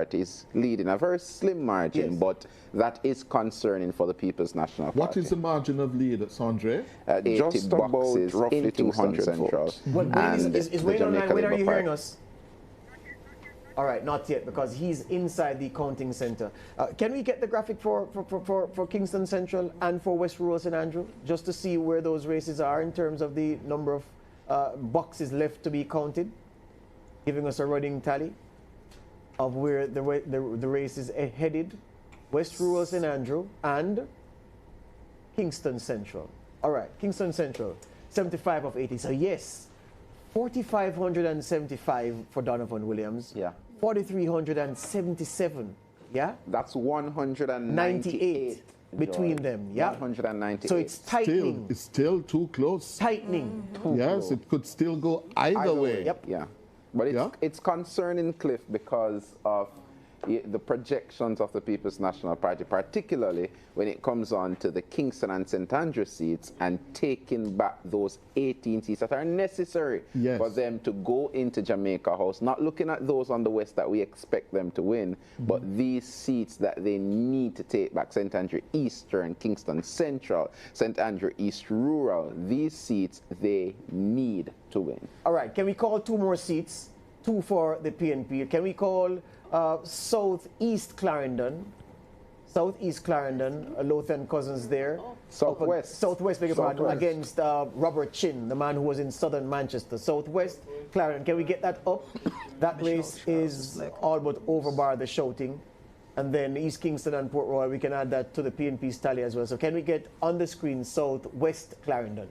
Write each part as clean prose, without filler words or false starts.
is leading a very slim margin, Yes. but that is concerning for the People's National Party. What is the margin of lead, Sandre? 80 Just about boxes roughly in Kingston 200 Central. votes. Well, Wayne and is the Wayne online? Jamaica Wayne, are Labour you Party. hearing us? All right, not yet, because he's inside the counting center. Can we get the graphic for Kingston Central and for West Rural St. Andrew, just to see where those races are in terms of the number of boxes left to be counted, giving us a running tally of where the race is headed? West Rural St. Andrew and Kingston Central. All right, Kingston Central, 75 of 80. So yes, 4,575 for Donovan Williams. Yeah. 4,377. Yeah. That's 198 98 between George. them. Yeah. 198. So it's tightening. It's still too close. Tightening. Yes, it could still go either way. Yep. Yeah. But it's concerning, Cliff, because of the projections of the People's National Party, particularly when it comes on to the Kingston and St. Andrew seats and taking back those 18 seats that are necessary for them to go into Jamaica House. Not looking at those on the west that we expect them to win, but these seats that they need to take back: St. Andrew Eastern, Kingston Central, St. Andrew East Rural. These seats they need to win. All right. Can we call two more seats? Two for the PNP. Can we call Southeast Clarendon? Southeast Clarendon, Lothian Cousins there. Southwest. Southwest, beg your pardon, against Robert Chin, the man who was in southern Manchester. Southwest Clarendon. Can we get that up? That race is all but over bar the shouting. And then East Kingston and Port Royal, we can add that to the PNP's tally as well. So can we get on the screen Southwest Clarendon?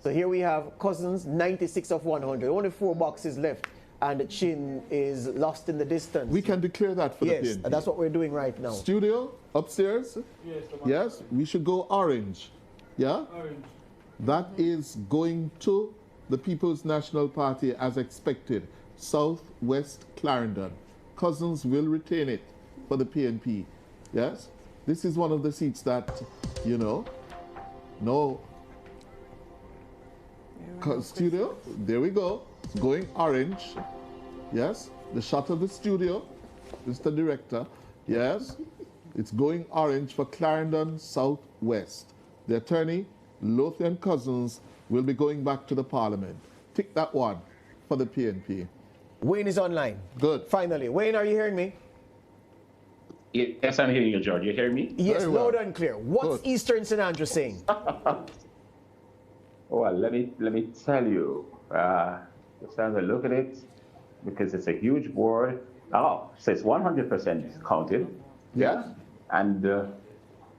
So here we have Cousins, 96 of 100. Only 4 boxes left. And Chin is lost in the distance. We can declare that for the PNP. Yes, that's what we're doing right now. Studio, upstairs? Yes, we should go orange. Yeah? Orange. That is going to the People's National Party as expected. Southwest Clarendon. Cousins will retain it for the PNP. Yes? This is one of the seats that, you know, studio, there we go. It's going orange. Yes, the shot of the studio, Mr. Director. Yes, it's going orange for Clarendon Southwest. The attorney, Lothian Cousins, will be going back to the Parliament. Tick that one for the PNP. Wayne is online. Good. Finally. Wayne, are you hearing me? Yes, I'm hearing you, George. You hear me? Yes, Very well. loud and clear. What's Good. Eastern St. Andrew saying? Well, let me tell you. Just have a look at it, because it's a huge board. Oh, so it's 100% counted. Yeah. And the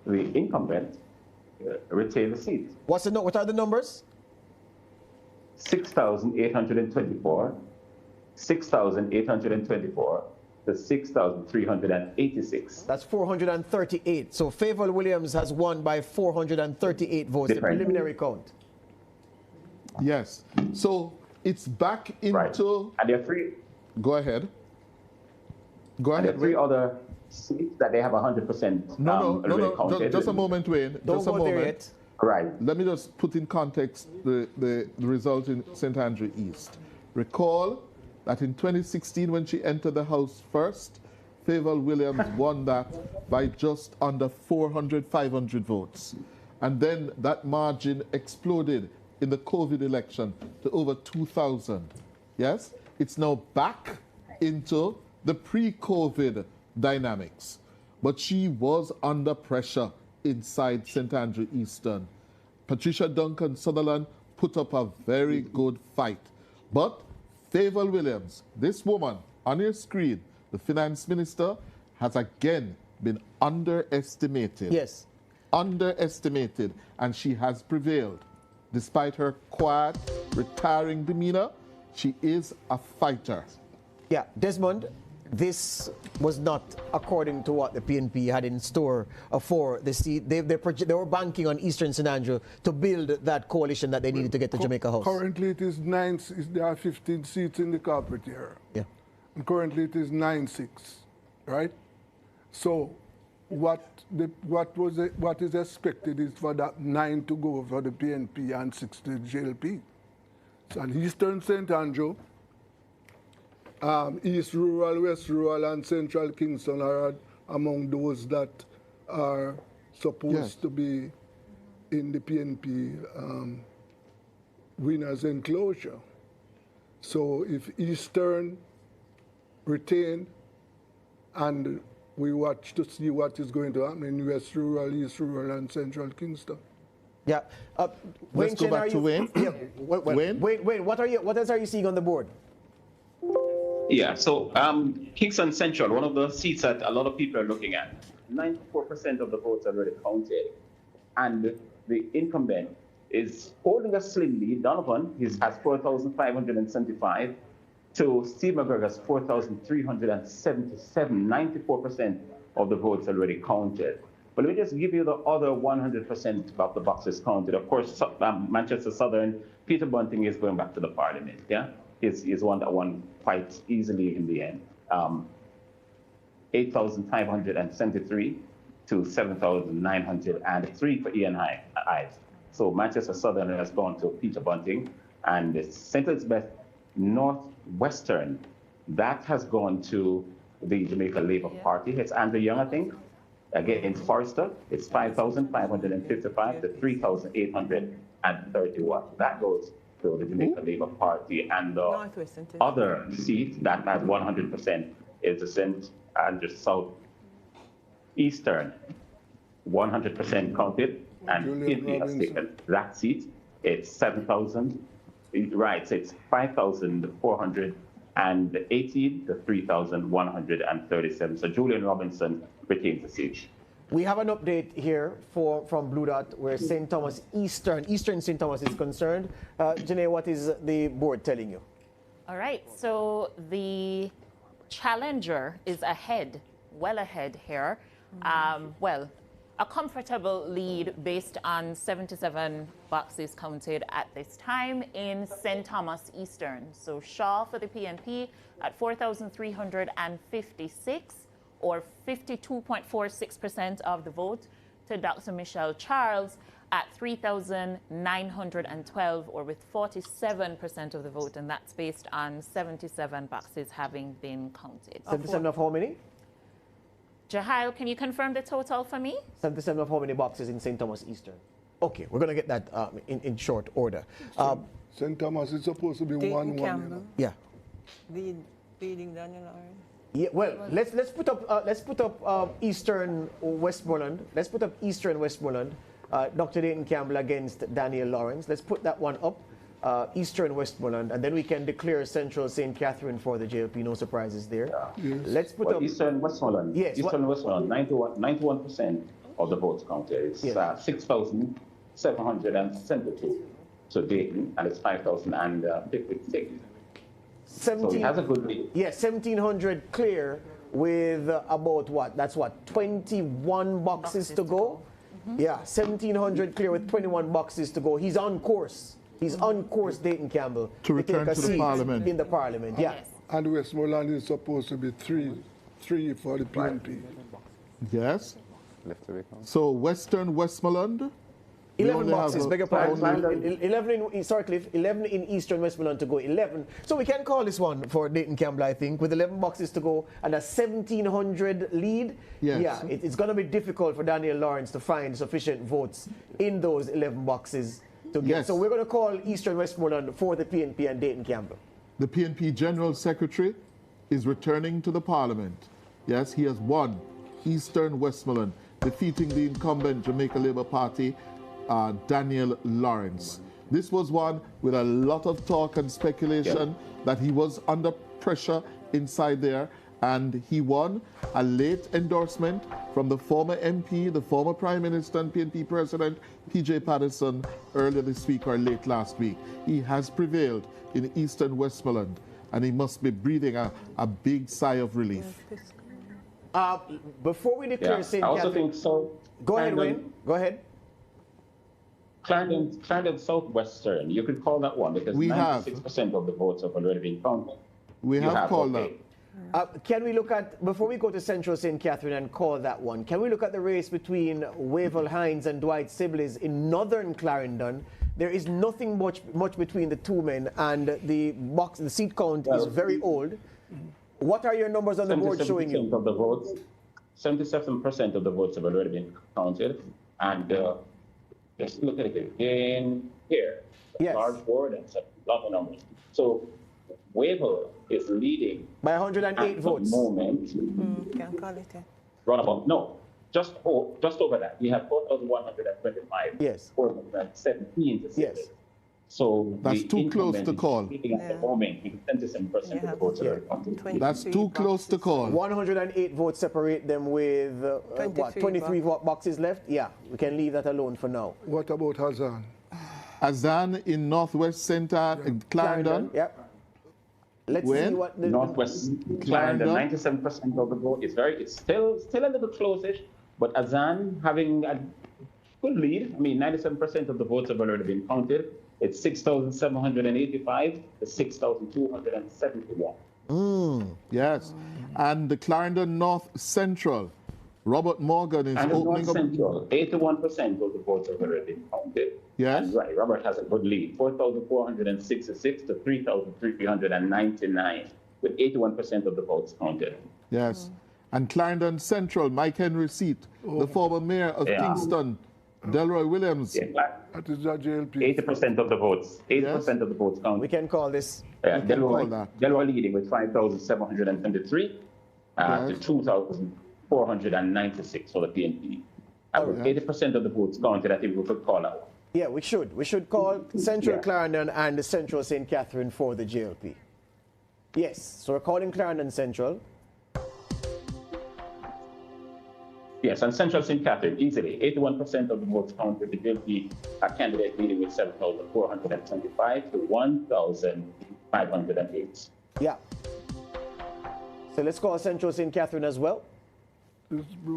incumbent retained the seat. What are the numbers? 6,824, 6,824 to 6,386. That's 438. So Favour Williams has won by 438 votes, Different. the preliminary count. Yes. So it's back into. Right. And there are three. Go ahead. Go And there ahead. are 3 other seats that they have 100%. No. counted. Just a moment, Wayne. Don't Just a go moment. there yet. Right. Let me just put in context the result in St. Andrew East. Recall that in 2016, when she entered the House first, Favour Williams won that by just under 400, 500 votes. And then that margin exploded in the COVID election to over 2,000. Yes? It's now back into the pre-COVID dynamics. But she was under pressure inside St. Andrew Eastern. Patricia Duncan Sutherland put up a very good fight. But Favour Williams, this woman on your screen, the finance minister, has again been underestimated. Yes. Underestimated, and she has prevailed. Despite her quiet, retiring demeanor, she is a fighter. Yeah, Desmond, this was not according to what the PNP had in store for the seat. They were banking on Eastern St. Andrew to build that coalition that they needed to get to Jamaica House. Currently it is 9, there are 15 seats in the carpet here. Yeah. And currently it is 9-6, right? So what is expected is for that 9 to go for the PNP and 6 to the JLP. So at Eastern St. Andrew, East Rural, West Rural, and Central Kingston are among those that are supposed to be in the PNP winners enclosure. So if Eastern retain, and we watch to see what is going to happen in West Rural, East Rural, and Central Kingston. Yeah. Let's go back to Wayne. Yeah. Wayne? Wayne, what else are you seeing on the board? Yeah, so Kingston Central, one of the seats that a lot of people are looking at, 94% of the votes are already counted. And the incumbent is holding a slim lead. Donovan has 4,575 to Steve McGregor's 4,377. 94% of the votes already counted. But let me just give you the other 100% of the boxes counted. Of course, Manchester Southern, Peter Bunting is going back to the parliament, yeah? He's one that won quite easily in the end. 8,573 to 7,903 for Ian Ives. So Manchester Southern has gone to Peter Bunting, and the Centre's Best Northwestern, that has gone to the Jamaica Labour Party. It's Andrew Young, I think. Again, Forrester, it's 5,555 to 3,831. That goes to the Jamaica Labour Party. And the other seat that has 100% is the St. Andrews South Eastern, 100% counted, and PNP has taken that seat. It's 7,000, right, so it's 5,418 to 3,137. So Julian Robinson retains the seat. We have an update here from Blue Dot where St. Thomas Eastern St. Thomas is concerned. Janae, what is the board telling you? All right, so the challenger is ahead, well ahead here. Well, a comfortable lead based on 77 boxes counted at this time in St. Thomas Eastern. So Shaw for the PNP at 4,356, or 52.46% of the vote, to Dr. Michelle Charles at 3,912, or with 47% of the vote, and that's based on 77 boxes having been counted. 77 of how many? Jahail, can you confirm the total for me? 77 of how many boxes in St. Thomas Eastern? Okay, we're going to get that in short order. St. Thomas is supposed to be 1-1. You know? Yeah. Leading Daniel Lawrence. Yeah, well, let's put up Eastern Westmoreland. Let's put up Eastern Westmoreland. Dr. Dayton Campbell against Daniel Lawrence. Let's put that one up. Eastern Westmoreland, and then we can declare Central St. Catherine for the JLP. No surprises there. Yes. Let's put up Eastern Westmoreland. Yes. Eastern Westmoreland, 91% of the votes counted. It's 6,772 to Dayton, and it's 5,056. 17, so it has a good lead. Yeah, 1,700 clear with about what? That's what, 21 boxes to go? Yeah, 1,700 clear with 21 boxes to go. He's on course. He's on course, Dayton Campbell, to return take a to the parliament. in the parliament. Yeah. Yes. And Westmoreland is supposed to be three for the PNP. Yes. Left to become. So Western Westmoreland. 11 boxes, beg your pardon. only- 11 in Sorcliffe, 11 in Eastern Westmoreland to go, 11. So we can call this one for Dayton Campbell, I think, with 11 boxes to go and a 1,700 lead. Yes. Yeah, it's going to be difficult for Daniel Lawrence to find sufficient votes in those 11 boxes to get. Yes. So we're going to call Eastern Westmoreland for the PNP and Dayton Campbell. The PNP General Secretary is returning to the Parliament. Yes, he has won Eastern Westmoreland, defeating the incumbent Jamaica Labour Party, Daniel Lawrence. This was one with a lot of talk and speculation that he was under pressure inside there, and he won a late endorsement from the former MP, the former Prime Minister and PNP President, P.J. Patterson, earlier this week or late last week. He has prevailed in Eastern Westmoreland, and he must be breathing a big sigh of relief. Before we declare St. I also Catherine, think so. go ahead, Wayne. Go ahead. Clarendon Southwestern, you could call that one because 96% of the votes have already been counted. We have called that. Can we look at, before we go to Central St. Catherine and call that one, can we look at the race between Wavell Hines and Dwight Sibley's in Northern Clarendon? There is nothing much between the two men, and the seat count is very old. What are your numbers on the board showing you? 77% of the votes, 77% of the votes have already been counted. And just look at it again here. Yes. Large board and a lot of numbers. So Wavell is leading by 108 at votes. The moment. Can't call it yet. Roundabout, no, just over that. We have 4,125. Yes. 417 to say yes. this. So that's too close to call. At the moment, 77% of the votes are counted. That's too close to call. 108 votes separate them with 23 boxes left. Yeah, we can leave that alone for now. What about Hazan? Hazan in Northwest Center, Clarendon. Yep. Let's see what the Northwest Clarendon, 97% of the vote is it's still a little close-ish, but Azan having a good lead. I mean, 97% of the votes have already been counted. It's 6,785 to 6,271. Yes. And the Clarendon North Central, Robert Morgan is and opening North Central, 81% of the votes have already been counted. Yes. And right, Robert has a good lead, 4,466 to 3,399, with 81% of the votes counted. Yes. And Clarendon Central, Mike Henry Seat, the former mayor of Kingston, Delroy Williams. That is the JLP. 80% of the votes. 80% of the votes counted. We can call this. Delroy leading with 5,773 to 2,496 for the PNP. And with 80% of the votes counted, I think we could call out. Yeah, we should. We should call Central Clarendon and the Central St. Catherine for the JLP. Yes, so we're calling Clarendon Central. Yes, and Central St. Catherine, easily. 81% of the votes counted. The JLP candidate leading with 7,425 to 1,508. Yeah. So let's call Central St. Catherine as well.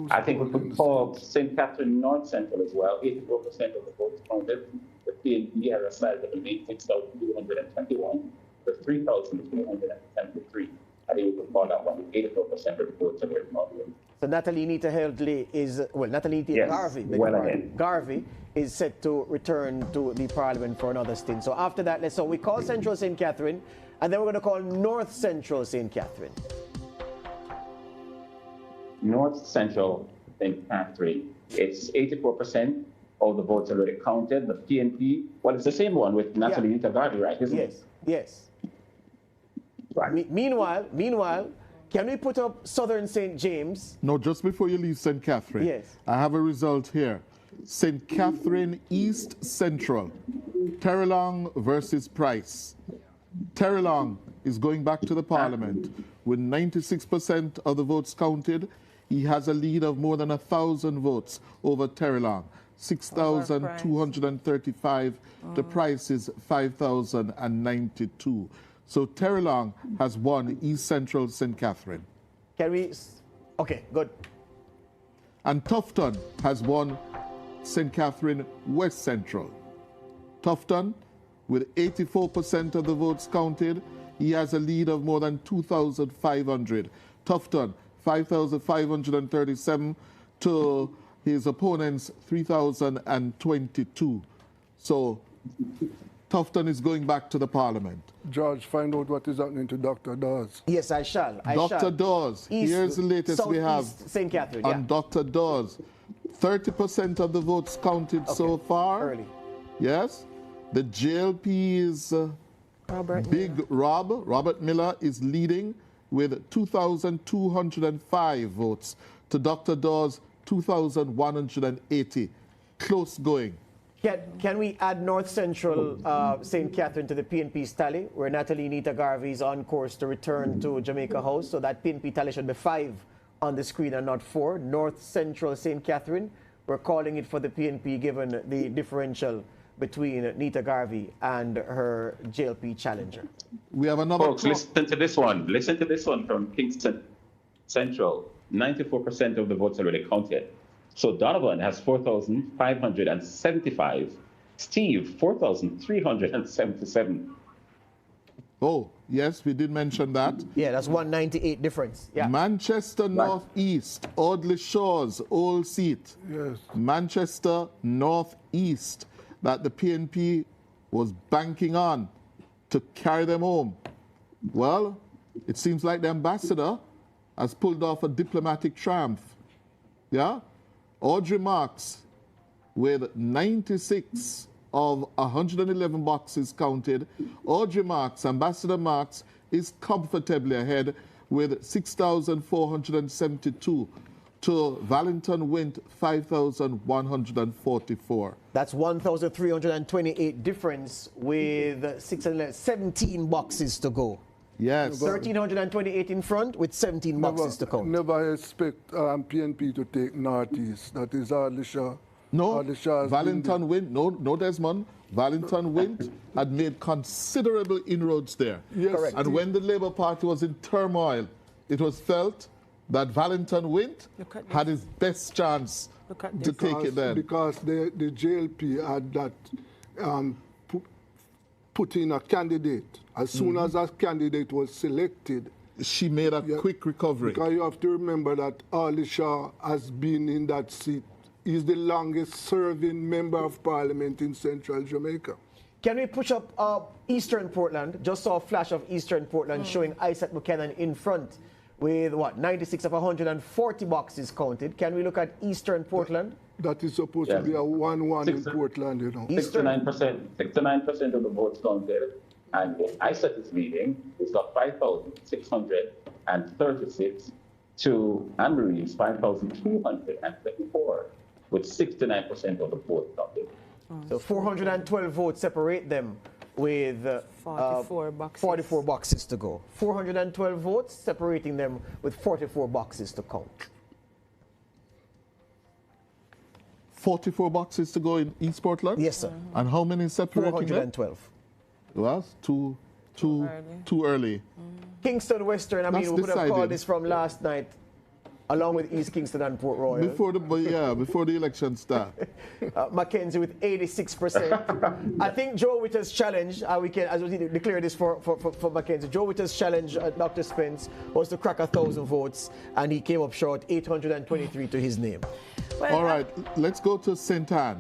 I think we could call St. Catherine North Central as well. 84% of the votes counted. The PNP has a sizable lead, 6,221 to 3,273. I think we could call that one. 84% of the votes are very counted. So Natalie Nita Heldley is, Natalie Nita Garvey is set to return to the parliament for another stint. So after that, we call Central St. Catherine, and then we're going to call North Central St. Catherine. North Central St. Catherine, it's 84% of the votes already counted. The PNP, well, it's the same one with Natalie Nita Garvey, right? Isn't it? Yes. Right. Meanwhile, can we put up Southern St. James? No, just before you leave St. Catherine. Yes. I have a result here. St. Catherine East Central, Terrelong versus Price. Terrelong is going back to the parliament with 96% of the votes counted. He has a lead of more than 1,000 votes over Terrelong, 6,235. The Price is 5,092. So Terrelong has won East Central St. Catherine. Can we? Okay, good. And Tufton has won St. Catherine West Central. Tufton, with 84% of the votes counted, he has a lead of more than 2,500. Tufton, 5,537 to his opponent's 3,022. So Tufton is going back to the parliament. George, find out what is happening to Dr. Dawes. Yes, I shall. Dr. Dawes, here's the latest we have St. Catherine, on Dr. Dawes. 30% of the votes counted so far. Early. Yes. The JLP is Robert Miller is leading with 2,205 votes to Dr. Dawes 2,180. Close going. Can we add North Central St. Catherine to the PNP's tally, where Natalie Nita Garvey is on course to return to Jamaica House? So that PNP tally should be 5 on the screen and not 4. North Central St. Catherine, we're calling it for the PNP given the differential between Nita Garvey and her JLP challenger. We have another. Folks, listen to this one. Listen to this one from Kingston Central. 94% of the votes already counted. So Donovan has 4,575. Steve, 4,377. Oh, yes, we did mention that. Yeah, that's 198 difference. Yeah. Manchester Northeast, Audley Shaw's old seat. Yes. Manchester Northeast, that the PNP was banking on to carry them home. Well, It seems like the ambassador has pulled off a diplomatic triumph. Yeah? Audrey Marks, with 96 of 111 boxes counted. Audrey Marks, Ambassador Marks, is comfortably ahead with 6,472 to Valentin Wint 5,144. That's 1,328 difference with 617 boxes to go. Yes. 1,328 in front with 17 boxes to count. Never expect PNP to take Northeast. That is Alisha. No, Alisha Valentin Wint, no Desmond. Valentin Wint had made considerable inroads there. Yes. Correct. And when the Labour Party was in turmoil, it was felt that Valentin Wint had his best chance to take it then. Because the JLP had that put in a candidate. As soon as that candidate was selected, she made a quick recovery. Because you have to remember that Alisha has been in that seat. He's the longest serving member of parliament in central Jamaica. Can we push up Eastern Portland? Just saw a flash of Eastern Portland showing Isaac Buchanan in front with what, 96 of 140 boxes counted. Can we look at Eastern Portland? That is supposed to be a 1-1 in Portland, you know. 69% of the votes counted. And Isaac is leading. He's got 5,636 to Anne-Marie's 5,234, with 69% of the votes counted. So 412 votes separate them with 44 boxes. 44 boxes to go. 412 votes separating them with 44 boxes to count. 44 boxes to go in East Portland? Yes, sir. And how many separating 412. Well, too early. Kingston Western, I mean, That's we would have decided. called this from last night, along with East Kingston and Port Royal. Before the election start. Mackenzie with 86%. I think Joe Witter's challenge, we can, as we declare this for Mackenzie, Joe Witter's challenge, Dr. Spence, was to crack 1,000 votes, and he came up short, 823 to his name. Well, All right, let's go to St. Anne.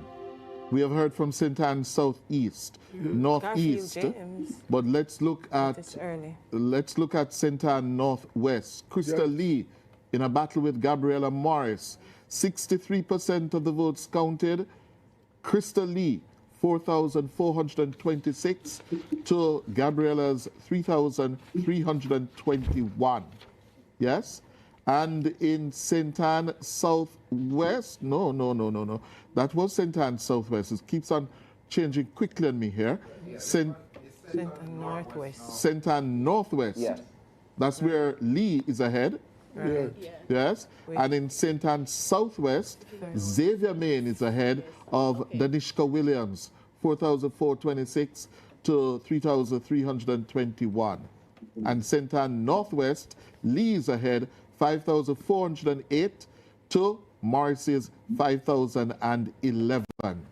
We have heard from St. Anne Southeast, Northeast, James. but let's look It's at early. St. Anne Northwest. Crystal Lee in a battle with Gabriella Morris. 63% of the votes counted. Crystal Lee, 4,426 to Gabriella's 3,321. Yes? And in St. Anne Southwest, no. That was St. Anne Southwest. It keeps on changing quickly on me here. St. Northwest. St. Anne Northwest. Yes. That's where Lee is ahead. Yeah. Yes. And in St. Anne Southwest, Xavier Main is ahead of Danishka Williams, 4,426 to 3,321. And St. Anne Northwest, Lee is ahead, 5,408 to Morris's 5,011.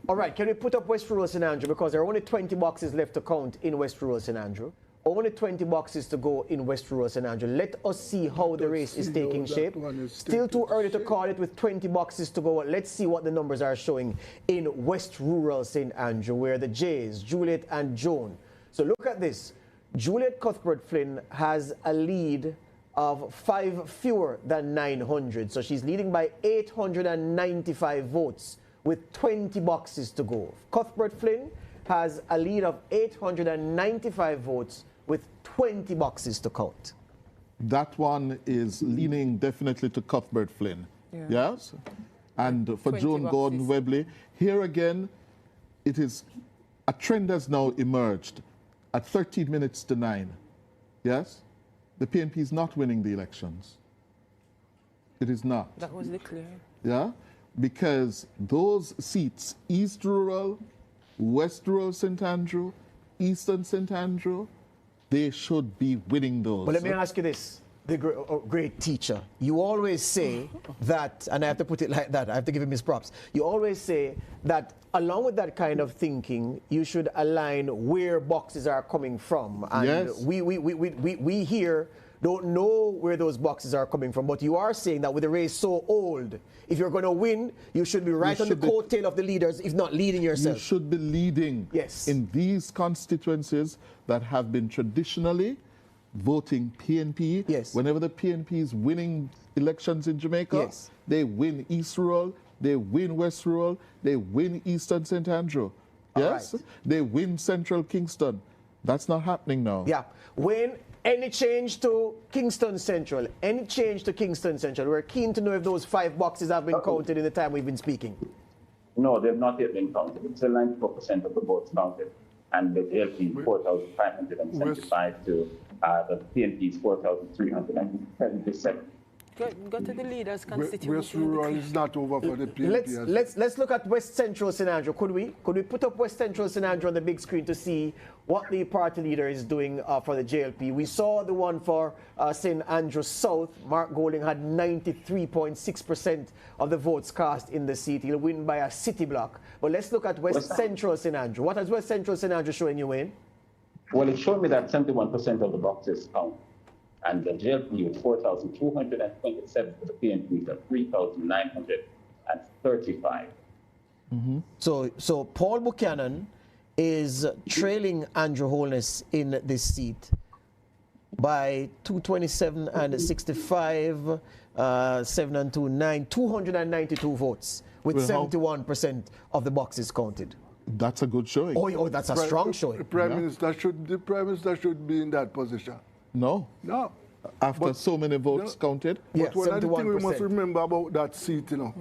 All right, can we put up West Rural St. Andrew? Because there are only 20 boxes left to count in West Rural St. Andrew. Only 20 boxes to go in West Rural St. Andrew. Let us see how the race is taking shape. Still too early to call it with 20 boxes to go. Let's see what the numbers are showing in West Rural St. Andrew, where the Jays, Juliet and Joan. So look at this. Juliet Cuthbert Flynn has a lead of 5 fewer than 900. So she's leading by 895 votes with 20 boxes to go. Cuthbert Flynn has a lead of 895 votes with 20 boxes to count. That one is leaning definitely to Cuthbert Flynn. Yeah. Yes? And for 20 Joan Gordon boxes. Webley, here again, it is a trend has now emerged at 13 minutes to 9. Yes? The PNP is not winning the elections. It is not. That was declared. Yeah? Because those seats, East Rural, West Rural St. Andrew, Eastern St. Andrew, they should be winning those. But let me ask you this, the great teacher. You always say that, and I have to put it like that, I have to give him his props. You always say that along with that kind of thinking, you should align where boxes are coming from. And Yes. we here don't know where those boxes are coming from, but you are saying that with the race so old, if you're going to win, you should be right on the coattail of the leaders, if not leading yourself. You should be leading Yes. in these constituencies that have been traditionally voting PNP. Yes. Whenever the PNP is winning elections in Jamaica, Yes. they win East Rural, they win West Rural, they win Eastern St. Andrew. Yes? right. They win Central Kingston. That's not happening now. Yeah. When any change to Kingston Central, any change to Kingston Central, we're keen to know if those 5 boxes have been counted in the time we've been speaking. No, they've not yet been counted. It's 94% of the votes counted. And the JLP 4,575 to the PNP's 4,377. Go to the leaders' West constituency. Rural is not over for the PNP. Let's look at West Central St. Andrew. Could we put up West Central St. Andrew on the big screen to see what the party leader is doing for the JLP? We saw the one for St. Andrew South. Mark Golding had 93.6% of the votes cast in the seat. He'll win by a city block. But let's look at West Central St. Andrew. What has West Central St. Andrew showing you, Wayne? Well, it showed me that 71% of the boxes count. And the JLP was 4,227 for the PNP to 3,935. So Paul Buchanan is trailing Andrew Holness in this seat by 227 and 65, 7 and 2, 9, 292 votes with 71% of the boxes counted. That's a good showing. Oh, that's a strong showing. The Prime Minister should be in that position. No. No. After so many votes counted. Yeah, But one of the things we 71%. must remember about that seat, you know.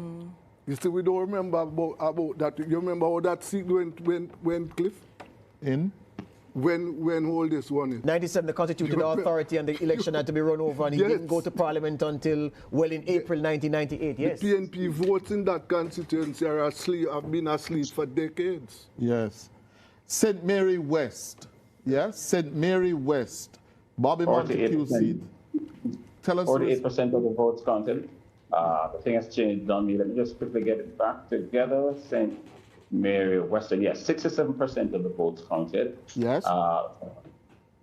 You see, we don't remember about that. You remember how that seat went Cliff? When Holness won it. 97, the constituted authority and the election had to be run over, and he didn't go to Parliament until, well, in April 1998, yes. The PNP votes in that constituency are asleep, have been asleep for decades. Yes. St. Mary West. Yes, St. Mary West. Bobby Montague seat. Tell us. 48% of the votes counted. The thing has changed on me. Let me just quickly get it back together. St. Mary Western, yes, 67% of the votes counted. Yes.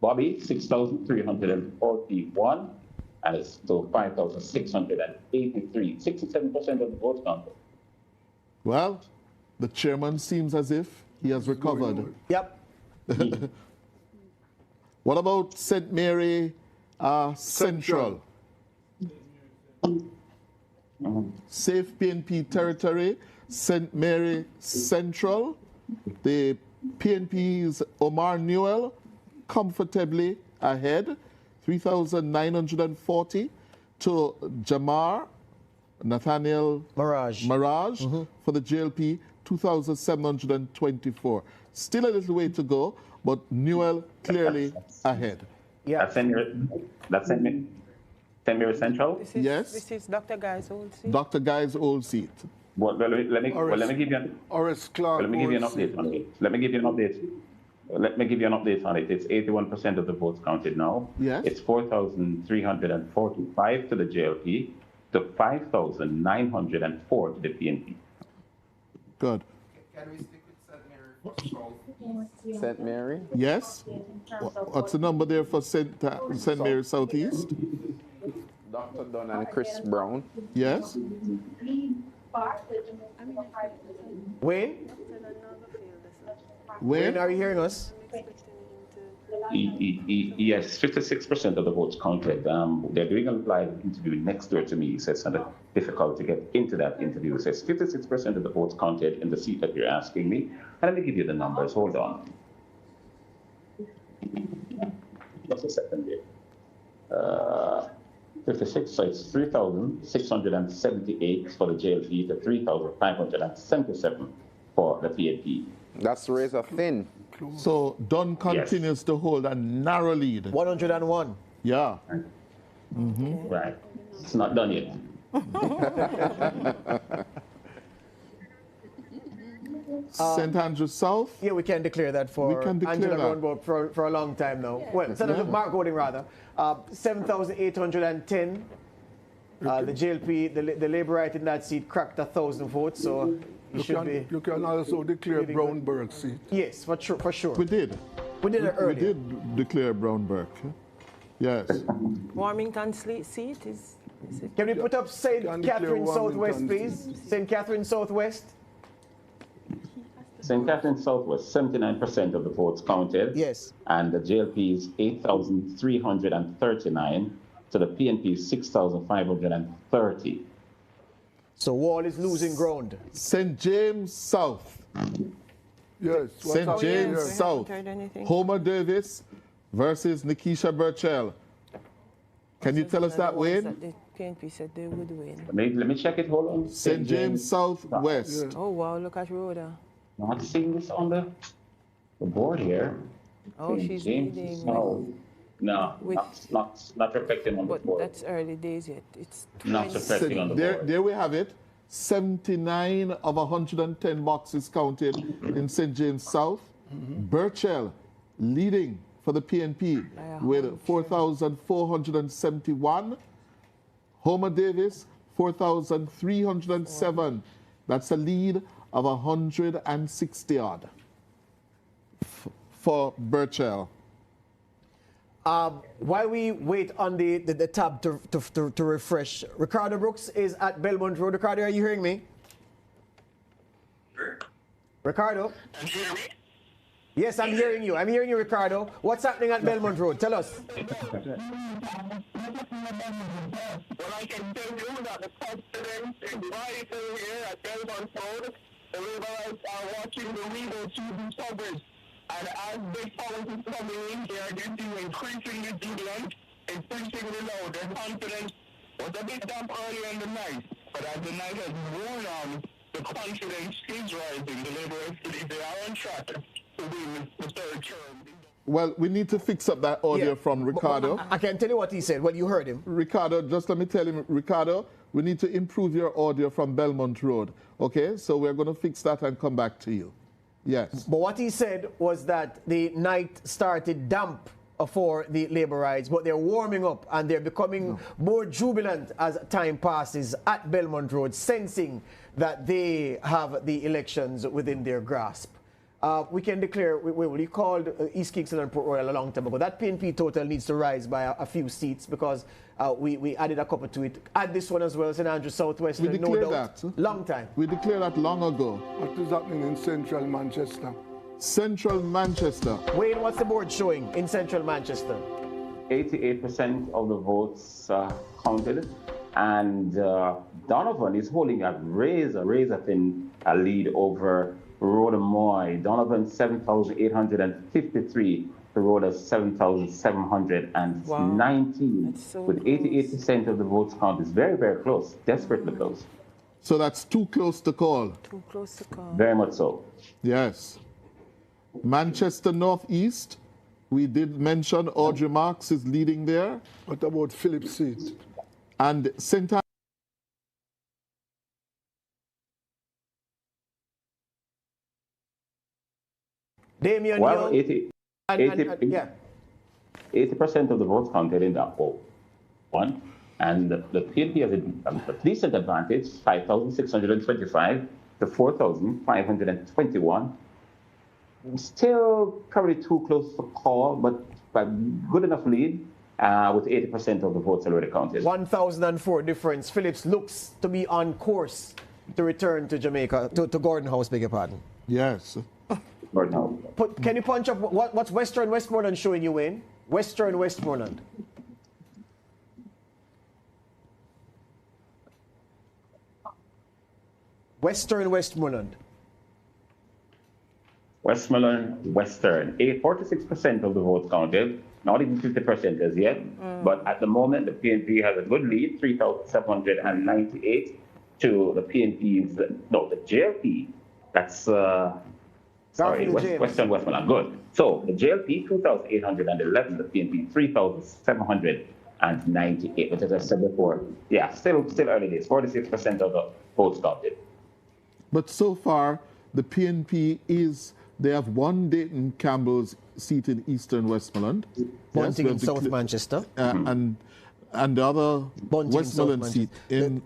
Bobby, 6,341, and it's still 5,683. 67% of the votes counted. Well, the chairman seems as if he has recovered. Yep. What about St. Mary Central? Safe PNP territory, St. Mary Central. The PNP's Omar Newell comfortably ahead, 3,940 to Jamar Nathaniel Mirage for the JLP, 2,724. Still a little way to go, but Newell clearly ahead. Yeah. That's St. Mary Central? This is Dr. Guy's old seat. Dr. Guy's old seat. Well, let me give you an update on it. Let me give you an update on it. It's 81% of the votes counted now. Yes. It's 4,345 to the JLP to 5,904 to the PNP. Good. Can we stick with St. Mary? Yes. What's the number there for St. Mary Southeast? Dr. Dunn and Chris Brown. Yes. Wayne? Wayne, are you hearing us? Yes, 56% of the votes counted. They're doing a live interview next door to me, so it's not difficult to get into that interview. It says 56% of the votes counted in the seat that you're asking me. And let me give you the numbers. Hold on. Just a second here. 56, so it's 3,678 for the JLP to 3,577 for the PNP. That's razor thin. so Dunn continues to hold a narrow lead. 101. Yeah. Right. It's not done yet. St. Andrew South. Yeah, we can declare that for We can declare Angela that. Roundabout for a long time now. Well, Mark Golding rather. 7,810. The JLP, the Labour right in that seat cracked 1,000 votes, so You can also declare really Brownberg seat. Yes, for sure. We did. We did it We earlier. did declare Brownberg. Yes. Warmington seat is it? Can we put up St. Can declare Catherine Southwest, Warmington please? St. Catherine Southwest. St. Catherine South was 79% of the votes counted. Yes. And the JLP is 8,339. So the PNP is 6,530. So Wall is losing ground. St. James South. Yes. St. James We South. haven't heard anything. Homer Davis versus Nikisha Burchell. Can you tell us that, Wayne? The PNP said they would win. Let me check it. Hold on. St. James South West. Yeah. Oh, wow, look at Rhoda. Not seeing this on the board here. Oh, St. she's James leading. South. No, with- not reflecting on the But board. that's early days yet. It's Not 20. reflecting on the board. There we have it. 79 of 110 boxes counted in St. James South. Burchell leading for the PNP with 4,471. Homer Davis, 4,307. That's a lead of 160 odd for Burchell. While we wait on the tab to refresh, Ricardo Brooks is at Belmont Road. Ricardo, are you hearing me? Ricardo? Can you hear me? Yes, I'm hearing you. I'm hearing you, Ricardo. What's happening at Belmont Road? Tell us. Well, I can tell you that the confidence is rising here at Belmont Road. The Liberals are watching the Rebo TV coverage. And as big policies coming in, they are getting increasingly jubilant, increasingly loud. Their confidence was a bit damp earlier in the night, but as the night has worn on, the confidence is rising. The Liberals believe they are on track to win the third term. Well, we need to fix up that audio from Ricardo. I can tell you what he said. Well, you heard him. Ricardo, just let me tell him, Ricardo, we need to improve your audio from Belmont Road. Okay, so we're going to fix that and come back to you. Yes. But what he said was that the night started damp for the Labourites, but they're warming up and they're becoming more jubilant as time passes at Belmont Road, sensing that they have the elections within their grasp. We can declare, we called East Kingston and Port Royal a long time ago. That PNP total needs to rise by a few seats because we added a couple to it. Add this one as well, St. Andrews Southwest. We no declared doubt. that. Long time. We declared that long ago. What is happening in central Manchester? Central Manchester. Wayne, what's the board showing in central Manchester? 88% of the votes counted, and Donovan is holding a razor thin lead over Rhoda Moy. Donovan 7,853 to Rhoda 7,719. Wow. So with 88% of the votes counted. It's very, very close, desperately close. So that's too close to call. too close to call. Very much so. Yes. Manchester Northeast, we did mention Audrey Marks is leading there. What about Philip's seat? And St. Damien Well, Young. 80% of the votes counted in that poll. One. And the PNP has a decent advantage, 5,625 to 4,521. Still probably too close to call, but good enough lead with 80% of the votes already counted. 1,004 difference. Phillips looks to be on course to return to Jamaica, to Gordon House, beg your pardon. Yes. Right now. Can you punch up what's Western Westmoreland showing you, Wayne? Western Westmoreland. Western Westmoreland. Westmoreland, Western, 46% of the votes counted, not even 50% as yet. But at the moment, the PNP has a good lead, 3,798 to the PNP's, the JLP. That's, Western Westmoreland, good. So the JLP, 2,811, the PNP, 3,798, which as I said before, yeah, still early days, 46% of the votes counted. But so far, the PNP they have one Dayton Campbell's seat in Eastern Westmoreland. One thing in South Manchester. And And the other Bunting, Westmoreland South seat in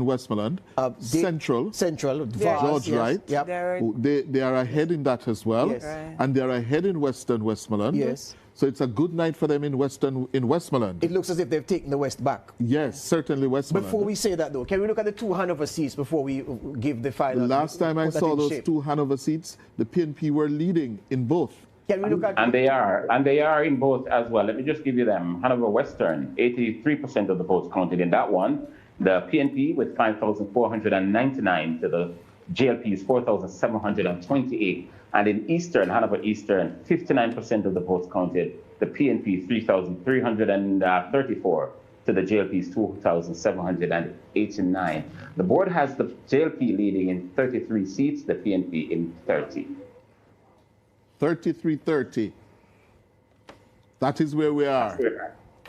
Westmoreland, Central, Vars, George yes. Wright, Yep. they are ahead in that as well. Yes. Right. And they are ahead in Western Westmoreland. Yes. So it's a good night for them in Westmoreland. It looks as if they've taken the West back. Yes, certainly Westmoreland. Before we say that, though, can we look at the two Hanover seats before we give the final? The last time I put that saw in those shape? two Hanover seats, the PNP were leading in both. Can we look at? And they are in both as well. Let me just give you them. Hanover Western, 83% of the votes counted in that one. The PNP with 5,499 to the JLP's 4,728. And in Eastern, Hanover Eastern, 59% of the votes counted. The PNP 3,334 to the JLP's 2,789. The board has the JLP leading in 33 seats, the PNP in 30. 33-30. That is where we are.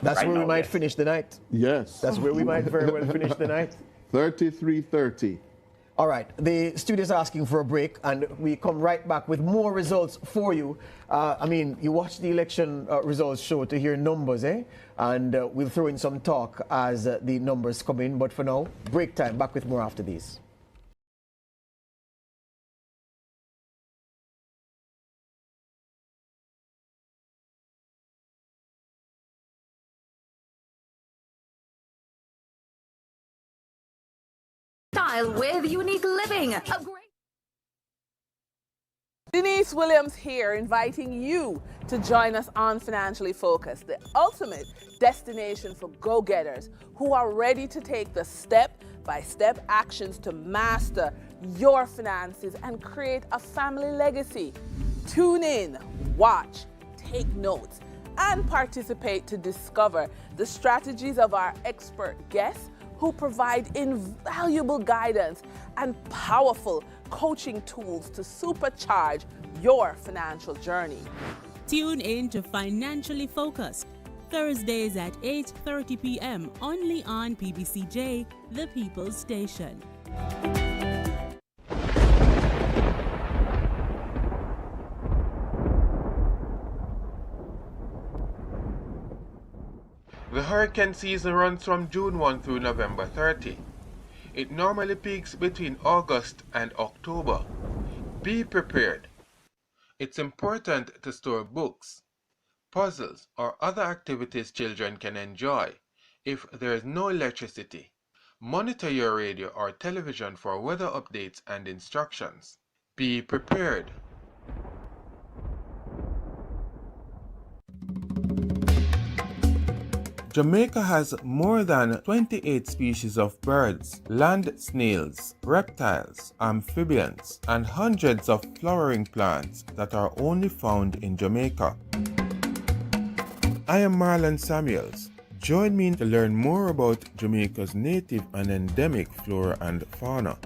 That's Right where we now, might yes. finish the night. Yes. That's where we might very well finish the night. 33-30. All right, the studio's asking for a break, and we come right back with more results for you. I mean, you watch the election results show to hear numbers, eh? And we'll throw in some talk as the numbers come in. But for now, break time. Back with more after these. Style with unique living. A great Denise Williams here, inviting you to join us on Financially Focused, the ultimate destination for go-getters who are ready to take the step-by-step actions to master your finances and create a family legacy. Tune in, watch, take notes, and participate to discover the strategies of our expert guests who provide invaluable guidance and powerful coaching tools to supercharge your financial journey. Tune in to Financially Focused, Thursdays at 8:30 p.m. only on PBCJ, the People's Station. The hurricane season runs from June 1 through November 30. It normally peaks between August and October. Be prepared. It's important to store books, puzzles, or other activities children can enjoy if there is no electricity. Monitor your radio or television for weather updates and instructions. Be prepared. Jamaica has more than 28 species of birds, land snails, reptiles, amphibians, and hundreds of flowering plants that are only found in Jamaica. I am Marlon Samuels. Join me to learn more about Jamaica's native and endemic flora and fauna.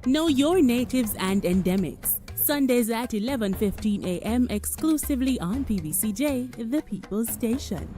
Know your natives and endemics. Sundays at 11:15 a.m. exclusively on PBCJ, the People's Station.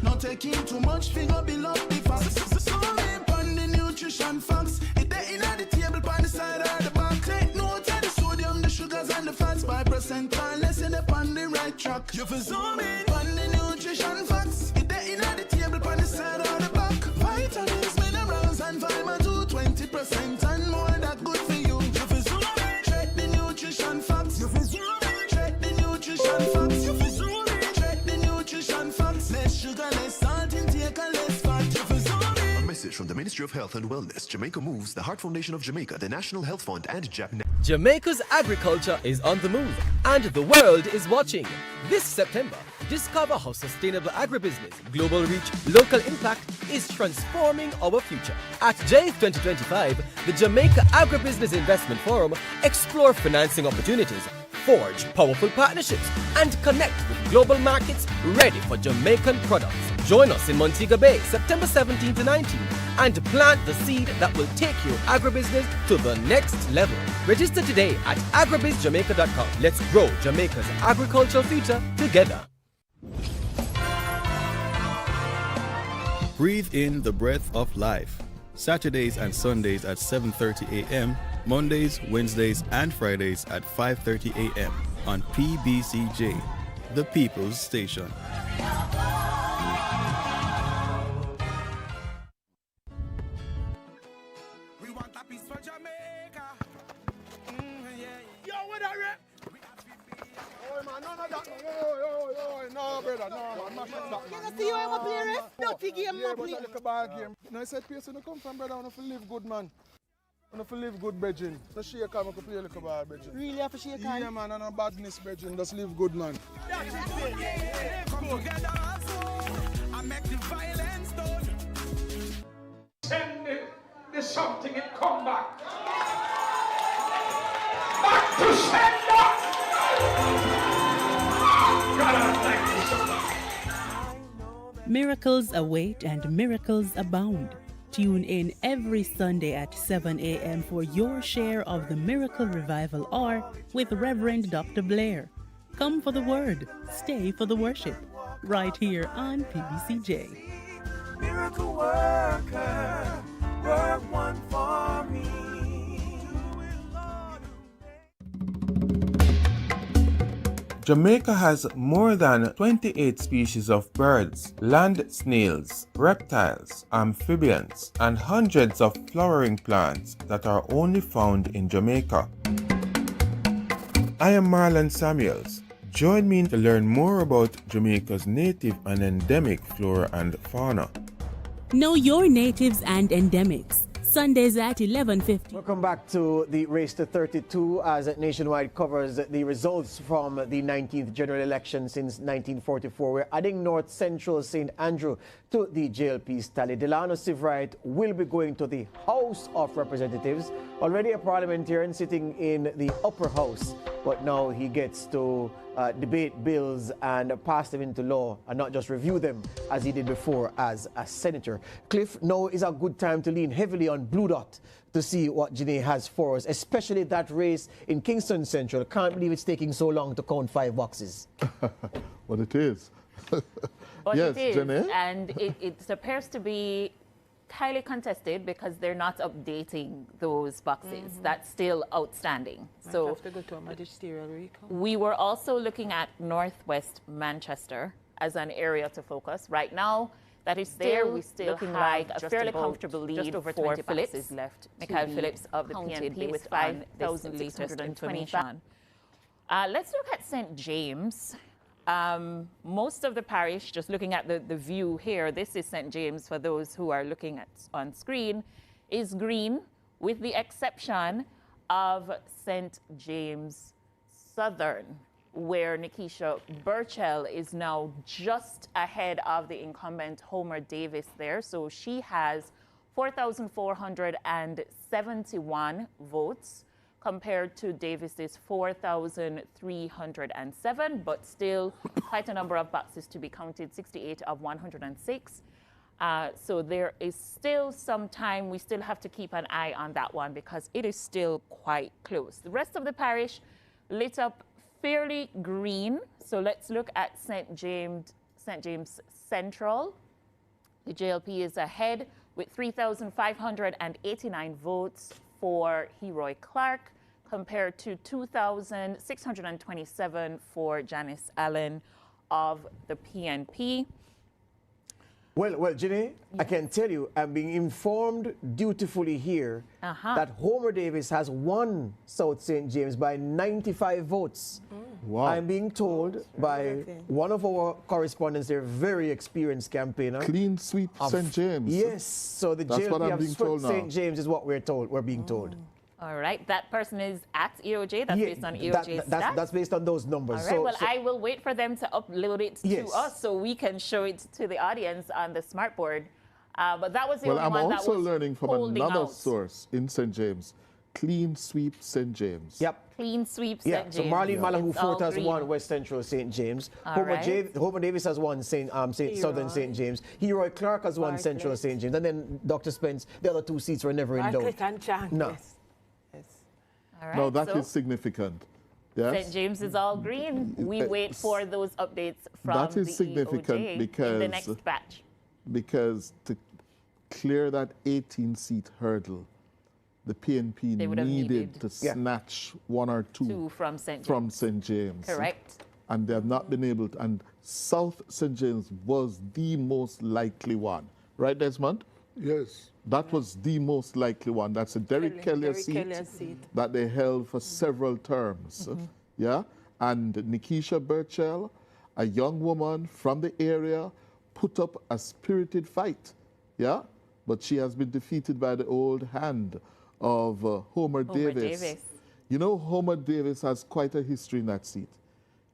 Not taking too much, finger below the facts. So on the nutrition facts. It there in the table, on the side or the back. Take note of the sodium, the sugars and the fats. 5% or less in the on the right track. You feel zoom in on the nutrition facts. It there in the table, on the side or the back. Vitamins, minerals and vitamin 2, 20% and more that good for you. You feel zoom in, check the nutrition facts. You feel zoom in, check the nutrition facts. You feel zoom in, check the nutrition facts. Less sugar, less salt intake and less fat. You feel zoom in. A message from the Ministry of Health and Wellness, Jamaica Moves, the Heart Foundation of Jamaica, the National Health Fund, and Japan. Jamaica's agriculture is on the move, and the world is watching. This September, discover how sustainable agribusiness, global reach, local impact is transforming our future. At JAIF 2025, the Jamaica Agribusiness Investment Forum, explore financing opportunities, forge powerful partnerships, and connect with global markets ready for Jamaican products. Join us in Montego Bay, September 17 to 19, and plant the seed that will take your agribusiness to the next level. Register today at agribizjamaica.com. Let's grow Jamaica's agricultural future together. Breathe in the breath of life. Saturdays and Sundays at 7:30 a.m., Mondays, Wednesdays, and Fridays at 5:30 a.m. on PBCJ, the People's Station. We want a piece for Jamaica. Yo, what are you? Oh man, none of that. No, brother, no, man. You see you ever play ref? Dirty game, yeah, but I look a bad game. No, I said, place you come from, brother, I want to live good, man. I want to live good, brethren. So shake on, I can play a little bad, brethren. Really have to shake on? Yeah, man, and no badness, brethren. Just live good, man. Come together and make the violence done. Send the something and come back. Back to sender! God, I thank you so much. Miracles await and miracles abound. Tune in every Sunday at 7 a.m. for your share of the Miracle Revival Hour with Reverend Dr. Blair. Come for the word, stay for the worship, right here on PBCJ. Miracle worker, work one for me. Jamaica has more than 28 species of birds, land snails, reptiles, amphibians, and hundreds of flowering plants that are only found in Jamaica. I am Marlon Samuels. Join me to learn more about Jamaica's native and endemic flora and fauna. Know your natives and endemics. Sundays at 11:50. Welcome back to the Race to 32 as Nationwide covers the results from the 19th general election since 1944. We're adding North Central St. Andrew to the JLP's tally. Delano Sivrite will be going to the House of Representatives, already a parliamentarian sitting in the upper house, but now he gets to debate bills and pass them into law and not just review them as he did before as a senator. Cliff, now is a good time to lean heavily on Blue Dot to see what Janae has for us, especially that race in Kingston Central. Can't believe it's taking so long to count 5 boxes. Well, it is. But yes, it is, Janae? and it appears to be highly contested because they're not updating those boxes. That's still outstanding. So have to go to a magisterial recount. We were also looking at Northwest Manchester as an area to focus. Right now, that is there. We still looking like a fairly comfortable lead just over for Phillips left. Michael Phillips of the PNP with 5,620. Let's look at St. James. Most of the parish, just looking at the view here, this is St. James for those who are looking at on screen, is green with the exception of St. James Southern, where Nikisha Burchell is now just ahead of the incumbent Homer Davis there. So she has 4,471 votes compared to Davis's 4,307, but still quite a number of boxes to be counted, 68 of 106. So there is still some time. We still have to keep an eye on that one because it is still quite close. The rest of the parish lit up fairly green. So let's look at St. James Central, the JLP is ahead with 3,589 votes for Heroy Clark compared to 2,627 for Janice Allen of the PNP. Well, Jenny, I can tell you, I'm being informed dutifully here that Homer Davis has won South St. James by 95 votes. Wow. I'm being told by one of our correspondents, they're a very experienced campaigner. Clean sweep St. James. Yes, so the That's what JLP I'm have being swept told now. St. James is what we're told. We're being told. All right, that person is at EOJ. That's based on EOJ stats. That's based on those numbers. All right, I will wait for them to upload it to Yes. us so we can show it to the audience on the smartboard. But that was the only I'm one that also was learning from holding another out. source in St. James. Clean sweep St. James. Yep. Clean sweep St. James. So Marlene Malahoo It's all Fort has green. won West Central St. James. All Homer, right. Homer Davis has won Southern St. James. Heroy Clark has won Bartlett. Central St. James. And then Dr. Spence, the other two seats were never in doubt. Bartlett and Chang, No. yes. All right, Now that so is significant. Yes. St. James is all green. We wait for those updates from That is the significant EOJ because in the next batch. Because to clear that 18-seat hurdle, the PNP They would have needed needed to snatch one or two from St. James. from St. James. Correct. And they have not been able to. And South St. James was the most likely one. Right, Desmond? Yes. That was the most likely one. That's a Derek Kelly seat that they held for several terms. Yeah? And Nikisha Burchell, a young woman from the area, put up a spirited fight. Yeah? But she has been defeated by the old hand of Homer Davis. You know, Homer Davis has quite a history in that seat.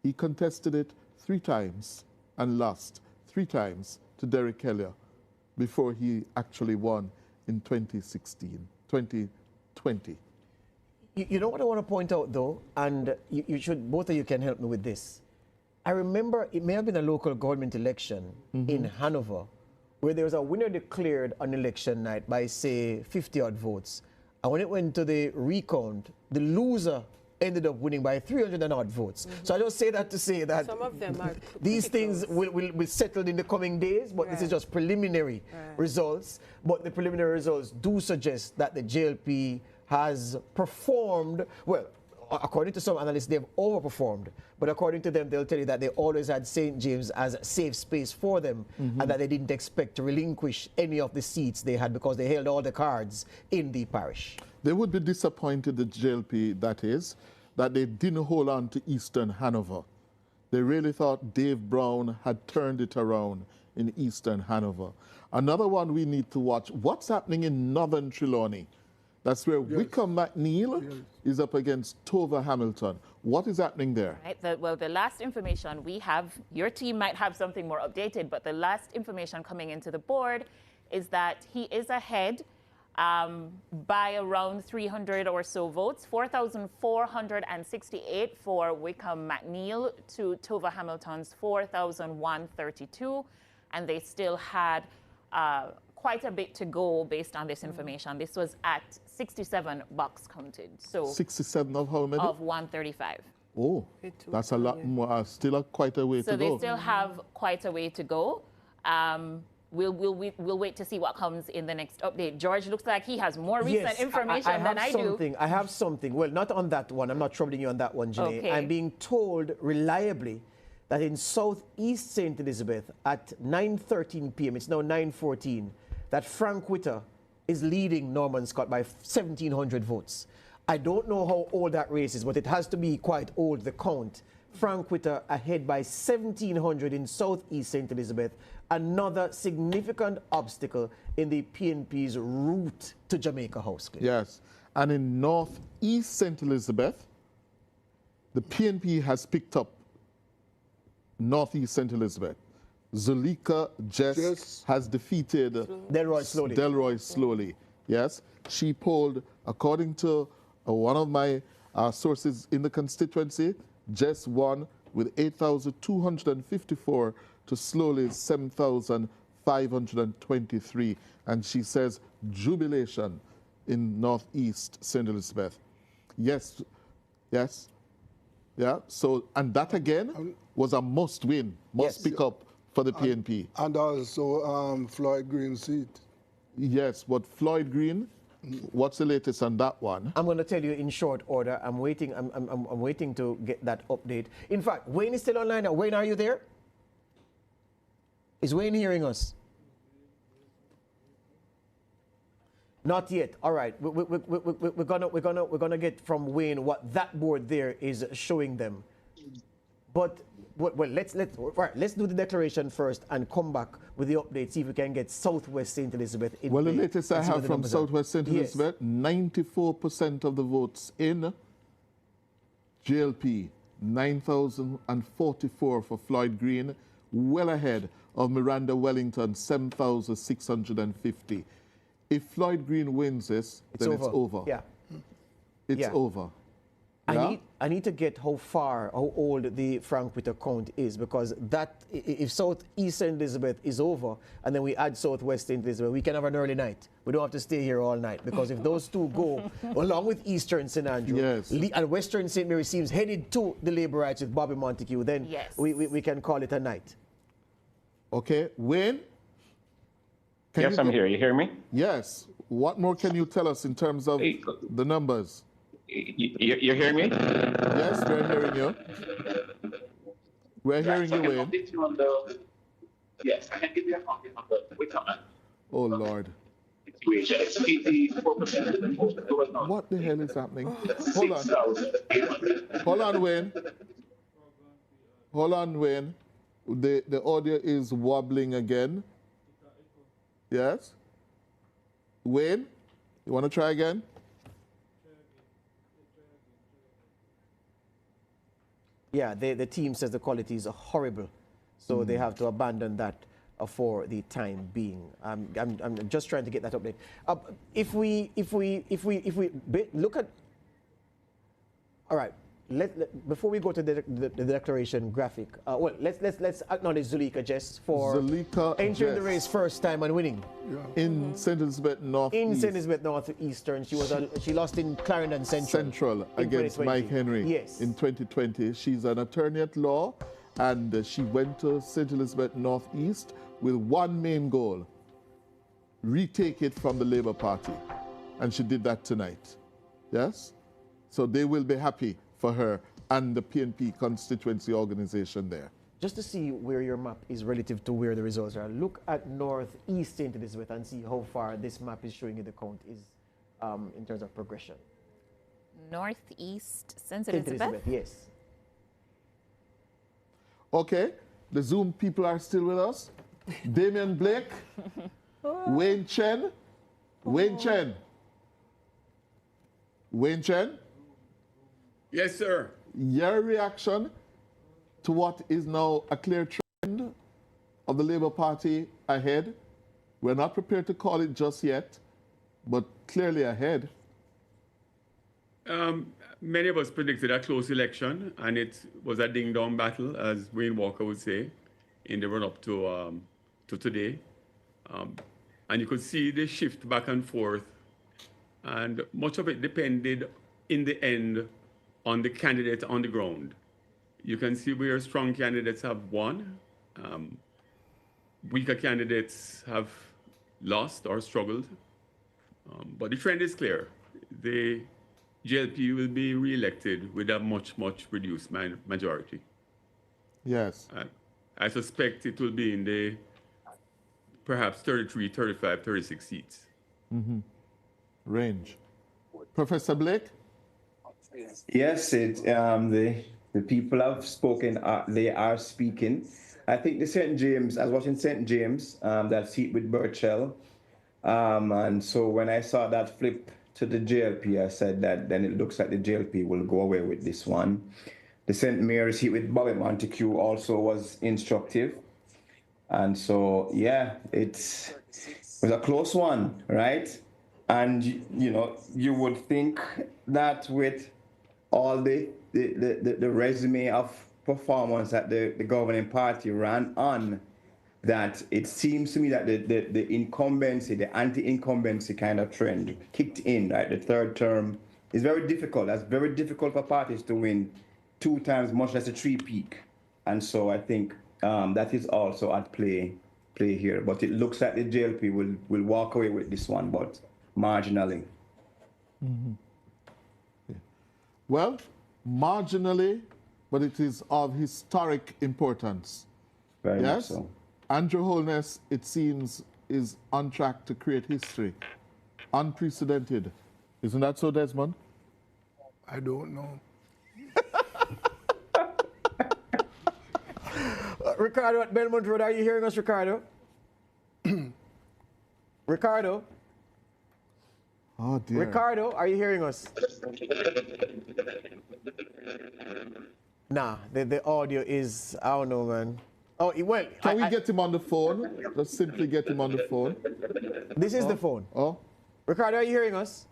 He contested it 3 times and lost 3 times to Derek Kelly before he actually won in 2020. You know what I want to point out, though, and you should, both of you can help me with this. I remember it may have been a local government election in Hanover where there was a winner declared on election night by, say, 50-odd votes. And when it went to the recount, the loser ended up winning by 300-odd votes. So I just say that to say that some of them are these things will be settled in the coming days, but this is just preliminary results. But the preliminary results do suggest that the JLP has performed, well, according to some analysts, they've overperformed. But according to them, they'll tell you that they always had St. James as a safe space for them and that they didn't expect to relinquish any of the seats they had because they held all the cards in the parish. They would be disappointed, the JLP, that is, that they didn't hold on to Eastern Hanover. They really thought Dave Brown had turned it around in Eastern Hanover. Another one we need to watch, what's happening in Northern Trelawney? That's where Wickham McNeil is up against Tova Hamilton. What is happening there? Right. Well, the last information we have, your team might have something more updated, but the last information coming into the board is that he is ahead by around 300 or so votes, 4,468 for Wickham McNeil to Tova Hamilton's 4,132, and they still had quite a bit to go based on this information. This was at 67 box counted. So 67 of how many? Of 135. Oh, that's a lot more, still quite a way to go. So they still have quite a way to go. We'll wait to see what comes in the next update. George looks like he has more recent information than I do. I have something. Well, not on that one. I'm not troubling you on that one, Janae. Okay. I'm being told reliably that in Southeast St. Elizabeth at 9:13 p.m., it's now 9:14, that Frank Witter is leading Norman Scott by 1,700 votes. I don't know how old that race is, but it has to be quite old, the count. Frank Witter ahead by 1,700 in Southeast St. Elizabeth. Another significant obstacle in the PNP's route to Jamaica House. Yes, and in Northeast St. Elizabeth, the PNP has picked up Northeast St. Elizabeth. Zulika Jess has defeated Delroy Slowly. Yes, she polled, according to one of my sources in the constituency, Jess won with 8,254 to Slowly's 7,523. And she says, jubilation in Northeast St. Elizabeth. Yes, yes, yeah. So, and that again was a must win, must pick up for the PNP. And also Floyd Green seat. Yes, but Floyd Green, what's the latest on that one? I'm going to tell you in short order. I'm waiting. I'm waiting to get that update. In fact, Wayne is still online. Wayne, are you there? Is Wayne hearing us? Not yet. All right. We're gonna get from Wayne what that board there is showing them. But well, let's do the declaration first and come back with the update. See if we can get Southwest St. Elizabeth. In Well, the latest I have from Southwest St. Yes. Elizabeth, 94% of the votes in. JLP, 9,044 for Floyd Green, well ahead of Miranda Wellington, 7,650. If Floyd Green wins this, then it's over. Yeah. It's over. I need to get how old the Frank Witter count is, because that, if Southeast St. Elizabeth is over and then we add Southwest St. Elizabeth, we can have an early night. We don't have to stay here all night, because if those two go along with Eastern St. Andrew and Western St. Mary seems headed to the labor rights with Bobby Montague, then we can call it a night. Okay, Wayne? Yes, I'm here. You hear me? Yes. What more can you tell us in terms of the numbers? You hear me? Yes, we're hearing you. We're hearing you, Wayne. Yes, I can give you a copy on the Witter. Oh, Lord. It's 84%. What the hell is happening? Hold on. Hold on, Wayne. Hold on, Wayne. The audio is wobbling again. Yes? Wayne, you want to try again? Yeah, the team says the quality is horrible, so they have to abandon that for the time being. I'm just trying to get that update. If we look at, all right. Before we go to the declaration graphic, well, let's acknowledge Zulika Jess for entering the race first time and winning. In St. Elizabeth North. In St. Elizabeth Northeastern, she lost in Clarendon Central against Mike Henry. Yes. In 2020, she's an attorney at law, and she went to St. Elizabeth Northeast with one main goal: retake it from the Labour Party, and she did that tonight. Yes, so they will be happy for her and the PNP constituency organization there. Just to see where your map is relative to where the results are, look at Northeast St. Elizabeth and see how far this map is showing you the count is in terms of progression. Northeast St. Elizabeth? Yes. Okay, the Zoom people are still with us. Damian Blake, Wayne Chen, Wayne Chen. Wayne Chen? Yes, sir. Your reaction to what is now a clear trend of the Labour Party ahead? We're not prepared to call it just yet, but clearly ahead. Many of us predicted a close election, and it was a ding-dong battle, as Wayne Walker would say, in the run-up to today. And you could see the shift back and forth, and much of it depended, in the end, on the candidate on the ground. You can see where strong candidates have won. Weaker candidates have lost or struggled. But the trend is clear. The JLP will be re-elected with a much, much reduced majority. Yes. I suspect it will be in the perhaps 33, 35, 36 seats. Range. Professor Blake? Yes, the people have spoken. They are speaking. I think the St. James. I was watching St. James. That seat with Burchell, and so when I saw that flip to the JLP, I said that then it looks like the JLP will go away with this one. The St. Mary's seat with Bobby Montague also was instructive, and so yeah, it was a close one, right? And you know, you would think that with all the resume of performance that the governing party ran on, that it seems to me that the incumbency, the anti-incumbency kind of trend kicked in, right? The third term is very difficult. That's very difficult for parties to win 2 times, much less a 3-peak. And so I think that is also at play here. But it looks like the JLP will walk away with this one, but marginally. Mm-hmm. Yeah. Well, marginally, but it is of historic importance. Very much yes? so. Andrew Holness, it seems, is on track to create history. Unprecedented. Isn't that so, Desmond? I don't know. Ricardo at Belmont Road, are you hearing us, Ricardo? Ricardo? Oh, dear. Ricardo, are you hearing us? Nah, the audio is, I don't know, man. Oh, well. Can we get him on the phone? Just simply get him on the phone. This is the phone. Oh. Ricardo, are you hearing us?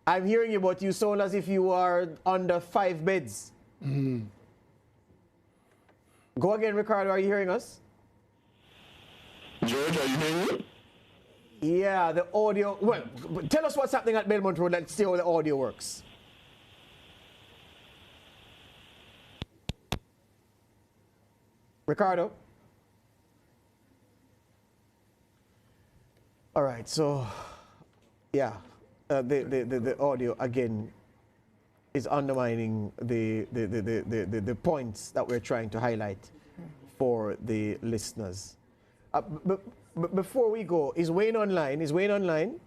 I'm hearing you, but you sound as if you are under 5 beds. Mm. Go again, Ricardo, are you hearing us? George, are you hearing me? Yeah, the audio. Well, tell us what's happening at Belmont Road. Let's see how the audio works. Ricardo? All right, so, yeah, the audio, again, is undermining the points that we're trying to highlight for the listeners. But before we go, is Wayne online? Is Wayne online?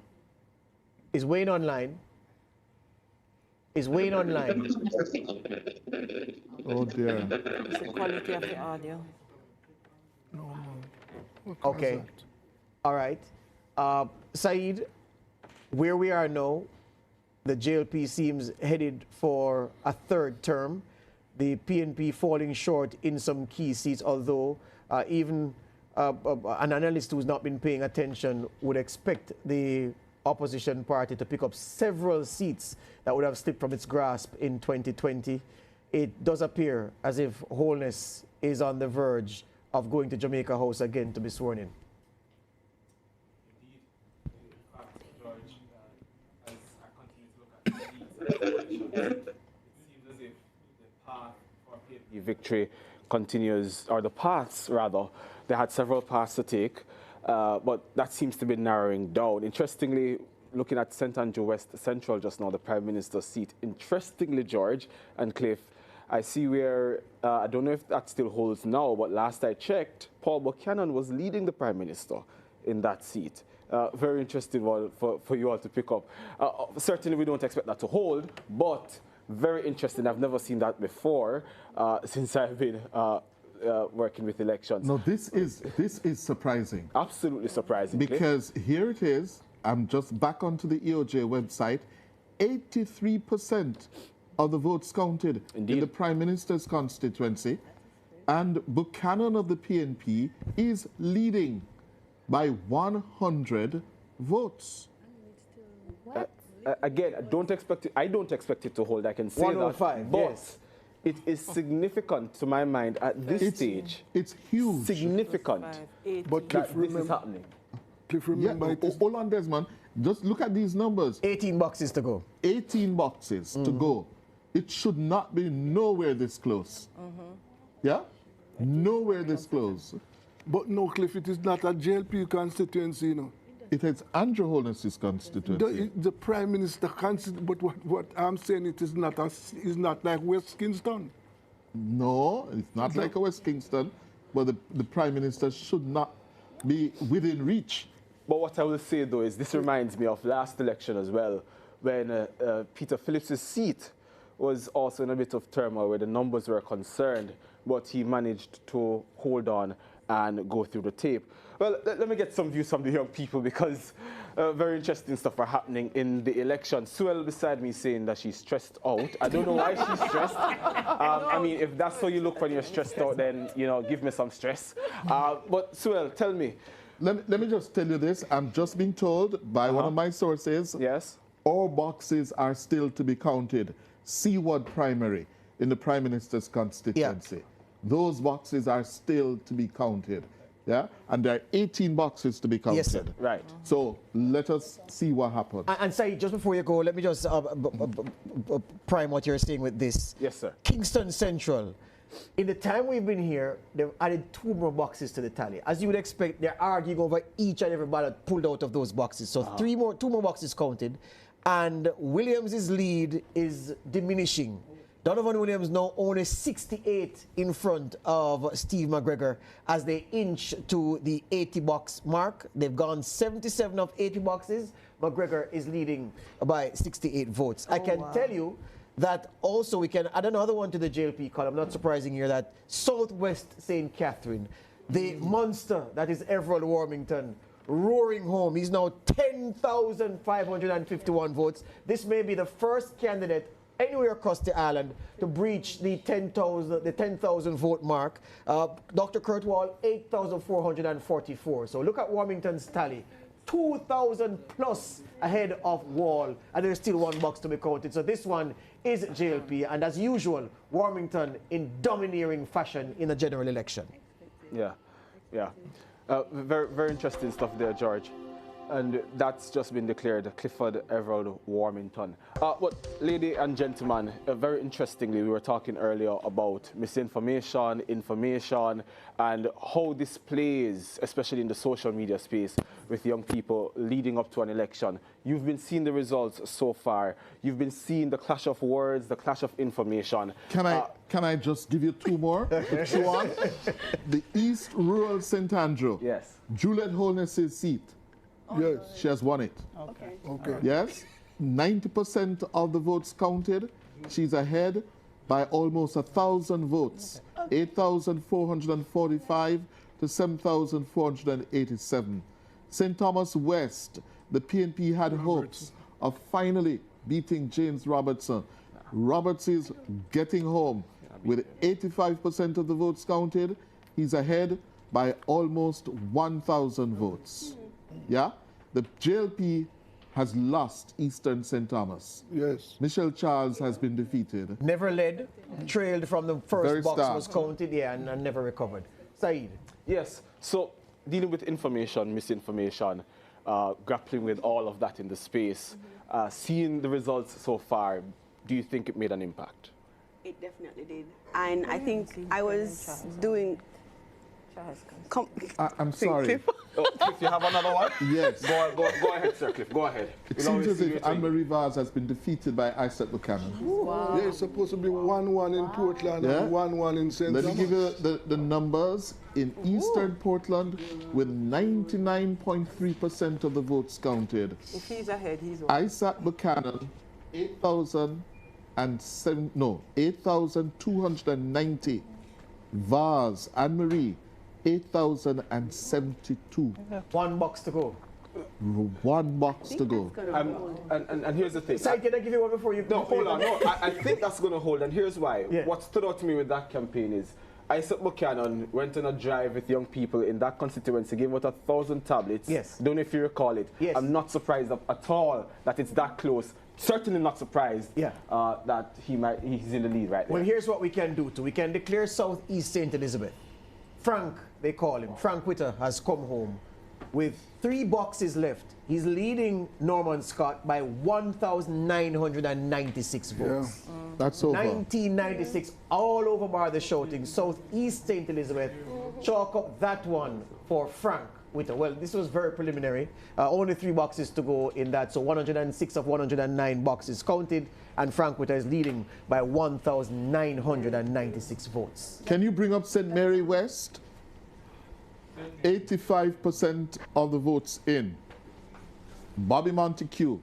Is Wayne online? Is Wayne online? Oh dear. It's the quality of the audio. No. Okay. All right. Saeed, where we are now, the JLP seems headed for a 3rd term. The PNP falling short in some key seats, although even an analyst who's not been paying attention would expect the opposition party to pick up several seats that would have slipped from its grasp in 2020. It does appear as if Holness is on the verge of going to Jamaica House again to be sworn in. Victory continues, or the paths rather. They had several paths to take, but that seems to be narrowing down. Interestingly, looking at St. Andrew West Central just now, the Prime Minister's seat. Interestingly, George and Cliff, I see where, I don't know if that still holds now, but last I checked, Paul Buchanan was leading the Prime Minister in that seat. Very interesting one for you all to pick up. Certainly we don't expect that to hold, but very interesting. I've never seen that before since I've been working with elections. No, this is surprising. Absolutely surprising. Because here it is, I'm just back onto the EOJ website, 83% of the votes counted in the Prime Minister's constituency, and Buchanan of the PNP is leading by 100 votes. Again, I don't expect it to hold, I can say 105, that. But yes. it is significant to my mind at this stage. It's huge. Significant. But that this is happening. Cliff, remember hold on, Desmond. Just look at these numbers. 18 boxes to go. 18 boxes to go. It should not be nowhere this close. Yeah? Nowhere this close. But no, Cliff, it is not a JLP constituency, you know. It is Andrew Holness's constituency. The Prime Minister constituency, but what I'm saying, it is not like West Kingston. No, it's not like a West Kingston, but the Prime Minister should not be within reach. But what I will say, though, is this reminds me of last election as well, when Peter Phillips's seat was also in a bit of turmoil where the numbers were concerned, but he managed to hold on and go through the tape. Well, let me get some views from the young people, because very interesting stuff are happening in the election. Suel beside me saying that she's stressed out. I don't know why she's stressed. I mean, if that's how you look when you're stressed out, then, you know, give me some stress. But Suel, tell me. Let me just tell you this. I'm just being told by one of my sources. Yes. All boxes are still to be counted. Seaward primary in the Prime Minister's constituency. Yeah. Those boxes are still to be counted. Yeah, and there are 18 boxes to be counted. Yes, sir. Right. So let us see what happens. And Saeed, just before you go, let me just prime what you're saying with this. Yes, sir. Kingston Central, In the time we've been here, they've added 2 more boxes to the tally. As you would expect, they're arguing over each and every ballot pulled out of those boxes. So 2 more boxes counted, and Williams' lead is diminishing. Donovan Williams now only 68 in front of Steve McGregor as they inch to the 80-box mark. They've gone 77 of 80 boxes. McGregor is leading by 68 votes. I can tell you that also we can add another one to the JLP column, not surprising here, that Southwest St. Catherine, the monster that is Everald Warmington, roaring home. He's now 10,551 votes. This may be the first candidate anywhere across the island to breach the 10,000 vote mark. Dr. Kurt Wall, 8,444. So look at Warmington's tally. 2,000 plus ahead of Wall, and there's still 1 box to be counted. So this one is JLP, and as usual, Warmington in domineering fashion in the general election. Yeah. Very, very interesting stuff there, George. And that's just been declared Clifford Everald Warmington. But ladies and gentlemen, very interestingly, we were talking earlier about misinformation, information, and how this plays, especially in the social media space, with young people leading up to an election. You've been seeing the results so far. You've been seeing the clash of words, the clash of information. Can I just give you 2 more? Two on. The East Rural St. Andrew. Yes. Juliet Holness's seat. Yes. She has won it. Okay. Yes. 90% of the votes counted. She's ahead by almost 1,000 votes. 8,445 to 7,487. St. Thomas West, the PNP had hopes of finally beating James Robertson. Roberts is getting home with 85% of the votes counted. He's ahead by almost 1,000 votes. Yeah? The JLP has lost Eastern St. Thomas. Yes. Michelle Charles has been defeated. Never led, trailed from the first Very box stark. was counted, and never recovered. Saeed. Yes, so dealing with information, misinformation, grappling with all of that in the space, seeing the results so far, do you think it made an impact? It definitely did. And I think I was doing... I'm sorry. Cliff, you have another one? Yes. Go ahead, Sir Cliff, go ahead. It seems as if Anne-Marie Vaz has been defeated by Isaac Buchanan. Wow. Yeah, it's supposed to be 1-1 in Portland and 1-1 in St. Let me Thomas. give you the numbers. In Eastern Portland, with 99.3% of the votes counted. If he's ahead, he's on. Isaac Buchanan, 8,290. Vaz, Anne-Marie, 8,072. 1 box to go. 1 box to go. And here's the thing. Sai, can I give you one before you... No, hold on. No, I think that's going to hold, and here's why. Yeah. What stood out to me with that campaign is Isaac Buchanan went on a drive with young people in that constituency, gave out 1,000 tablets. Yes. Don't know if you recall it. Yes. I'm not surprised at all that it's that close. Certainly not surprised that he's in the lead right now. Well, here's what we can do too. We can declare Southeast St. Elizabeth. Frank, they call him. Frank Witter has come home with 3 boxes left. He's leading Norman Scott by 1,996 votes. Yeah. That's over. 1996, all over bar the shouting. Southeast St. Elizabeth, chalk up that one for Frank Witter. Well, this was very preliminary. Only 3 boxes to go in that. So 106 of 109 boxes counted, and Frank Witter is leading by 1,996 votes. Can you bring up St. Mary West? 85% of the votes in. Bobby Montague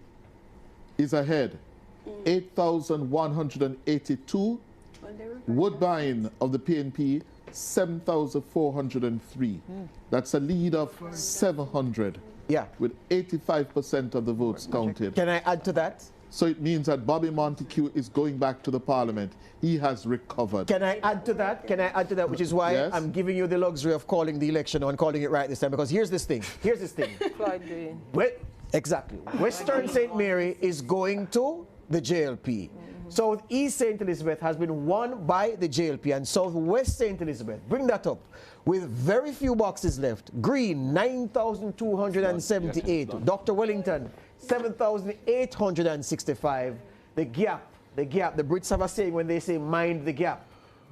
is ahead, 8,182. Woodbine of the PNP, 7,403. That's a lead of 700. Yeah. With 85% of the votes counted. Can I add to that? So it means that Bobby Montague is going back to the parliament. He has recovered. Can I add to that? Can I add to that? Which is why I'm giving you the luxury of calling the election and calling it right this time. Because here's this thing. Clyde Green. Exactly. Western St. Mary is going to the JLP. Southeast St. Elizabeth has been won by the JLP, and Southwest St. Elizabeth, bring that up, with very few boxes left. Green, 9,278. Dr. Wellington, 7,865. The gap, the Brits have a saying when they say mind the gap.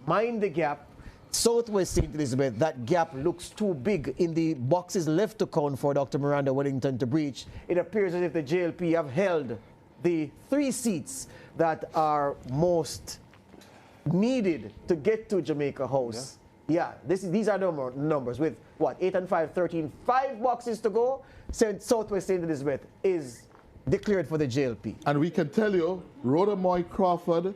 mind the gap. Southwest St. Elizabeth, that gap looks too big in the boxes left to count for Dr. Miranda Wellington to breach. It appears as if the JLP have held the 3 seats that are most needed to get to Jamaica House. Yeah, these are numbers with what, 8 and 5, 13, 5 boxes to go. Southwest St. Elizabeth is declared for the JLP. And we can tell you, Rhoda Moy Crawford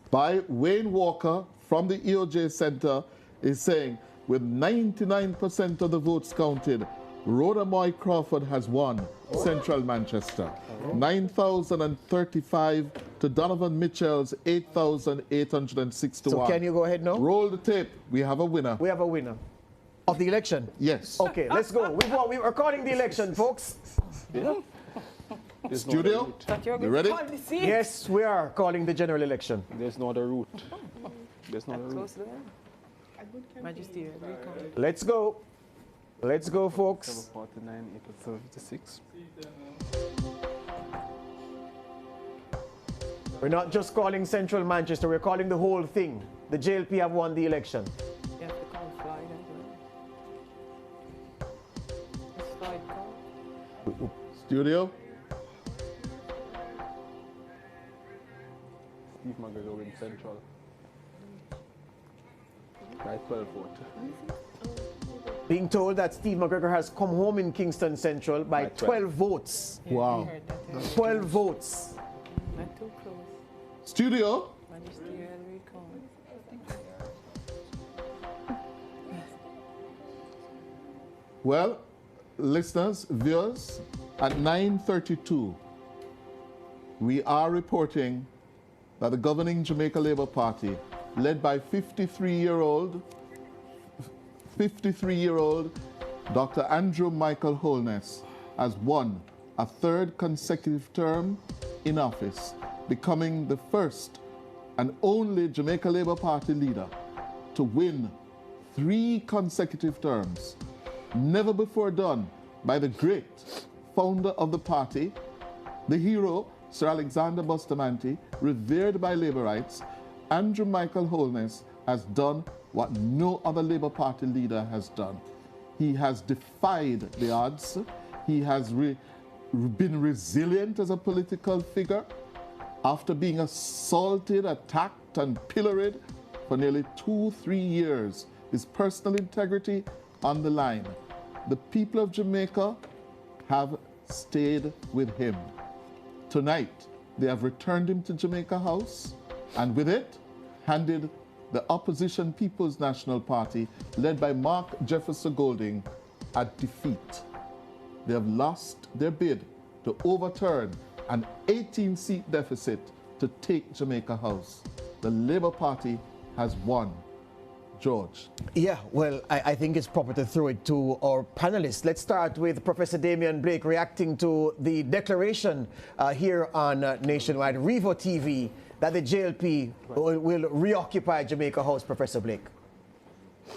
by Wayne Walker from the EOJ Center is saying, with 99% of the votes counted, Rhoda Moy Crawford has won Central Manchester. 9,035 to Donovan Mitchell's 8,861. So can you go ahead now? Roll the tape. We have a winner. We have a winner. Of the election? Yes. Okay, let's go. We are calling the election, folks. Yeah. Studio, you ready? Yes, we are calling the general election. There's no other route. There's no other route. Magisterial recount. Let's go. Let's go, folks. 749, 876. We're not just calling Central Manchester, we're calling the whole thing. The JLP have won the election. You have to call Floyd as well. Is Floyd called? Studio. Steve McGregor in Central. By 12 votes. Being told that Steve McGregor has come home in Kingston Central by 12 votes. Yeah, wow. 12 votes. Not too close. Studio. Magisterial recount. Well, listeners, viewers, at 9:32, we are reporting that the governing Jamaica Labour Party, led by 53-year-old Dr. Andrew Michael Holness, has won a 3rd consecutive term in office, becoming the first and only Jamaica Labour Party leader to win 3 consecutive terms. Never before done by the great founder of the party, the hero, Sir Alexander Bustamante, revered by Labourites. Andrew Michael Holness has done what no other Labour Party leader has done. He has defied the odds. He has been resilient as a political figure after being assaulted, attacked, and pilloried for nearly 2-3 years. His personal integrity on the line. The people of Jamaica have stayed with him. Tonight, they have returned him to Jamaica House, and with it, handed the opposition People's National Party, led by Mark Jefferson Golding, a defeat. They have lost their bid to overturn an 18-seat deficit to take Jamaica House. The Labour Party has won. George. Yeah, well, I think it's proper to throw it to our panelists. Let's start with Professor Damian Blake reacting to the declaration here on Nationwide Revo TV that the JLP will reoccupy Jamaica House, Professor Blake.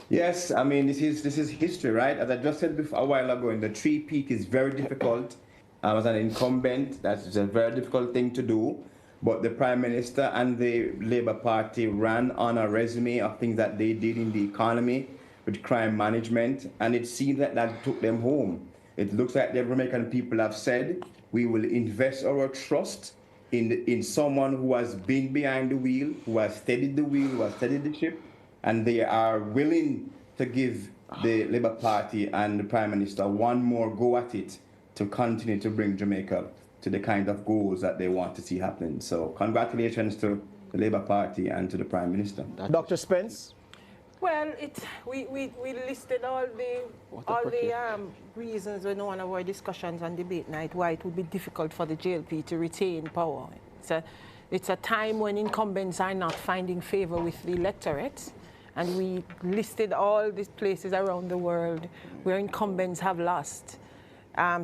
Yes, I mean, this is history, right? As I just said before, a while ago, the three-peat is very difficult. As an incumbent, that's a very difficult thing to do. But the Prime Minister and the Labour Party ran on a resume of things that they did in the economy with crime management, and it seems that that took them home. It looks like the Jamaican people have said, we will invest our trust in someone who has been behind the wheel, who has steadied the wheel, who has steadied the ship, and they are willing to give the Labour Party and the Prime Minister one more go at it to continue to bring Jamaica to the kind of goals that they want to see happening. So congratulations to the Labour Party and to the Prime Minister. Dr. Spence? Well, we listed all the reasons in one of our discussions on debate night why it would be difficult for the JLP to retain power. It's a time when incumbents are not finding favor with the electorate, and we listed all these places around the world where incumbents have lost.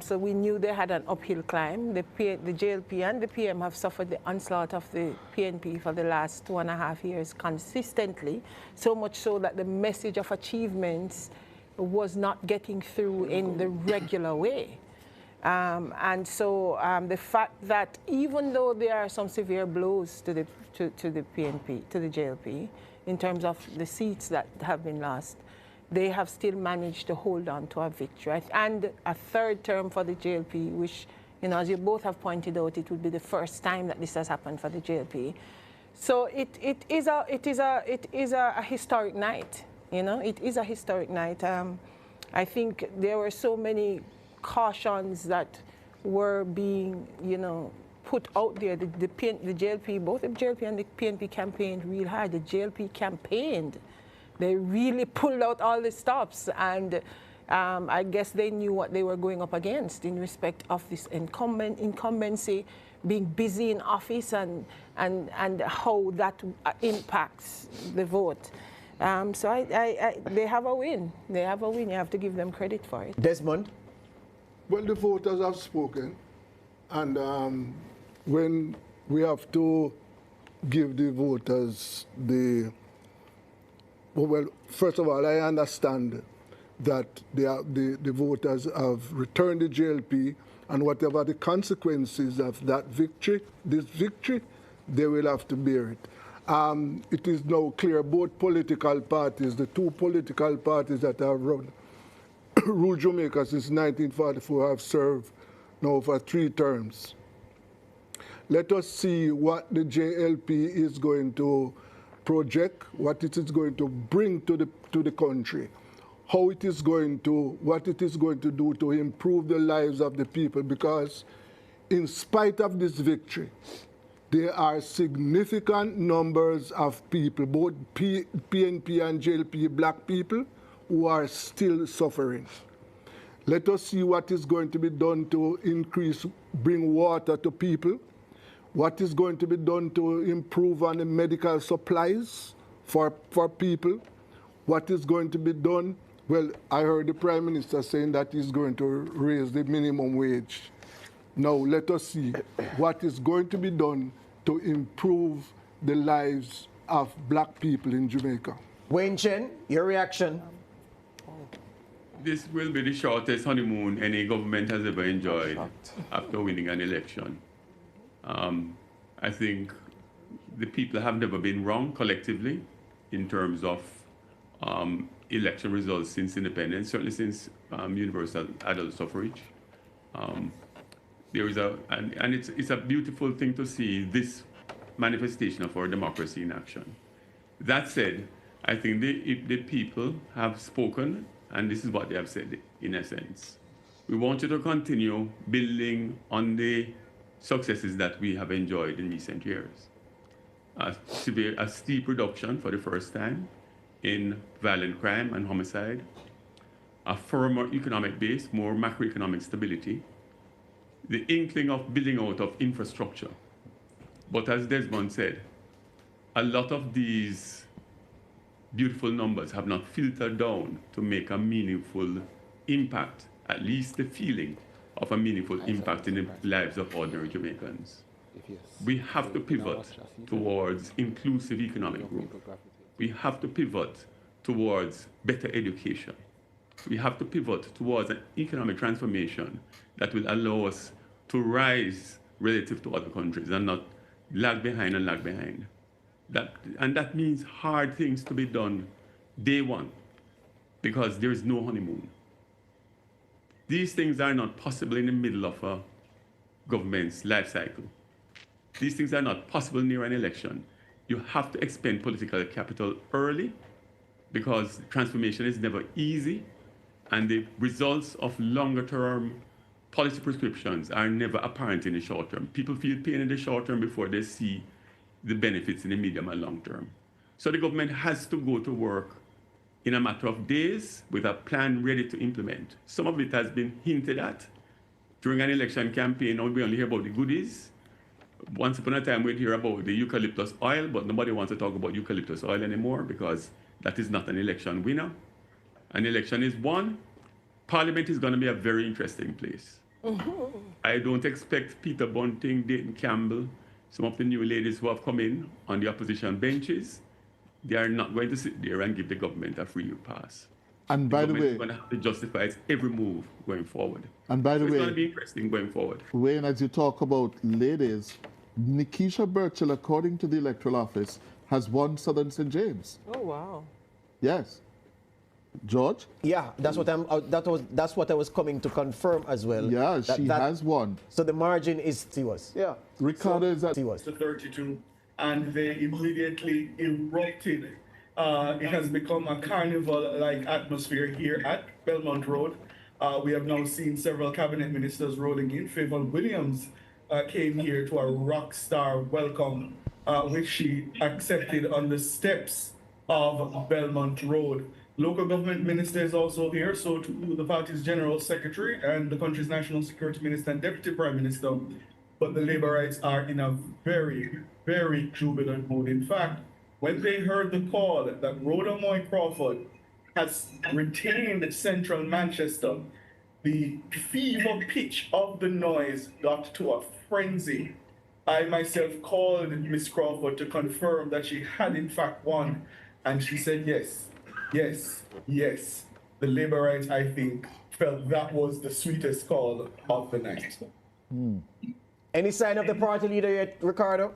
So we knew they had an uphill climb. The JLP and the PM have suffered the onslaught of the PNP for the last 2.5 years consistently, so much so that the message of achievements was not getting through in the regular way. And so the fact that even though there are some severe blows to the PNP, to the JLP, in terms of the seats that have been lost, they have still managed to hold on to a victory. And a third term for the JLP, which, you know, as you both have pointed out, it would be the first time that this has happened for the JLP. So it is a historic night, you know, it is a historic night. I think there were so many cautions that were being, you know, put out there. The JLP, both the JLP and the PNP campaigned real hard. The JLP campaigned. They really pulled out all the stops, and I guess they knew what they were going up against in respect of this incumbency, being busy in office, and how that impacts the vote. So they have a win. They have a win. You have to give them credit for it. Desmond? Well, the voters have spoken, and when we have to give the voters the... Well, first of all, I understand that the voters have returned the JLP, and whatever the consequences of that victory, this victory, they will have to bear it. It is now clear both political parties, the two political parties that have ruled Jamaica since 1944, have served now for 3 terms. Let us see what the JLP is going to project, what it is going to bring to the country, how it is going to, what it is going to do to improve the lives of the people, because in spite of this victory, there are significant numbers of people, both PNP and JLP black people, who are still suffering. Let us see what is going to be done to bring water to people, what is going to be done to improve on the medical supplies for people, what is going to be done. Well, I heard the Prime Minister saying that he's going to raise the minimum wage. Now, let us see what is going to be done to improve the lives of black people in Jamaica. Wayne Chen, your reaction? This will be the shortest honeymoon any government has ever enjoyed after winning an election. I think the people have never been wrong collectively in terms of election results since independence, certainly since universal adult suffrage. There is it's a beautiful thing to see this manifestation of our democracy in action. That said, I think the people have spoken, and this is what they have said in essence. We want you to continue building on the successes that we have enjoyed in recent years. A steep reduction for the first time in violent crime and homicide, a firmer economic base, more macroeconomic stability, the inkling of building out of infrastructure. But as Desmond said, a lot of these beautiful numbers have not filtered down to make a meaningful impact, at least the feeling of a meaningful impact in the lives of ordinary Jamaicans. We have to pivot towards inclusive economic growth. We have to pivot towards better education. We have to pivot towards an economic transformation that will allow us to rise relative to other countries and not lag behind and lag behind. That means hard things to be done day one, because there is no honeymoon. These things are not possible in the middle of a government's life cycle. These things are not possible near an election. You have to expend political capital early, because transformation is never easy, and the results of longer-term policy prescriptions are never apparent in the short term. People feel pain in the short term before they see the benefits in the medium and long term. So the government has to go to work in a matter of days with a plan ready to implement. Some of it has been hinted at during an election campaign. Now we only hear about the goodies. Once upon a time we'd hear about the eucalyptus oil, but nobody wants to talk about eucalyptus oil anymore, because that is not an election winner. An election is won. Parliament is going to be a very interesting place. I don't expect Peter Bunting, Dayton Campbell, some of the new ladies who have come in on the opposition benches, they are not going to sit there and give the government a free pass. And by the way, is going to have to justify its every move going forward. And by the way, it's going to be interesting going forward. Wayne, as you talk about ladies, Nikisha Burchell, according to the Electoral Office, has won Southern St. James. Oh, wow. Yes. George? Yeah, that's what that's what I was coming to confirm as well. Yeah, she has won. So the margin is Tiwas. Yeah. Ricardo is at Tiwas. To 32, and they immediately erupted. It has become a carnival-like atmosphere here at Belmont Road. We have now seen several cabinet ministers rolling in. Favour Williams came here to a rock star welcome, which she accepted on the steps of Belmont Road. Local government minister is also here, so to the party's general secretary and the country's national security minister and deputy prime minister. But the Labourites are in a very, very jubilant mood. In fact, when they heard the call that Rhoda Moy Crawford has retained central Manchester, the fever pitch of the noise got to a frenzy. I myself called Miss Crawford to confirm that she had in fact won, and she said yes. Yes, yes. The Labourites, I think, felt that was the sweetest call of the night. Any sign of the party leader yet, Ricardo?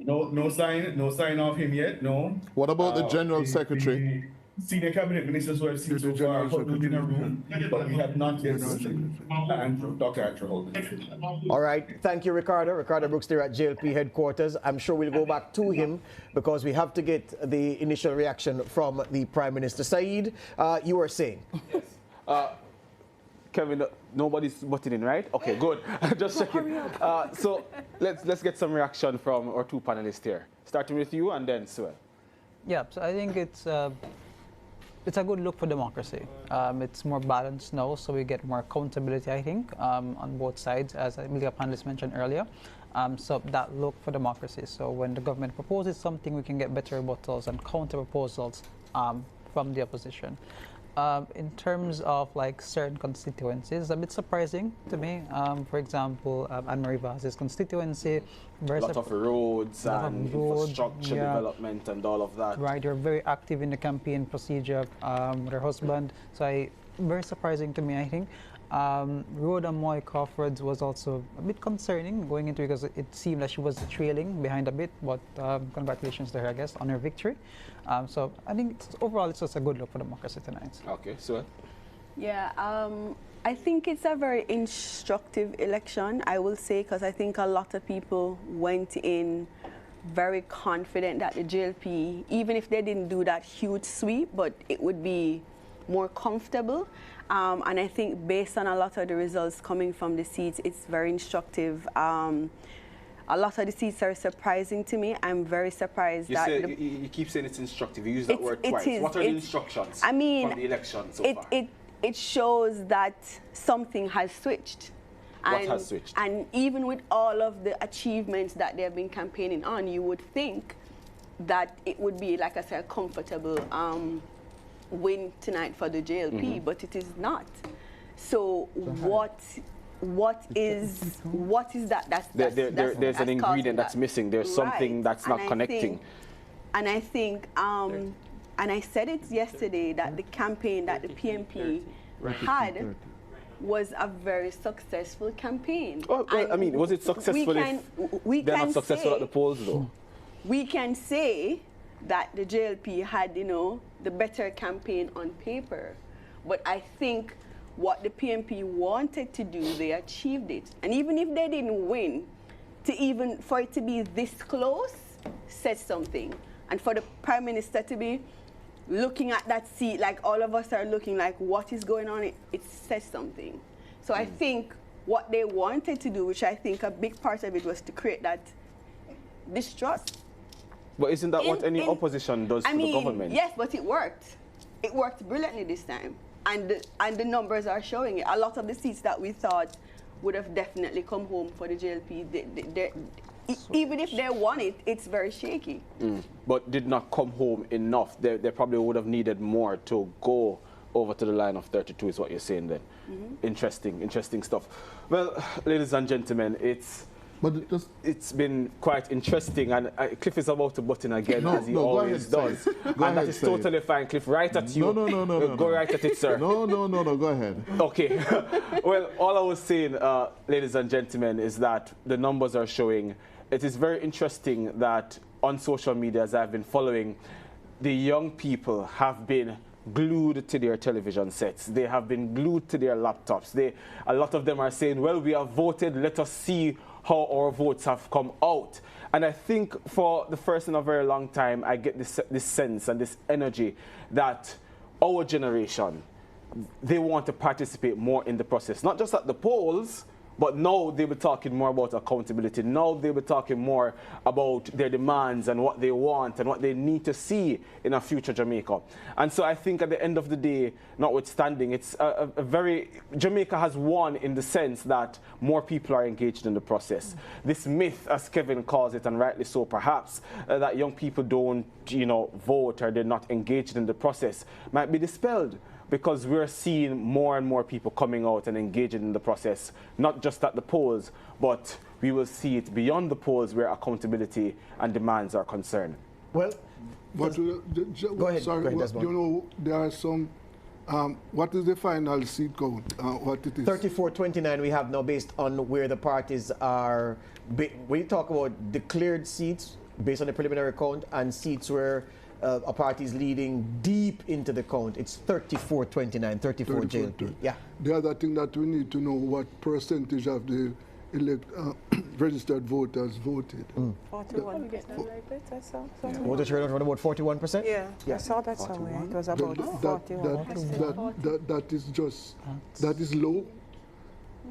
No sign of him yet, no. What about the General Secretary? Senior cabinet ministers who have seen so far huddled in a room, but we have not yet seen Dr. Andrew Holden. All right, thank you, Ricardo. Ricardo Brooks there at JLP headquarters. I'm sure we'll go back to him because we have to get the initial reaction from the Prime Minister. Saeed, you were saying? Yes. Kevin, nobody's butting in, right? Okay, good. Just checking. So let's get some reaction from our two panelists here. Starting with you and then Suel. Yeah, so I think it's a good look for democracy. It's more balanced now, so we get more accountability, I think, on both sides, as Amelia panelists mentioned earlier. So that look for democracy. So when the government proposes something, we can get better rebuttals and counter proposals from the opposition. In terms of like certain constituencies, a bit surprising to me. For example, Anne-Marie Vaz's constituency. A lot of roads and infrastructure development and all of that. Right, you're very active in the campaign procedure with her husband. So very surprising to me, I think. Rhoda Moy Crawford was also a bit concerning going into because it seemed that she was trailing behind a bit, but congratulations to her, I guess, on her victory. So I think overall it's just a good look for democracy tonight. Okay, so yeah, I think it's a very instructive election, I will say, because I think a lot of people went in very confident that the JLP, even if they didn't do that huge sweep, but it would be more comfortable. And I think based on a lot of the results coming from the seats, it's very instructive. A lot of the seats are surprising to me. I'm very surprised you keep saying it's instructive. You use that word twice. What are the instructions from the election so far? It shows that something has switched. What has switched? And even with all of the achievements that they have been campaigning on, you would think that it would be, like I said, a comfortable win tonight for the JLP, but it is not. So what is that? There's an ingredient that's missing. There's something that's not connecting. And I think, and I said it yesterday, that the campaign that the PMP had was a very successful campaign. Oh, well, I mean, was it successful if they're not successful at the polls, though? We can say that the JLP had, the better campaign on paper. But I think what the PMP wanted to do, they achieved it. And even if they didn't win, for it to be this close says something. And for the Prime Minister to be looking at that seat, like all of us are looking like, what is going on? It says something. So I think what they wanted to do, which I think a big part of it was to create that distrust. But isn't that what any opposition does to the government? Yes, but it worked. It worked brilliantly this time. And the numbers are showing it. A lot of the seats that we thought would have definitely come home for the JLP, even if they won it, it's very shaky. But did not come home enough. They probably would have needed more to go over to the line of 32 is what you're saying then. Interesting stuff. Well, ladies and gentlemen, it's been quite interesting, and Cliff is about to butt in again, as he always does. And that is totally fine, Cliff. Right at you. No. Go right at it, sir. No, go ahead. Okay. Well, all I was saying, ladies and gentlemen, is that the numbers are showing. It is very interesting that on social media as I've been following, the young people have been glued to their television sets. They have been glued to their laptops. A lot of them are saying, well, we have voted, let us see how our votes have come out. And I think for the first in a very long time, I get this sense and this energy that our generation, they want to participate more in the process, not just at the polls, but now they'll be talking more about accountability. Now they'll be talking more about their demands and what they want and what they need to see in a future Jamaica. And so I think at the end of the day, notwithstanding, it's Jamaica has won in the sense that more people are engaged in the process. This myth, as Kevin calls it, and rightly so perhaps, that young people don't, vote or they're not engaged in the process might be dispelled, because we're seeing more and more people coming out and engaging in the process, not just at the polls, but we will see it beyond the polls where accountability and demands are concerned. Well, but go ahead, Desmond. There are some, what is the final seat count? What it is? 34-29 we have now, based on where the parties are. When you talk about declared seats based on the preliminary count and seats where a party is leading deep into the count, it's 34-29, 34 JLP. Yeah. The other thing that we need to know, what percentage of the registered voters voted. 41%. Voter turnout around about 41%? Yeah, I saw that somewhere. It was about 41%. That is low.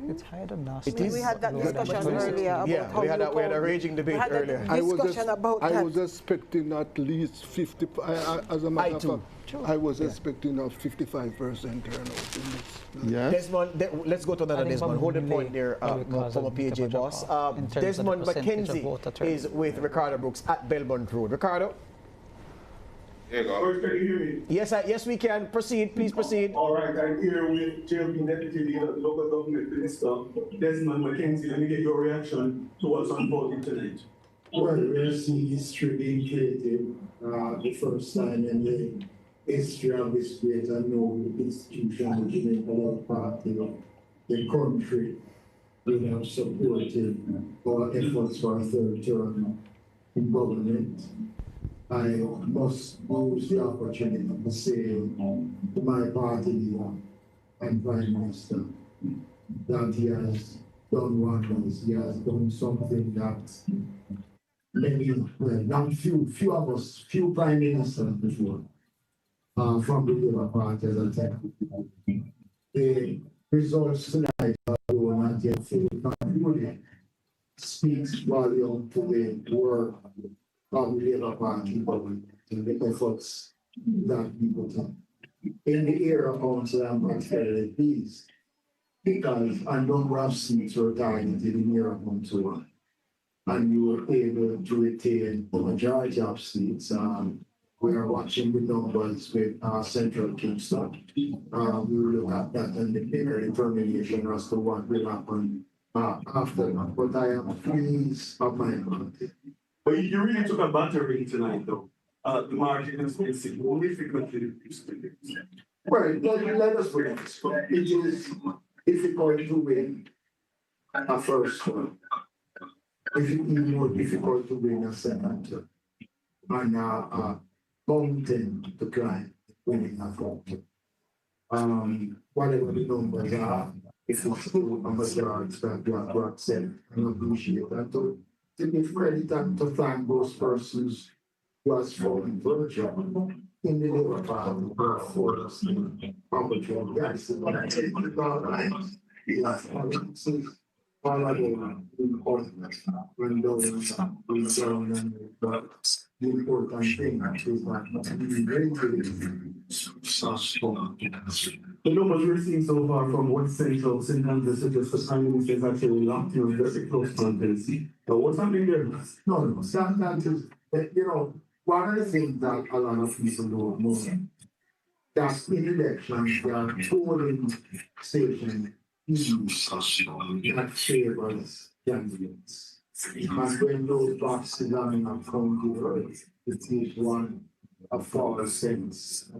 It's higher than last year. We had that discussion earlier about how we had a raging debate earlier. I was expecting at least 50. As a matter of fact, I was expecting a 55% turnout in this. Yeah. Desmond, let's go to another Desmond. Hold the point there, former PAJ boss. Desmond McKenzie is with Ricardo Brooks at Belmont Road. Ricardo? Can you hear me? Yes, we can. Proceed. Please proceed. All right, I'm here with JLP Deputy Leader, Local Government Minister, Desmond McKenzie. Let me get your reaction to what's unfolding tonight. Well, we're seeing history being created the first time in the history of this great and noble institution, the Jamaica Party of the country. We have supported our efforts for a third term in government. I must use the opportunity to say to my party leader and Prime Minister that he has done wonders. He has done something that not few of us, few Prime Ministers before, from the Labour Party as a time. The results tonight are not yet fully concluded. Speaks volume to the work of the Labour Party government and the efforts that people take. In the era of Council, I'm particularly pleased because a number of seats were targeted in the era of Council, and you were able to retain the majority of seats. We are watching the numbers with Central Kingston. We will look at that and the determination as to what will happen after that. But I am pleased of my party. But you really took a battery tonight, though. The margin has been significantly reduced. Well, let us put it this way. It is difficult to win a first term. It's even more difficult to win a second term. And a mountain to climb winning a third term. Whatever the numbers are, if it's true, a majority that Brad said, I appreciate that. To give credit and to thank those persons who has fallen virtue in the Labour Party for us opportunity. Yes, all right. Yes, all of them when those and the important thing is that we the numbers we're seeing so far from what Central St. Andrews suggests the Prime Minister is actually locked in a very close tendency. So what's happening there? No, that is, one of the things that a lot of people don't know, that in elections, there are polling stations that favors candidates. And when those boxes are in a county, it is one of 4 cents.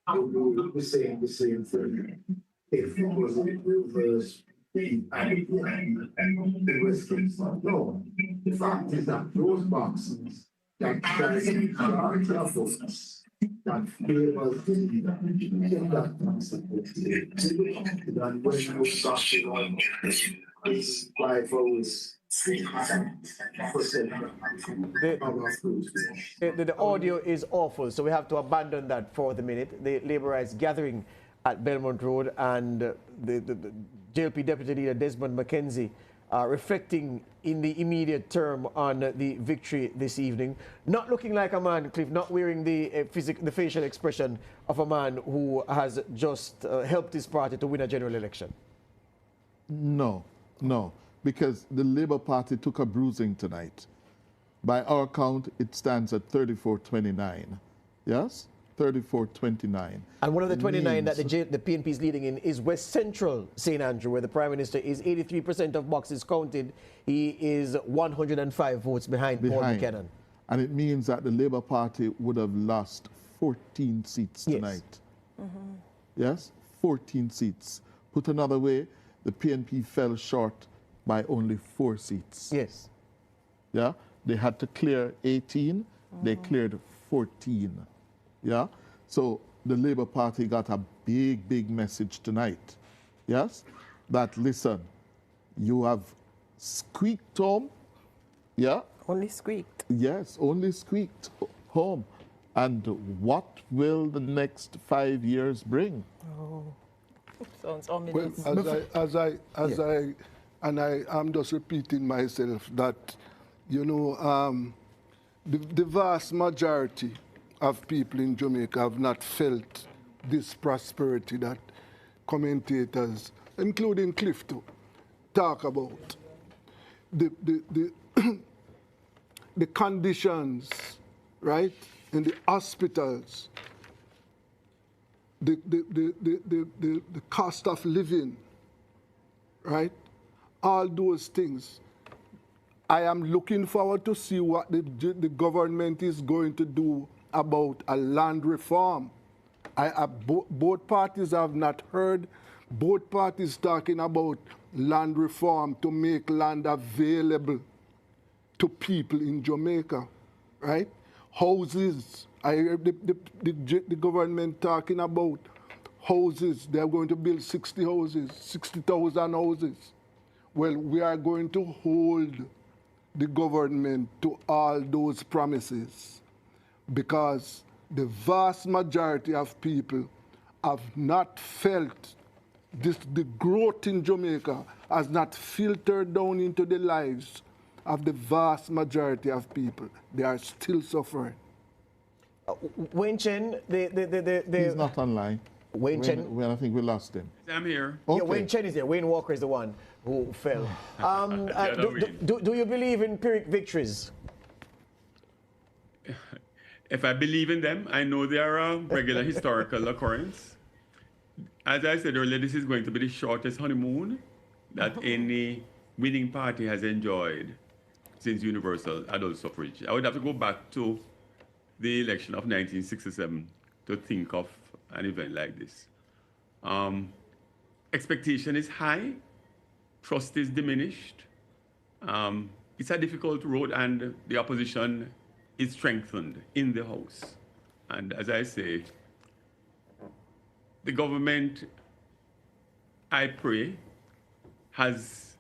The same thing. If it was in reverse the West Kingston. No, the fact is that those boxes that carry the majority of votes that favor that is by votes. The audio is awful, so we have to abandon that for the minute. The Labourites gathering at Belmont Road, and the JLP Deputy Leader Desmond McKenzie reflecting in the immediate term on the victory this evening. Not looking like a man, Cliff, not wearing the facial expression of a man who has just helped his party to win a general election. No, because the Labour Party took a bruising tonight. By our count, it stands at 34-29. Yes? 34-29. And one of the 29 that the PNP is leading in is West Central St. Andrew, where the Prime Minister is 83% of boxes counted. He is 105 votes behind Paul Buchanan. And it means that the Labour Party would have lost 14 seats tonight. Yes? 14 seats. Put another way, the PNP fell short by only 4 seats. Yes. Yeah? They had to clear 18, they cleared 14. Yeah? So the Labour Party got a big message tonight. Yes? That, listen, you have squeaked home. Yeah? Only squeaked. Yes, only squeaked home. And what will the next 5 years bring? Oh, sounds ominous. Well, I'm just repeating myself that, you know, the vast majority of people in Jamaica have not felt this prosperity that commentators, including Cliff too, talk about. The the conditions, right, in the hospitals, the cost of living, right, all those things. I am looking forward to see what the government is going to do about a land reform. Both parties have not heard. Both parties talking about land reform to make land available to people in Jamaica, right? Houses. I heard the government talking about houses. They're going to build 60 houses, 60,000 houses. Well, we are going to hold the government to all those promises, because the vast majority of people have not felt this. The growth in Jamaica has not filtered down into the lives of the vast majority of people. They are still suffering. Wayne Chen, he's not online. Wayne Chen? I think we lost him. I'm here. Okay. Yeah, Wayne Chen is there. Wayne Walker is the one who fell. Do you believe in Pyrrhic victories? If I believe in them, I know they are a regular historical occurrence. As I said earlier, this is going to be the shortest honeymoon that any winning party has enjoyed since universal adult suffrage. I would have to go back to the election of 1967 to think of an event like this. Expectation is high, trust is diminished. It's a difficult road, and the opposition is strengthened in the House. And as I say, the government, I pray, has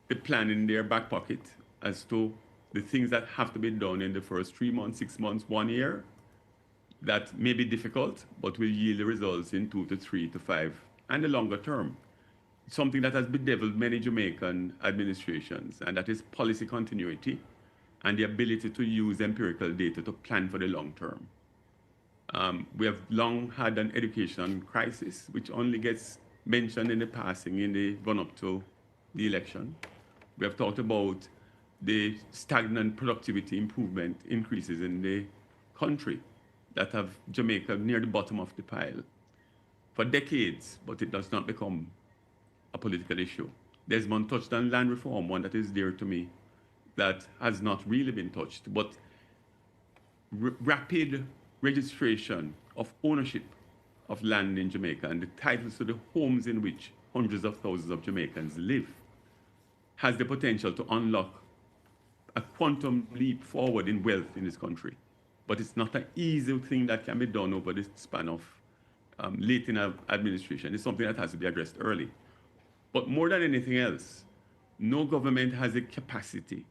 the plan in their back pocket as to the things that have to be done in the first 3 months, 6 months, 1 year, that may be difficult, but will yield the results in 2 to 3 to 5 and the longer term. Something that has bedeviled many Jamaican administrations, and that is policy continuity and the ability to use empirical data to plan for the long term. We have long had an education crisis, which only gets mentioned in the passing in the run-up to the election. We have talked about the stagnant productivity improvement increases in the country that have Jamaica near the bottom of the pile for decades, but it does not become a political issue. Desmond touched on land reform, one that is dear to me, that has not really been touched, but rapid registration of ownership of land in Jamaica and the titles to the homes in which hundreds of thousands of Jamaicans live, has the potential to unlock a quantum leap forward in wealth in this country. But it's not an easy thing that can be done over the span of late in our administration. It's something that has to be addressed early. But more than anything else, no government has the capacity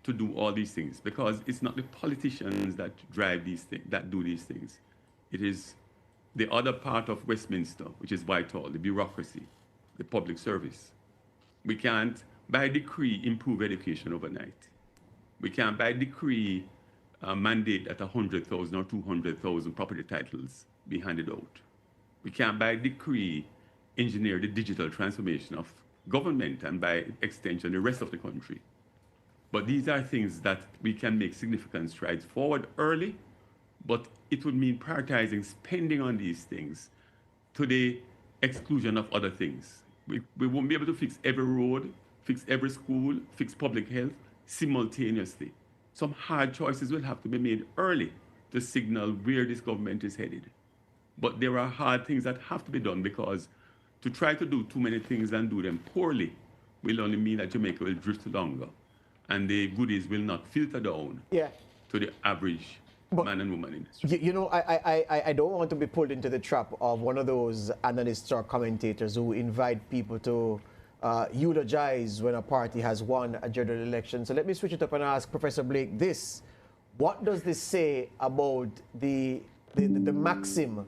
to do all these things, because it's not the politicians that drive these things, that do these things. It is the other part of Westminster, which is Whitehall, the bureaucracy, the public service. We can't, by decree, improve education overnight. We can't, by decree, mandate that 100,000 or 200,000 property titles be handed out. We can't, by decree, engineer the digital transformation of government and, by extension, the rest of the country. But these are things that we can make significant strides forward early, but it would mean prioritizing spending on these things to the exclusion of other things. We won't be able to fix every road, fix every school, fix public health simultaneously. Some hard choices will have to be made early to signal where this government is headed. But there are hard things that have to be done, because to try to do too many things and do them poorly will only mean that Jamaica will drift longer, and the goodies will not filter down to the average man and woman industry. You know, I don't want to be pulled into the trap of one of those analysts or commentators who invite people to eulogize when a party has won a general election. So let me switch it up and ask Professor Blake this. What does this say about the maxim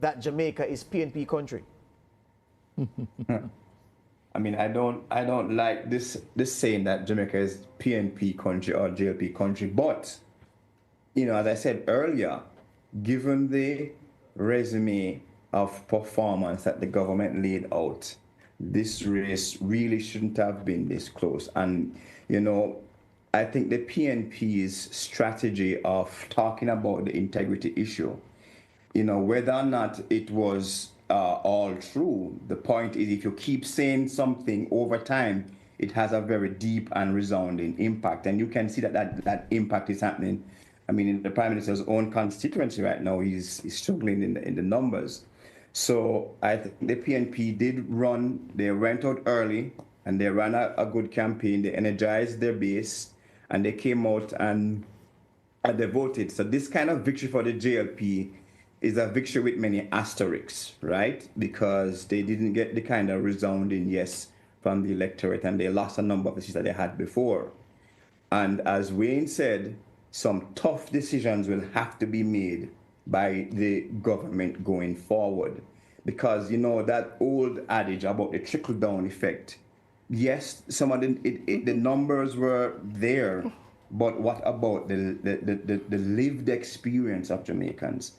that Jamaica is PNP country? I mean, I don't like this saying that Jamaica is PNP country or JLP country, but you know, as I said earlier, given the resume of performance that the government laid out, this race really shouldn't have been this close. And you know, I think the PNP's strategy of talking about the integrity issue, you know, whether or not it was all true, the point is, if you keep saying something over time, it has a very deep and resounding impact. And you can see that that impact is happening. I mean, in the Prime Minister's own constituency right now, he's struggling in the numbers. So I think the PNP they went out early and they ran a good campaign. They energized their base and they came out and they voted. So this kind of victory for the JLP is a victory with many asterisks, right? Because they didn't get the kind of resounding yes from the electorate, and they lost a number of the seats that they had before. And as Wayne said, some tough decisions will have to be made by the government going forward. Because, you know, that old adage about the trickle-down effect, yes, some of the numbers were there, but what about the lived experience of Jamaicans?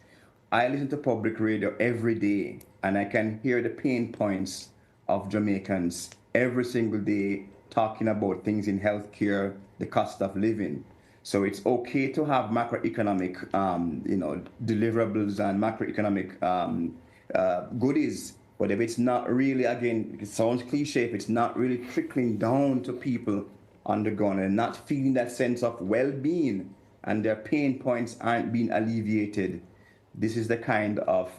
I listen to public radio every day, and I can hear the pain points of Jamaicans every single day talking about things in healthcare, the cost of living. So it's okay to have macroeconomic, you know, deliverables and macroeconomic goodies, but if it's not really, again, it sounds cliche, if it's not really trickling down to people on the ground and not feeling that sense of well-being and their pain points aren't being alleviated, this is the kind of,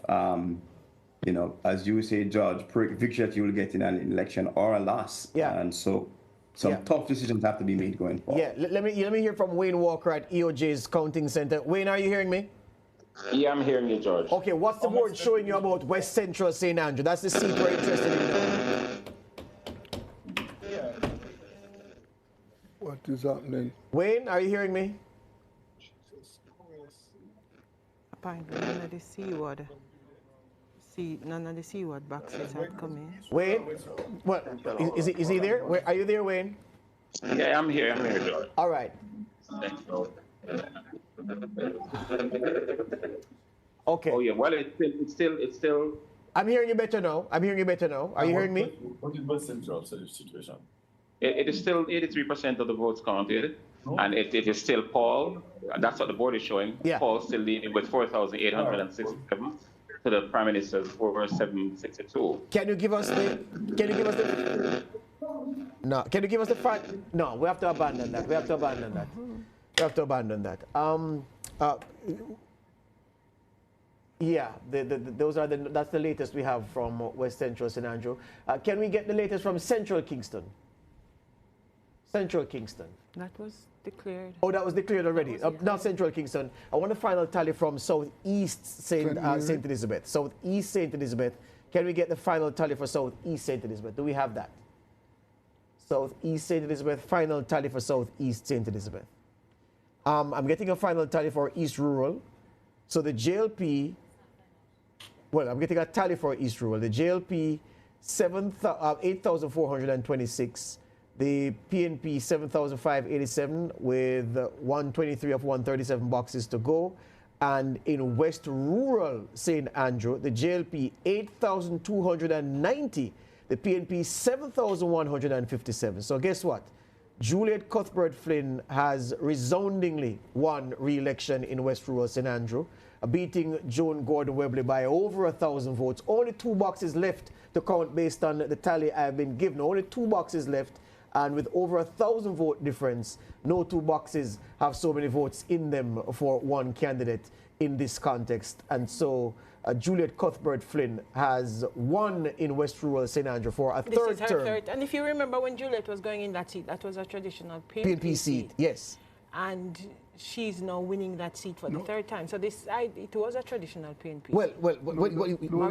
you know, as you say, George, victory that you will get in an election or a loss. Yeah. And so some tough decisions have to be made going forward. Yeah, let me hear from Wayne Walker at EOJ's Counting Center. Wayne, are you hearing me? Yeah, I'm hearing you, George. Okay, what's the board showing you about West Central St. Andrew? That's the seat we're interested in. What is happening? Wayne, are you hearing me? Apparently, none of the C-word. None of the C-word boxes have come in. Wayne, what is he there? Are you there, Wayne? Yeah, I'm here, George. All right. Okay. Oh yeah. Well, it's still. I'm hearing you better now. Are you hearing me? What is West Central situation? It is still 83% of the votes counted, and it is still Paul. That's what the board is showing. Yeah. Paul still leading with 4,867 to the Prime Minister's 4,762. Can you give us the? No. Can you give us the fact? No, we have to abandon that. Yeah, that's the latest we have from West Central St. Andrew. Can we get the latest from Central Kingston? Central Kingston. That was declared. Oh, that was declared already. Not Central Kingston. I want a final tally from Southeast St. Elizabeth. Southeast St. Elizabeth. Can we get the final tally for Southeast St. Elizabeth? Do we have that? Southeast St. Elizabeth, final tally for Southeast St. Elizabeth. I'm getting a final tally for East Rural. So the JLP, well, I'm getting a tally for East Rural. The JLP, 8,426. The PNP, 7,587 with 123 of 137 boxes to go. And in West Rural St. Andrew, the JLP, 8,290. The PNP, 7,157. So guess what? Juliet Cuthbert Flynn has resoundingly won re-election in West Rural St. Andrew, beating Joan Gordon Webley by over 1,000 votes. Only 2 boxes left to count based on the tally I've been given. Only 2 boxes left, and with over 1,000 vote difference, no 2 boxes have so many votes in them for one candidate in this context. And so Juliet Cuthbert Flynn has won in West Rural St. Andrew for a third term. And if you remember when Juliet was going in that seat, that was a traditional PNP seat. Yes. And she's now winning that seat for the 3rd time. So it was a traditional PNP. Well, or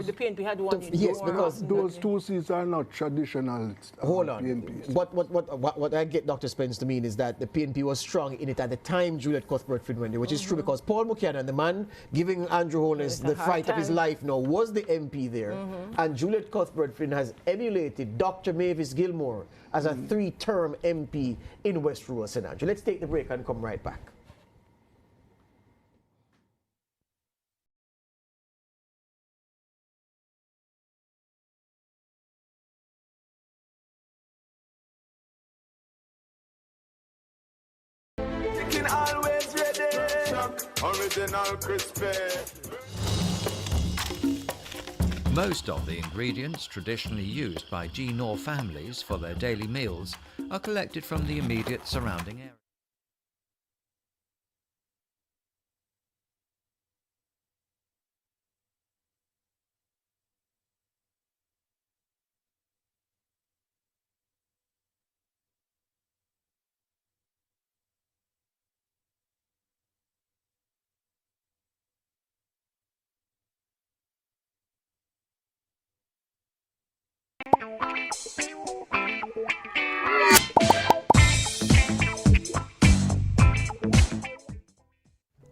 the PNP had won it. Yes, because those 2 seats are not traditional. Hold on. PNPs. What I get Dr. Spence to mean is that the PNP was strong in it at the time Juliet Cuthbert Flynn went there, which is true because Paul Buchanan, the man giving Andrew Holness the fight of his life now, was the MP there. And Juliet Cuthbert Flynn has emulated Dr. Mavis Gilmore as a 3-term MP in West Rural St. Andrew. Let's take the break and come right back. Always ready. Original crispy. Most of the ingredients traditionally used by G-Nor families for their daily meals are collected from the immediate surrounding area.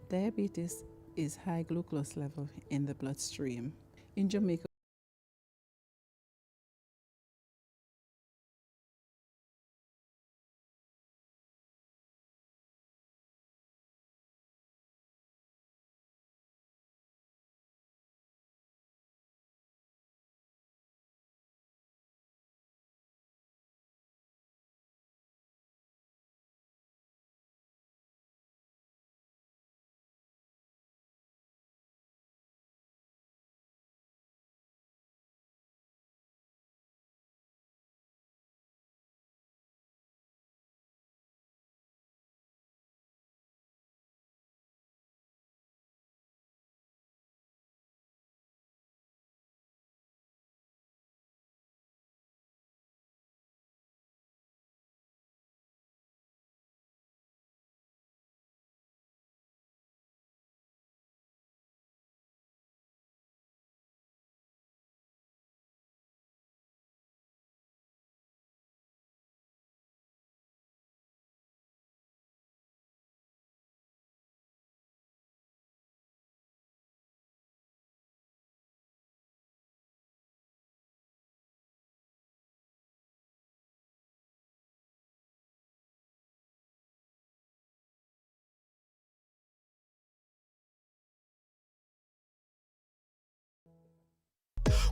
Diabetes is high glucose level in the bloodstream. In Jamaica,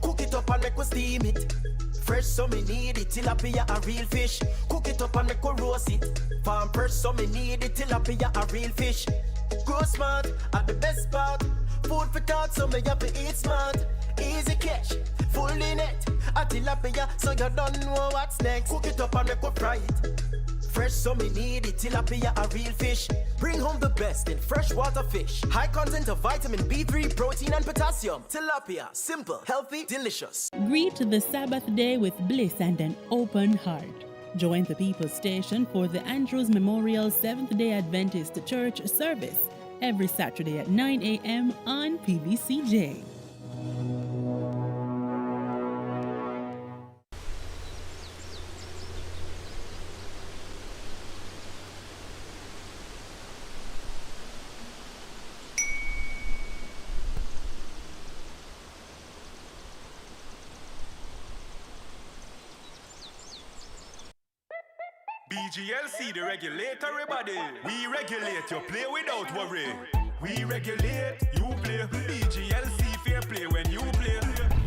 cook it up and make we steam it. Fresh so me need it, tilapia a real fish. Cook it up and make we roast it. Farm fresh so me need it, tilapia a real fish. Grow smart at the best part. Food for thought so me have to eat smart. Easy catch, fully net. A tilapia so you don't know what's next. Cook it up and make we fry it. fresh, so me need it. Tilapia a real fish. Bring home the best in freshwater fish. High content of vitamin B3, protein and potassium. Tilapia, simple, healthy, delicious. Greet the Sabbath day with bliss and an open heart. Join the People's Station for the Andrews Memorial Seventh-day Adventist Church service every Saturday at 9 a.m. on PBCJ. BGLC, the regulatory body. We regulate, you play without worry. We regulate, you play. BGLC, fair play when you play.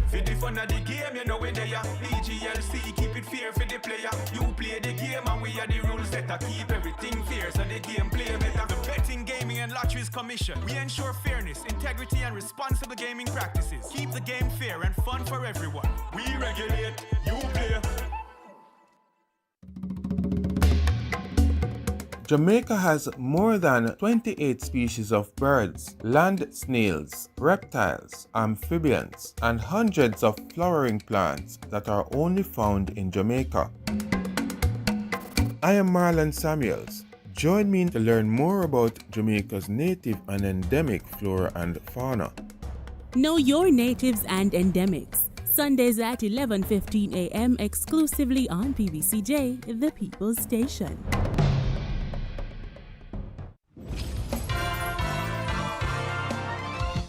For the fun of the game, you know we're there. BGLC, keep it fair for the player. You play the game and we are the rules setter. Keep everything fair so the game play better. The Betting, Gaming and Lotteries Commission. We ensure fairness, integrity and responsible gaming practices. Keep the game fair and fun for everyone. We regulate, you play. Jamaica has more than 28 species of birds, land snails, reptiles, amphibians, and hundreds of flowering plants that are only found in Jamaica. I am Marlon Samuels. Join me to learn more about Jamaica's native and endemic flora and fauna. Know your natives and endemics. Sundays at 11:15 a.m. exclusively on PBCJ, the People's Station.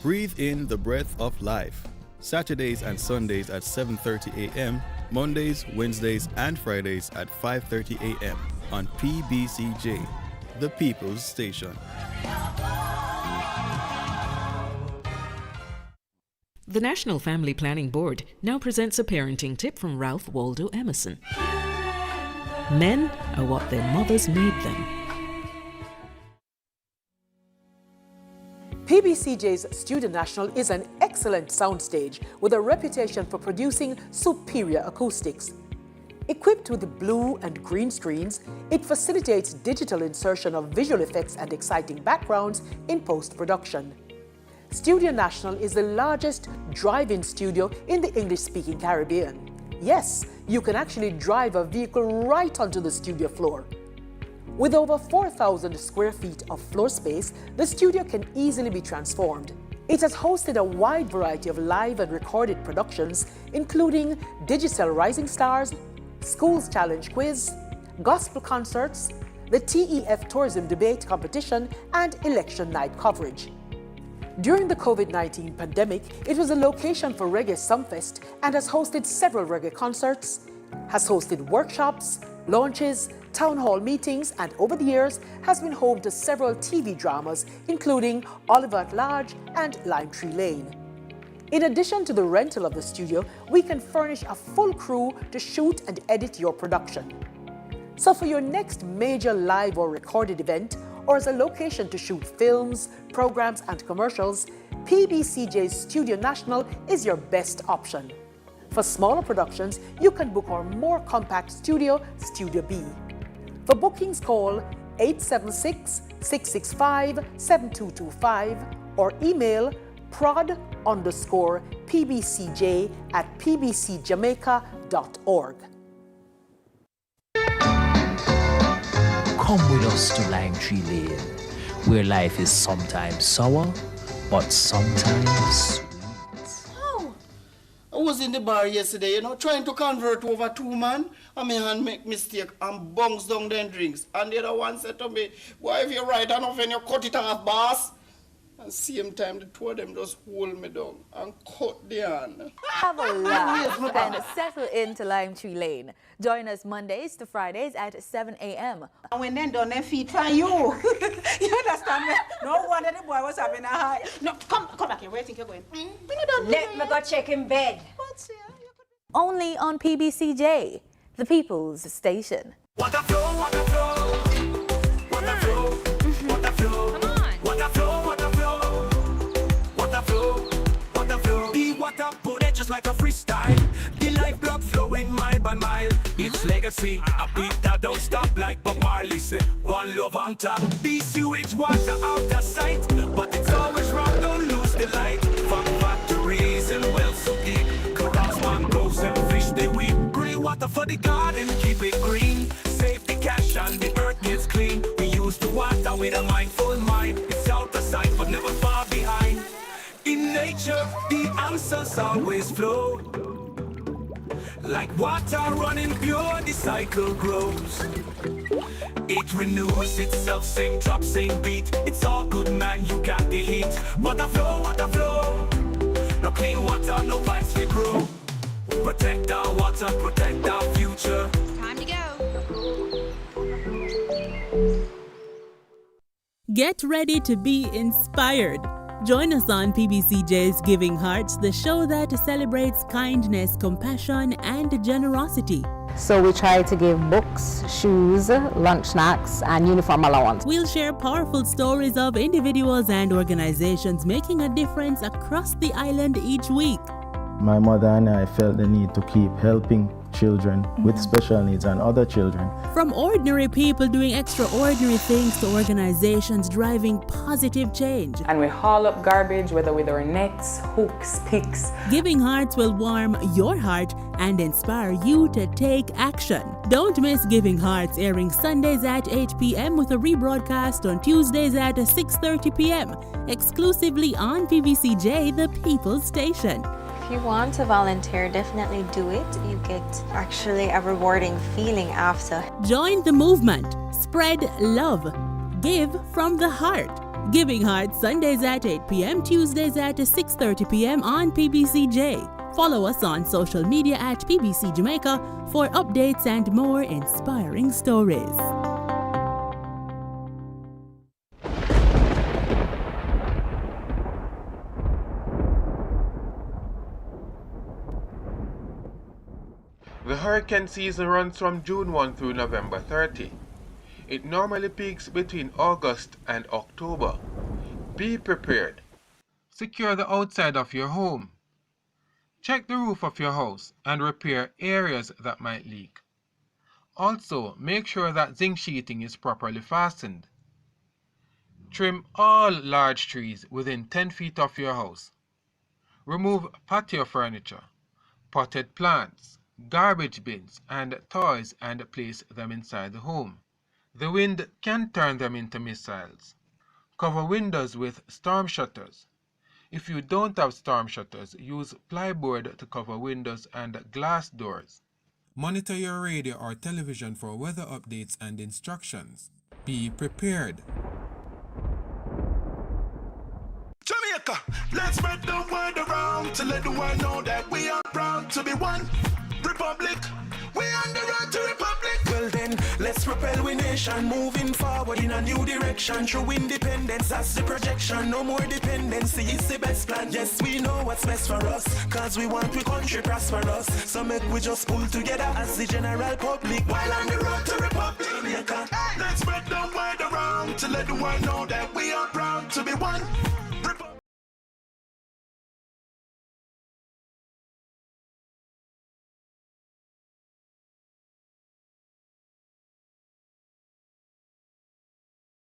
Breathe in the breath of life. Saturdays and Sundays at 7:30 a.m., Mondays, Wednesdays, and Fridays at 5:30 a.m. on PBCJ, the People's Station. The National Family Planning Board now presents a parenting tip from Ralph Waldo Emerson. Men are what their mothers made them. PBCJ's Studio National is an excellent soundstage with a reputation for producing superior acoustics. Equipped with blue and green screens, it facilitates digital insertion of visual effects and exciting backgrounds in post-production. Studio National is the largest drive-in studio in the English-speaking Caribbean. Yes, you can actually drive a vehicle right onto the studio floor. With over 4,000 square feet of floor space, the studio can easily be transformed. It has hosted a wide variety of live and recorded productions, including Digicel Rising Stars, Schools Challenge Quiz, gospel concerts, the TEF Tourism Debate Competition, and election night coverage. During the COVID-19 pandemic, it was a location for Reggae Sumfest and has hosted several reggae concerts, has hosted workshops, launches, town hall meetings, and over the years has been home to several TV dramas, including Oliver at Large and Lime Tree Lane. In addition to the rental of the studio, we can furnish a full crew to shoot and edit your production. So for your next major live or recorded event, or as a location to shoot films, programs, and commercials, PBCJ's Studio National is your best option. For smaller productions, you can book our more compact studio, Studio B. For bookings, call 876-665-7225 or email prod_pbcj@pbcjamaica.org. Come with us to Lime Tree Lane, where life is sometimes sour, but sometimes sweet. I was in the bar yesterday, trying to convert over two man, and my hand make mistake and bungs down them drinks. And the other one said to me, why if you right enough and you cut it off, boss? And same time, the two of them just hold me down and cut the hand. Have a laugh and settle into Lime Tree Lane. Join us Mondays to Fridays at 7 a.m. And when they done their feet for you. You understand me? No wonder the boy was having a high. No, come back here. Where do you think you're going? Bring it down. Let me go check in bed. Only on PBCJ, the People's Station. What a flow, what a flow. What a flow, what a flow. Come on. What a flow, what a flow. What a flow, what a flow. The water put it just like a freestyle. The lifeblood flow in my body. 1 mile. It's legacy. A beat that don't stop like Bob Marley say. One love on top. These sewage water out of sight, but it's always wrong. Don't lose the light. From factories and wells so deep. Cause mangroves and fish they weep. Green water for the garden, keep it green. Save the cash and the earth gets clean. We use the water with a mindful mind. It's out of sight but never far behind. In nature, the answers always flow. Like water running pure, the cycle grows. It renews itself, same drop, same beat. It's all good, man, you got the heat. Water flow. No clean water, no pipes we grow. Protect our water, protect our future. Time to go. Get ready to be inspired. Join us on PBCJ's Giving Hearts, the show that celebrates kindness, compassion, and generosity. So we try to give books, shoes, lunch snacks, and uniform allowance. We'll share powerful stories of individuals and organizations making a difference across the island each week. My mother and I felt the need to keep helping children with special needs and other children. From ordinary people doing extraordinary things to organizations driving positive change. And we haul up garbage, whether with our nets, hooks, picks. Giving Hearts will warm your heart and inspire you to take action. Don't miss Giving Hearts, airing Sundays at 8 p.m. with a rebroadcast on Tuesdays at 6:30 p.m. exclusively on PBCJ, the People's Station. If you want to volunteer, definitely do it. You get actually a rewarding feeling after. Join the movement. Spread love. Give from the heart. Giving Hearts, Sundays at 8 p.m., Tuesdays at 6:30 p.m. on PBCJ. Follow us on social media at PBC Jamaica for updates and more inspiring stories. The hurricane season runs from June 1 through November 30. It normally peaks between August and October. Be prepared. Secure the outside of your home. Check the roof of your house and repair areas that might leak. Also, make sure that zinc sheeting is properly fastened. Trim all large trees within 10 feet of your house. Remove patio furniture, potted plants, garbage bins, and toys and place them inside the home. The wind can turn them into missiles. Cover windows with storm shutters. If you don't have storm shutters, use plyboard to cover windows and glass doors. Monitor your radio or television for weather updates and instructions. Be prepared. Jamaica, let's spread the word around to let the world know that we are proud to be one republic. We on the road to republic. Well then, let's propel we nation moving forward in a new direction. True independence, that's the projection. No more dependency, it's the best plan. Yes, we know what's best for us, cause we want we country prosperous. So make we just pull together as the general public while on the road to republic. Jamaica, let's spread the word around to let the world know that we are proud to be one.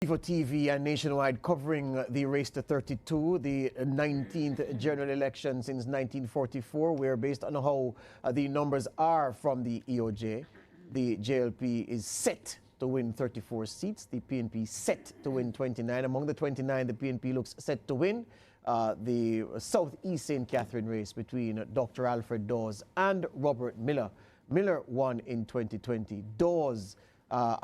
For TV and nationwide covering the race to 32, the 19th general election since 1944, where based on how the numbers are from the EOJ, the JLP is set to win 34 seats, the PNP set to win 29. Among the 29, the PNP looks set to win the Southeast St. Catherine race between Dr. Alfred Dawes and Robert Miller. Miller won in 2020. Dawes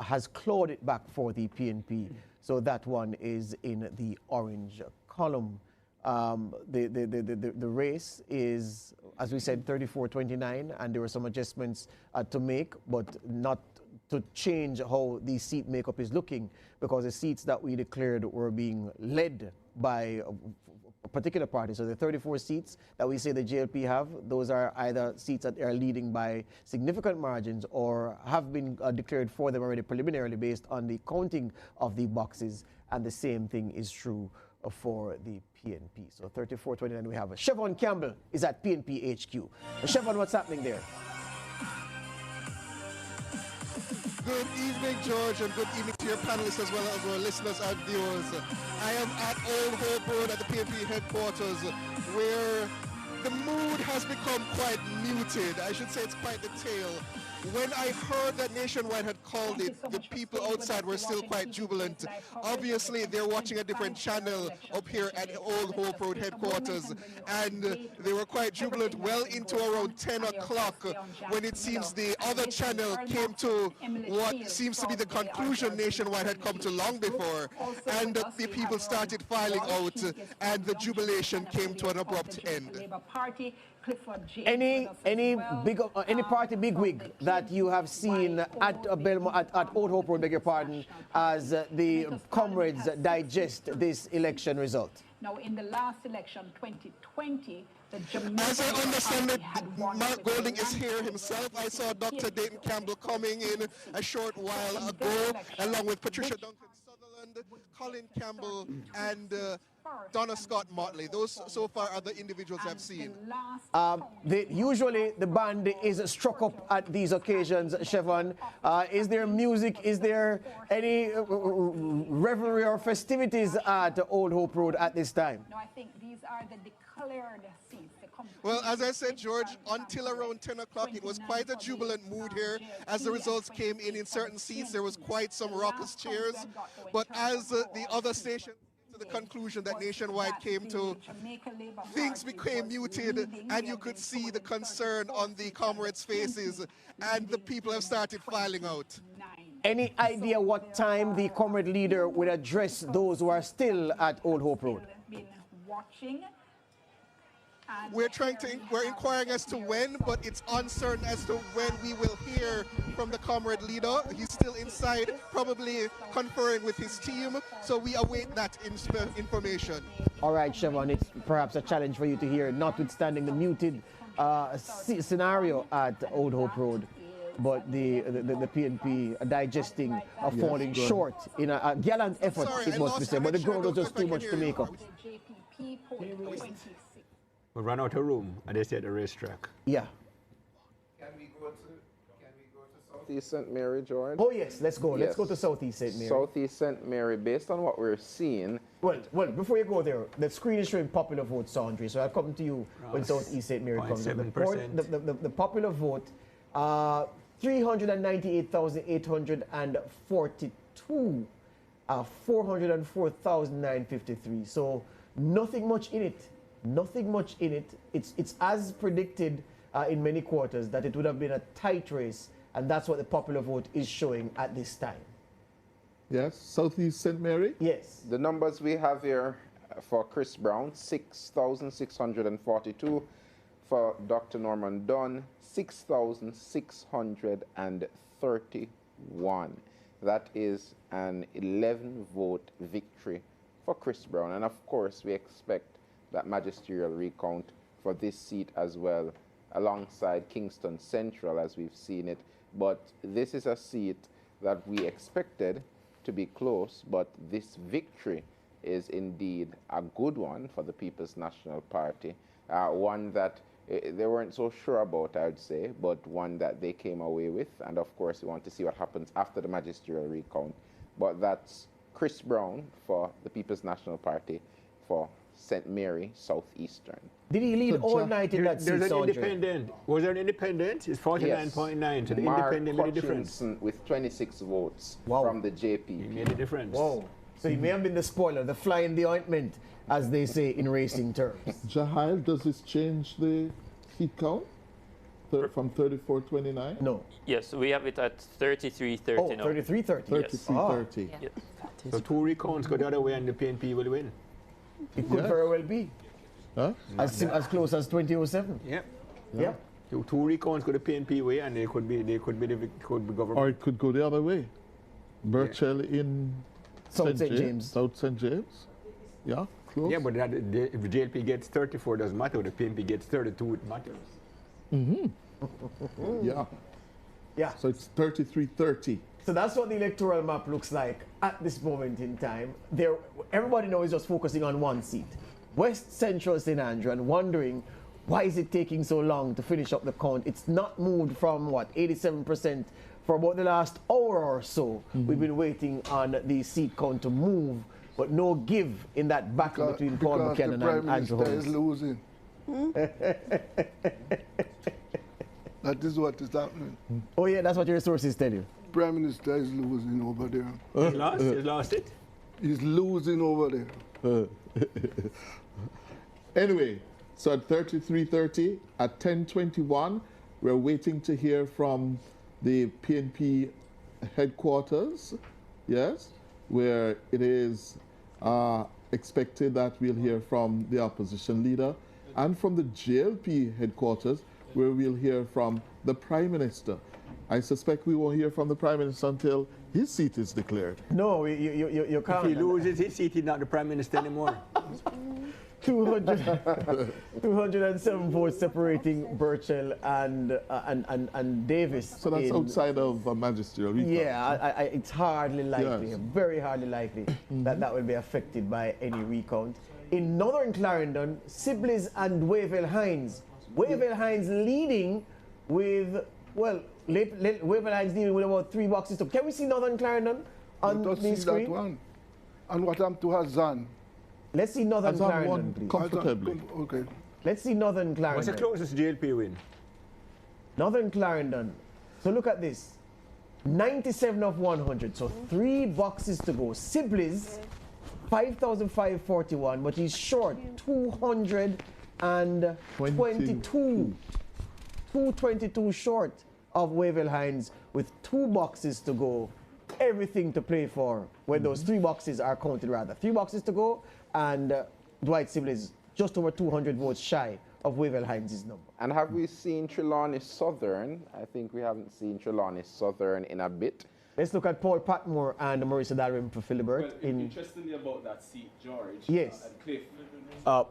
has clawed it back for the PNP. So that one is in the orange column. The race is, as we said, 34-29, and there were some adjustments to make, but not to change how the seat makeup is looking, because the seats that we declared were being led by a particular party. So the 34 seats that we say the JLP have, those are either seats that are leading by significant margins or have been declared for them already preliminarily based on the counting of the boxes, and the same thing is true for the PNP. So 34-29, we have. Chevon Campbell is at PNP HQ. Chevon, what's happening there? Good evening, George, and good evening to your panelists as well as our listeners and viewers. I am at Old Hope Road at the PNP headquarters, where the mood has become quite muted. I should say it's quite the tale. When I heard that Nationwide had called it, the people outside were still quite jubilant. Obviously, they're watching a different channel up here at Old Hope Road headquarters, and they were quite jubilant well into around 10 o'clock when it seems the other channel came to what seems to be the conclusion Nationwide had come to long before, and the people started filing out, and the jubilation came to an abrupt end. Any party bigwig that you have seen at Old Hope Road, beg your pardon, as the comrades digest this election result? Now, in the last election, 2020, the Jamaica... As I understand it, Mark Golding is here himself. I saw Dr. Dayton Campbell coming in a short while ago, along with Patricia Duncan Sutherland, Colin Campbell, and Donna Scott Motley. Those so far are the individuals I've seen. Usually the band is struck up at these occasions, Chevron. Is there music? Is there any revelry or festivities at Old Hope Road at this time? No, I think these are the declared seats. Well, as I said, George, until around 10 o'clock, it was quite a jubilant mood here. As the results came in certain seats, there was quite some raucous cheers. But as the other stations to the conclusion that Nationwide came to, things became muted, and you could see the concern on the comrades' faces, and the people have started filing out. Any idea what time the comrade leader will address those who are still at Old Hope Road? We're inquiring as to when, but it's uncertain as to when we will hear from the comrade leader. He's still inside, probably conferring with his team, so we await that information. All right, Chevron, it's perhaps a challenge for you to hear, notwithstanding the muted scenario at Old Hope Road. But the PNP digesting falling short in a gallant effort, it must be said. But the ground was just too much to make up. We ran out of room, and they stay at the racetrack. Yeah. Can we go to Southeast St. Mary, George? Oh yes, let's go. Yes. Let's go to Southeast St. Mary. Southeast St. Mary, based on what we're seeing. Well, before you go there, the screen is showing popular vote, Sandri. So I'll come to you when Southeast St. Mary comes. The popular vote, 398,842, 404,953. So nothing much in it. Nothing much in it. It's as predicted in many quarters that it would have been a tight race, and that's what the popular vote is showing at this time. Yes, Southeast St. Mary? Yes. The numbers we have here for Chris Brown, 6,642. For Dr. Norman Dunn, 6,631. That is an 11-vote victory for Chris Brown. And of course, we expect that magisterial recount for this seat as well, alongside Kingston Central as we've seen it. But this is a seat that we expected to be close, but this victory is indeed a good one for the People's National Party, one that they weren't so sure about, I would say, but one that they came away with. And of course, we want to see what happens after the magisterial recount. But that's Chris Brown for the People's National Party for St. Mary Southeastern. Did he lead all night in that seat, There's an independent. Was there an independent? It's 49.9 to the independent made a difference. With 26 votes from the JP. He made a difference. Wow. So he may have been the spoiler, the fly in the ointment, as they say in racing terms. Jahil, does this change the seat count from 34-29? No. Yes, we have it at 33-30 Oh, now. 33-30. 33-30. Yes. So 2 recounts go the other way and the PNP will win. It could very well be. Huh? As close as 2007. Yep. Yeah. 2 recounts go the PNP way, and they could be government. Or it could go the other way. Burchell in South St. James. South St. James. Yeah, close. Yeah, but if the JLP gets 34, it doesn't matter. The PNP gets 32, it matters. Yeah. Yeah. So it's 33-30. So that's what the electoral map looks like at this moment in time. Everybody now is just focusing on one seat, West Central St. Andrew, and wondering why is it taking so long to finish up the count. It's not moved from, what, 87% For about the last hour or so, we've been waiting on the seat count to move, but no give in that battle between Paul Buchanan and Andrew Holmes. Is losing. That is what is happening. Oh yeah, that's what your sources tell you. Prime Minister is losing over there. He's lost? He's lost it? He's losing over there. Anyway, so at 33:30, at 10:21, we're waiting to hear from the PNP headquarters, yes, where it is expected that we'll hear from the opposition leader, and from the JLP headquarters, where we'll hear from the Prime Minister. I suspect we won't hear from the Prime Minister until his seat is declared. No, you can't. If he loses his seat, he's not the Prime Minister anymore. 207 votes separating Burchell and Davis. So that's outside of a magisterial recount. Yeah, it's hardly likely, very hardly likely that will be affected by any recount. In Northern Clarendon, Sibley's and Wavell Hines. Wavell Hines leading with, well, Wavell Hines leading with about 3 boxes. So can we see Northern Clarendon on the screen? That one. And what happened to Hazan? Let's see Northern Clarendon, please. Comfortably. Okay. Let's see Northern Clarendon. What's the closest JLP win? Northern Clarendon. So look at this. 97 of 100. So 3 boxes to go. Sibley's 5,541, but he's short 222. 222 short of Wavell Hines with 2 boxes to go. Everything to play for when those 3 boxes are counted, rather. 3 boxes to go, and Dwight Sibley's just over 200 votes shy of Wavell Hines' number. And have we seen Trelawney Southern? I think we haven't seen Trelawney Southern in a bit. Let's look at Paul Patmore and Marissa Dalrymple for Philibert. Well, interestingly about that seat, George. Yes. And Cliff.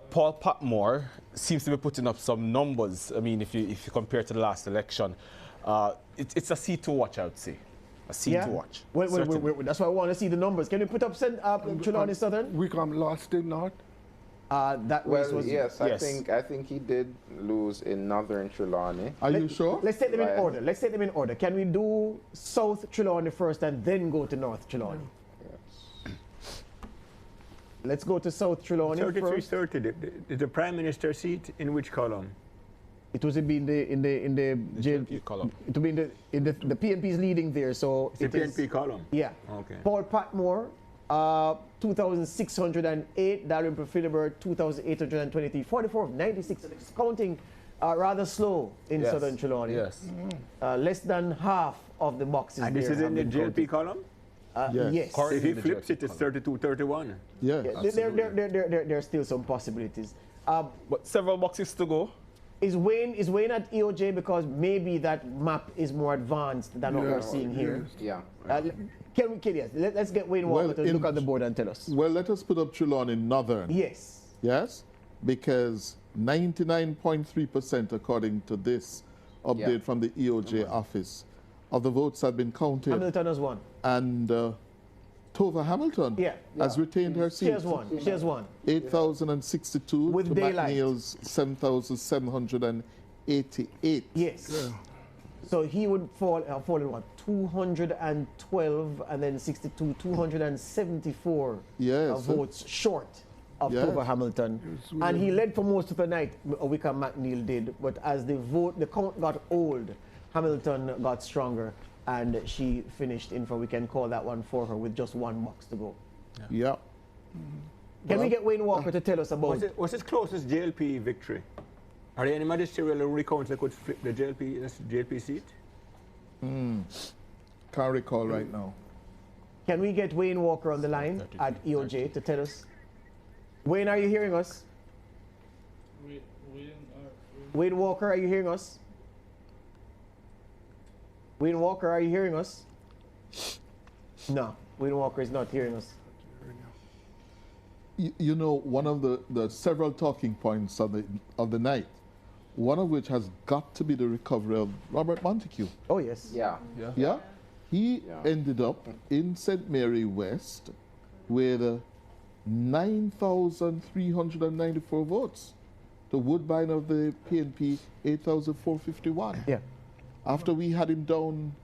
Paul Patmore seems to be putting up some numbers. I mean, if you compare to the last election, it's a seat to watch, I would say. A seat to watch. Well, that's why I want to see the numbers. Can you put up Trelawney Southern? Wickham lost it, not? That race was yes. I think he did lose in Northern Trelawney. Are you sure? Let's take them in order. Let's take them in order. Can we do South Trelawney first and then go to North Trelawney? Yes. Let's go to South Trelawney first. 33-30. The Prime Minister seat in which column? It was in the JLP column. It will be in the PNP is leading there, so the PNP column. Yeah. Okay. Paul Patmore, 2,608. Dalrymple Philibert, 2,823. 44 of 96. It's counting rather slow in Southern Trelawney. Yes. Less than half of the boxes. And this is in the JLP column. Yes. If he flips it, it's 32-31. Yeah. There are still some possibilities. But several boxes to go. Is Wayne at EOJ because maybe that map is more advanced than what we're seeing here? Yeah. Let's get Wayne Walker to look at the board and tell us. Well, let us put up Trelawney Northern. Yes. Yes? Because 99.3%, according to this update from the EOJ office, of the votes have been counted. Hamilton has won. And Tova Hamilton has retained her seat. She has won. 8,062 with to daylight. McNeil's 7,788. Yes. So he would fall in what? 212 and then 62, 274 votes short of Tova Hamilton. And he led for most of the night, Wickham McNeil did, but as the count got old, Hamilton got stronger, and she finished in for, we can call that one for her, with just 1 box to go. Yeah. Can we get Wayne Walker to tell us about... What's his closest JLP victory? Are there any magisterial recounts that could flip the JLP seat? Can't recall right now. Can we get Wayne Walker on the line at EOJ to tell us? Wayne, are you hearing us? Wayne Walker, are you hearing us? Wayne Walker, are you hearing us? No, Wayne Walker is not hearing us. You know, one of the several talking points of the night, one of which has got to be the recovery of Robert Montague. Oh, yes. Yeah. He ended up in St. Mary West with 9,394 votes. The Woodbine of the PNP, 8,451. Yeah. After we had him down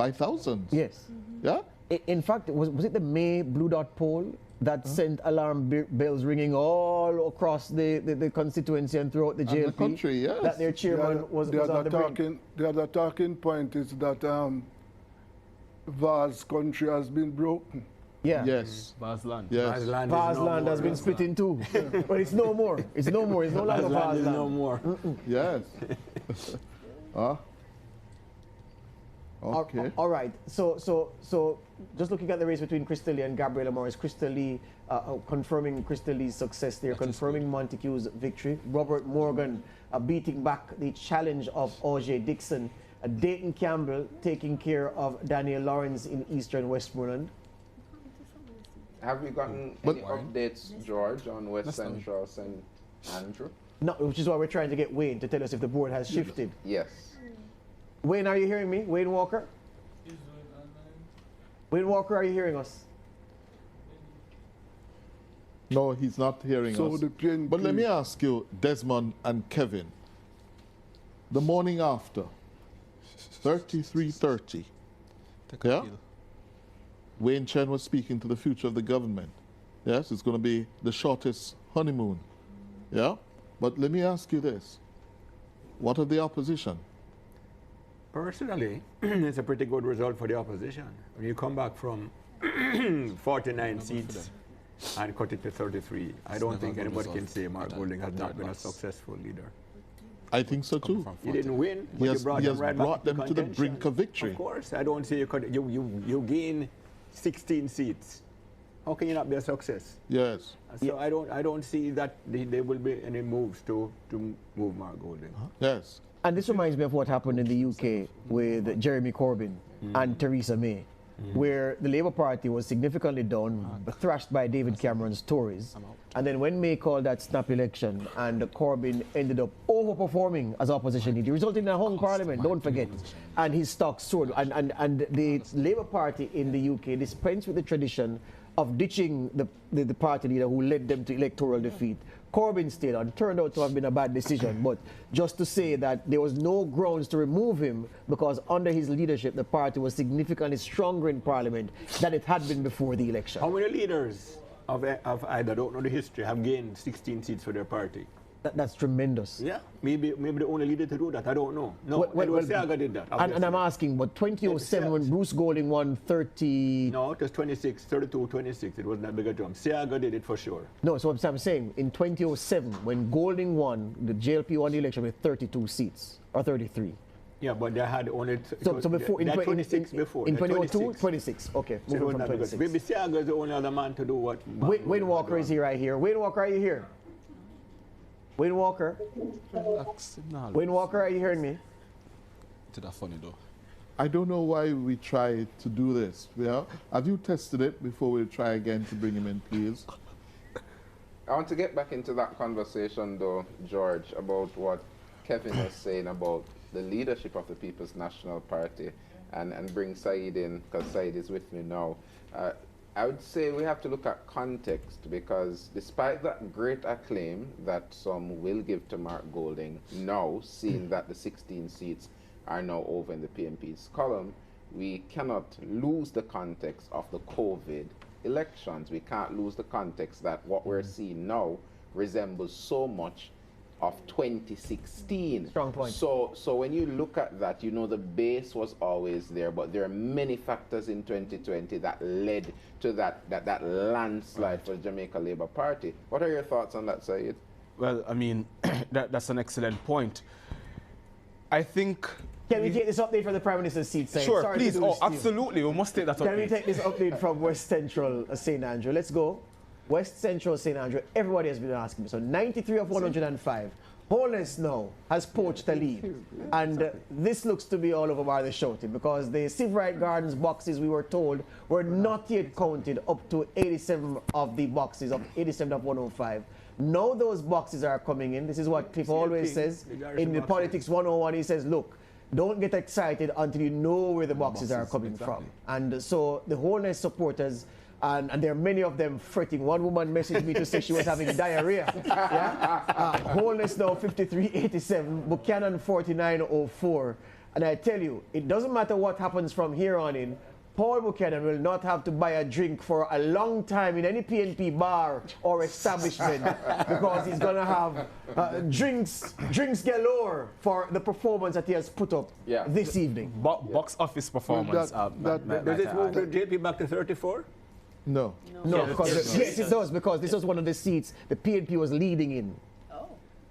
by thousands. Yes. Yeah? In fact, was it the May Blue Dot poll that sent alarm bells ringing all across the constituency and throughout the JLP? The country, yes. That their chairman was on the brink. The other talking point is that Vaz country has been broken. Yeah. Yes. Vazland. Yes. Vazland has been split in two. But it's no more. It's no more. It's no longer Vazland. Is no more. Yes. Okay. All right. So just looking at the race between Crystal Lee and Gabriela Morris, Crystal Lee confirming Crystal Lee's success there, confirming Montague's victory. Robert Morgan beating back the challenge of O.J. Dixon. Dayton Campbell taking care of Daniel Lawrence in Eastern Westmoreland. Have we gotten any updates, George, on West Central St. Andrew? No, which is why we're trying to get Wayne to tell us if the board has shifted. Yes. Wayne, are you hearing me? Wayne Walker? Wayne Walker, are you hearing us? No, he's not hearing us. But let me ask you, Desmond and Kevin, the morning after, 33:30, yeah? Wayne Chen was speaking to the future of the government. Yes, it's going to be the shortest honeymoon. Yeah? But let me ask you this. What of the opposition? Personally, it's a pretty good result for the opposition. When you come back from 49 seats and cut it to 33, I don't think anybody can say Mark Golding has not been a successful leader. I think so too. You didn't win, but He you brought them right back them to the brink of victory. Of course, I don't see you gain 16 seats. How can you not be a success? Yes. So I don't see that there will be any moves to move Mark Golding. Yes. And this reminds me of what happened in the UK with Jeremy Corbyn and Theresa May, where the Labour Party was significantly down, thrashed by David Cameron's Tories. And then when May called that snap election and Corbyn ended up overperforming as opposition leader, resulting in a hung parliament, don't forget, and his stock soared. And the Labour Party in the UK dispensed with the tradition of ditching the party leader who led them to electoral defeat. Corbyn stayed on. Turned out to have been a bad decision, but just to say that there was no grounds to remove him because under his leadership the party was significantly stronger in Parliament than it had been before the election. How many leaders of either don't know the history have gained 16 seats for their party? That's tremendous. Yeah, maybe the only leader to do that. I don't know. No, Seaga did that. And I'm asking, but 2007 when Bruce Golding won 30... No, it was 26, 32, 26. It wasn't that big a jump. Seaga did it for sure. No, so I'm saying, in 2007, when Golding won, the JLP won the election with 32 seats, or 33. Yeah, but they had only... So before... In 26 before. In 2002, 26. Okay, so moving from 26. Maybe Seaga is the only other man to do what... Wayne Walker is here right here. Wayne Walker, are you here? Wayne Walker? Wayne Walker, are you hearing me? To that funny though. I don't know why we try to do this. Yeah? Have you tested it before we try again to bring him in, please? I want to get back into that conversation though, George, about what Kevin was saying about the leadership of the People's National Party and bring Said in, because Said is with me now. I would say we have to look at context, because despite that great acclaim that some will give to Mark Golding, now seeing that the 16 seats are now over in the PNP's column, we cannot lose the context of the COVID elections. We can't lose the context that what we're seeing now resembles so much of 2016. Strong point. So when you look at that, you know the base was always there, but there are many factors in 2020 that led to that landslide for the Jamaica Labour Party. What are your thoughts on that, Syed? Well, I mean, that's an excellent point. I think... Can we take this update from the Prime Minister's seat, Syed? Sure, Sorry please. Oh, absolutely. We must take that update. Can we take this update from West Central St. Andrew? Let's go. West Central St. Andrew, everybody has been asking me. So 93 of 105. Holness now has poached a lead. And this looks to be all over by the shouting, because the Civil Rights Gardens boxes, we were told, were not yet counted up to 87 of the boxes, of 87 of 105. Now those boxes are coming in. This is what Cliff always says. In the Politics 101, he says, look, don't get excited until you know where the boxes are coming from. And so the Holness supporters, and there are many of them fretting. One woman messaged me to say she was having diarrhea. Yeah? Holness now 5387, Buchanan 4904, And I tell you, it doesn't matter what happens from here on in, Paul Buchanan will not have to buy a drink for a long time in any PNP bar or establishment because he's going to have drinks galore for the performance that he has put up this evening. Box office performance. Does it move the JP back to 34? No. No, because yes, it does, because this was one of the seats the PNP was leading in. Oh.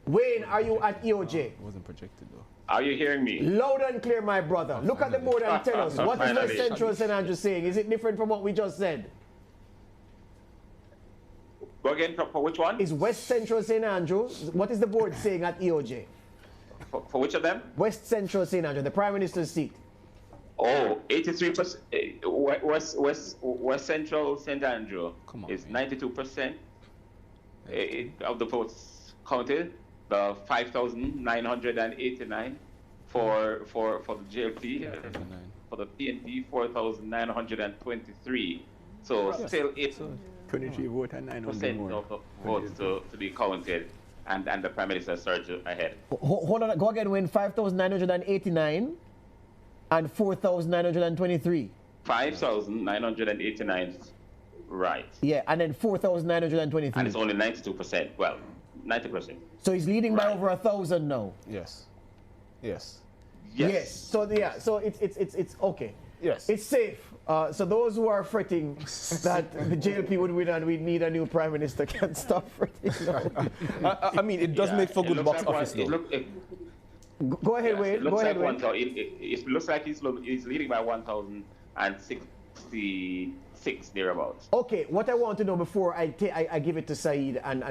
Wayne, are you at EOJ? It wasn't projected though. Are you hearing me? Loud and clear, my brother. Look at the board and tell us, what is West Central St. Andrew saying? Is it different from what we just said? Go again, for which one? Is West Central St. Andrew, what is the board saying at EOJ? For which of them? West Central St. Andrew, the Prime Minister's seat. Oh, 83%. West Central St. Andrew is 92% of the votes counted. The 5,989 for the JLP, for the PNP 4,923. So still 23 vote and 900 more. of the votes to be counted, and the Prime Minister surged ahead. Hold on, go again, Wayne. 5,989 and 4,923. 5,989, right. Yeah, and then 4,923. And it's only 92%. Well, 90%. So he's leading by over 1,000 now. Yes. Yes. Yes. So yeah. So it's okay. Yes. It's safe. So those who are fretting that the JLP would win and we need a new prime minister can stop fretting. No. I mean, it does make for good box office though. Go ahead, Wayne. Go ahead, Wayne. It looks like he's leading by 1,066 thereabouts. Okay, what I want to know before I give it to Saeed and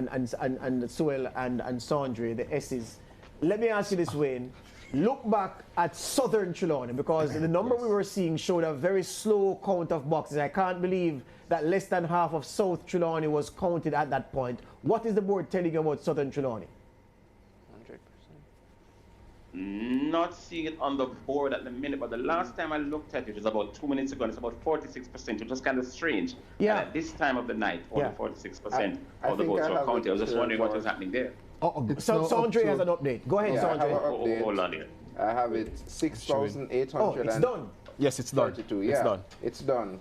Suel and Sandre, the S's, let me ask you this, Wayne. Look back at Southern Trelawney, because the number we were seeing showed a very slow count of boxes. I can't believe that less than half of South Trelawney was counted at that point. What is the board telling you about Southern Trelawney? Not seeing it on the board at the minute, but the last time I looked at it was about 2 minutes ago, and it's about 46%, which was kind of strange. Yeah. And at this time of the night, only 46% of the votes were counted. I was just wondering what was happening there. So Sandre has an update. Go ahead, Sandre. Hold on here. I have it 6,800. Oh, it's done. Yes, it's done. Yeah, it's done.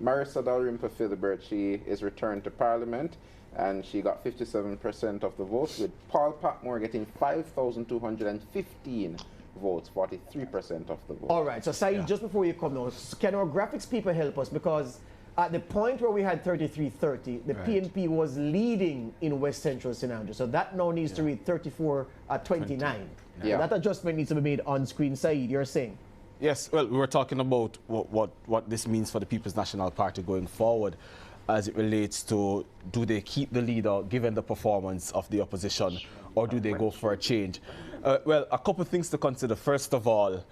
Marissa Dalrymple Philibert, she is returned to Parliament, and she got 57% of the votes, with Paul Patmore getting 5,215 votes, 43% of the votes. All right, so Saeed, just before you come now, can our graphics people help us? Because at the point where we had 33-30, the PNP was leading in West Central St. Andrew. So that now needs to read 34-29. Yeah. That adjustment needs to be made on screen. Saeed, you're saying? Yes, well, we were talking about what this means for the People's National Party going forward as it relates to, do they keep the leader given the performance of the opposition, or do they go for a change? Well, a couple of things to consider. First of all,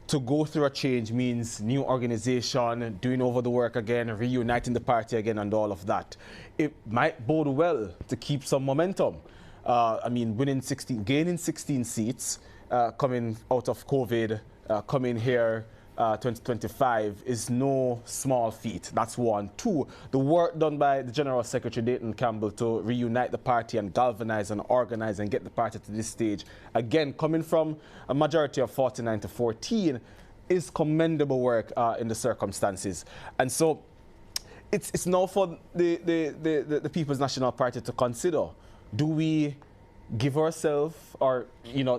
to go through a change means new organization, doing over the work again, reuniting the party again, and all of that. It might bode well to keep some momentum. I mean, gaining 16 seats, coming out of COVID, coming here 2025 is no small feat. That's one. Two, the work done by the General Secretary Dayton Campbell to reunite the party and galvanize and organize and get the party to this stage, again, coming from a majority of 49-14, is commendable work in the circumstances. And so it's now for the People's National Party to consider. Do we give ourselves, or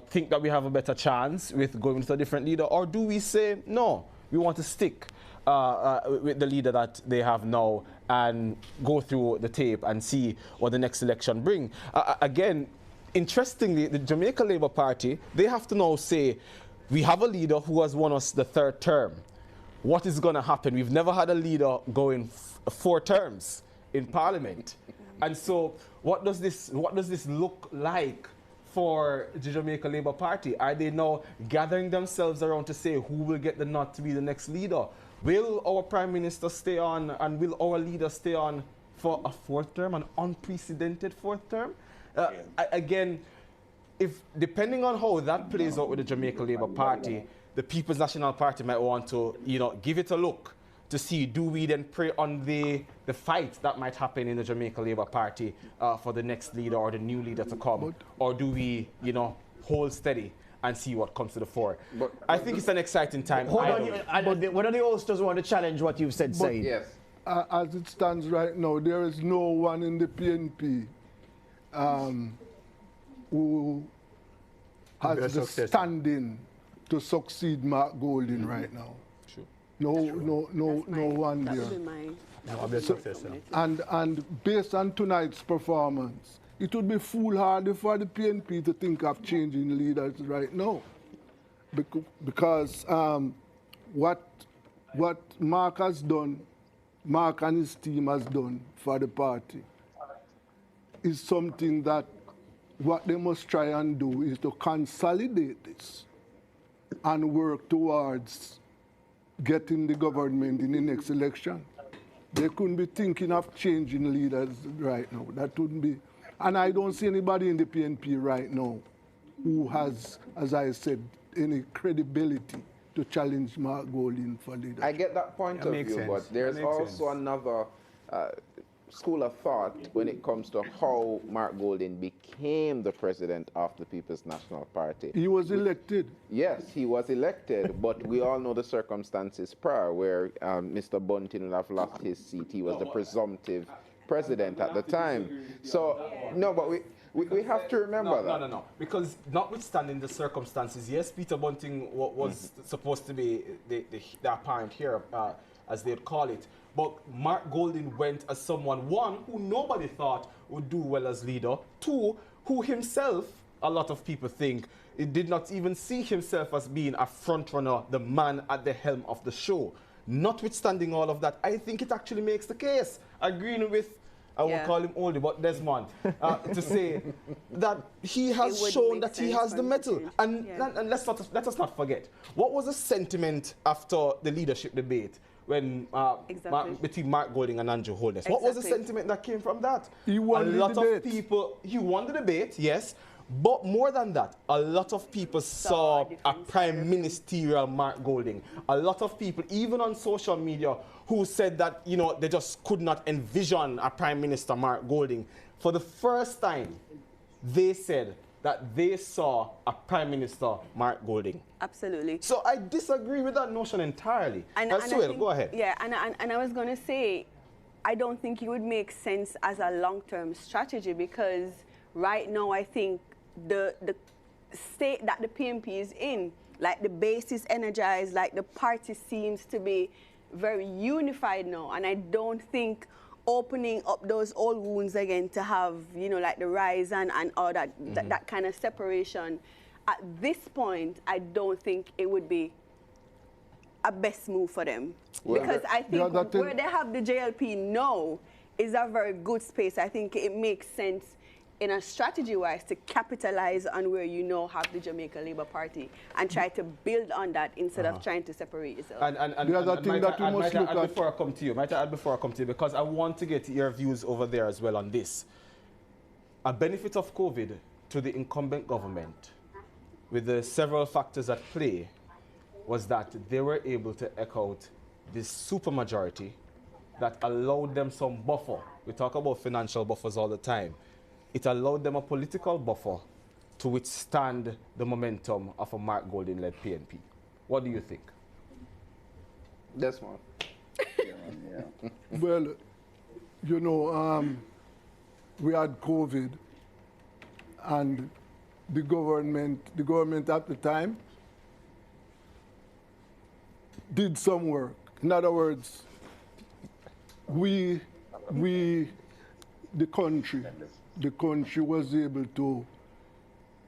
think that we have a better chance with going with a different leader, or do we say no, we want to stick with the leader that they have now and go through the tape and see what the next election bring? Again, interestingly, the Jamaica Labour Party, they have to now say, we have a leader who has won us the third term. What is going to happen? We've never had a leader going 4 terms in Parliament. And so what does this look like for the Jamaica Labour Party? Are they now gathering themselves around to say who will get the nod to be the next leader? Will our Prime Minister stay on, and will our leader stay on for a 4th term, an unprecedented 4th term? Again, depending on how that plays out with the Jamaica Labour Party, the People's National Party might want to give it a look to see, do we then prey on the fight that might happen in the Jamaica Labour Party for the next leader or the new leader to come, or do we hold steady and see what comes to the fore. I think it's an exciting time. Hold on, one of the hosts want to challenge what you've said, Said. Yes. As it stands right now, there is no one in the PNP who has the standing to succeed Mark Golding right now. Sure. No one there. That would be my And based on tonight's performance, it would be foolhardy for the PNP to think of changing leaders right now, because what Mark has done, Mark and his team has done for the party, is something that what they must try and do is to consolidate this and work towards getting the government in the next election. They couldn't be thinking of changing leaders right now. That wouldn't be. And I don't see anybody in the PNP right now who has, as I said, any credibility to challenge Mark Golding for leadership. I get that point of view, but there's also another school of thought when it comes to how Mark Golding became the president of the People's National Party. He was elected. Yes, he was elected, but we all know the circumstances prior where Mr. Bunting would have lost his seat. He was the presumptive president at the time. So, no, but we have to remember that. No. Because notwithstanding the circumstances, yes, Peter Bunting was supposed to be the apparent hero, as they'd call it. But Mark Golding went as someone, one, who nobody thought would do well as leader, two, who himself, a lot of people think, it did not even see himself as being a frontrunner, the man at the helm of the show. Notwithstanding all of that, I think it actually makes the case, agreeing with, I won't call him oldie, but Desmond, to say that he has shown that he has the mettle. And let us not forget, what was the sentiment after the leadership debate when between Mark Golding and Andrew Holness? What was the sentiment that came from that? He won the debate. He won the debate, yes. But more than that, a lot of people saw a prime ministerial Mark Golding. A lot of people, even on social media, who said that, you know, they just could not envision a prime minister Mark Golding. For the first time, they said that they saw a prime minister Mark Golding. Absolutely. So I disagree with that notion entirely. Suhail, go ahead. Yeah, and I was going to say, I don't think it would make sense as a long-term strategy, because right now I think the state that the PNP is in, like the base is energized, like the party seems to be very unified now, and I don't think opening up those old wounds again to have, you know, like the rise and all that, that kind of separation, at this point, I don't think it would be a best move for them. Well, because I think where they have the JLP now is a very good space. I think it makes sense in a strategy-wise to capitalize on where you now have the Jamaica Labour Party and try to build on that instead of trying to separate yourself. The other thing that we must look at before I come to you, because I want to get your views over there as well on this. A benefit of COVID to the incumbent government, with the several factors at play, was that they were able to echo out this supermajority that allowed them some buffer. We talk about financial buffers all the time. It allowed them a political buffer to withstand the momentum of a Mark Golding-led PNP. What do you think? Desmond. Well, you know, we had COVID, and the government at the time did some work. In other words, the country was able to,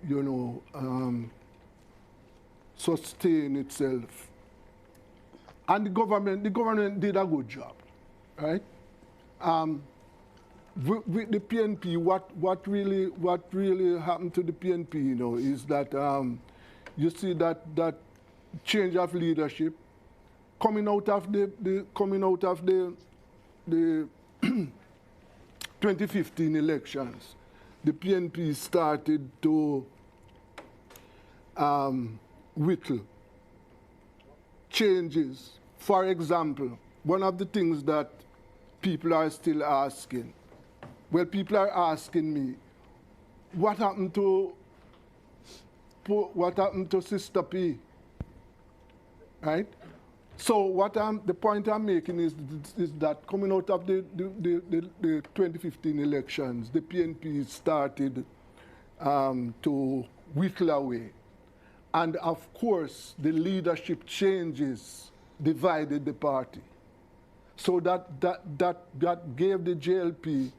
you know, sustain itself. And the government did a good job, right? With the PNP, what really happened to the PNP, you know, is that you see that change of leadership coming out of the 2015 elections. The PNP started to whittle changes. For example, one of the things that people are still asking, well, people are asking me, what happened to what happened to Sister P? Right? So the point I'm making is that coming out of the 2015 elections, the PNP started to whittle away. And of course, the leadership changes divided the party. So that gave the JLP,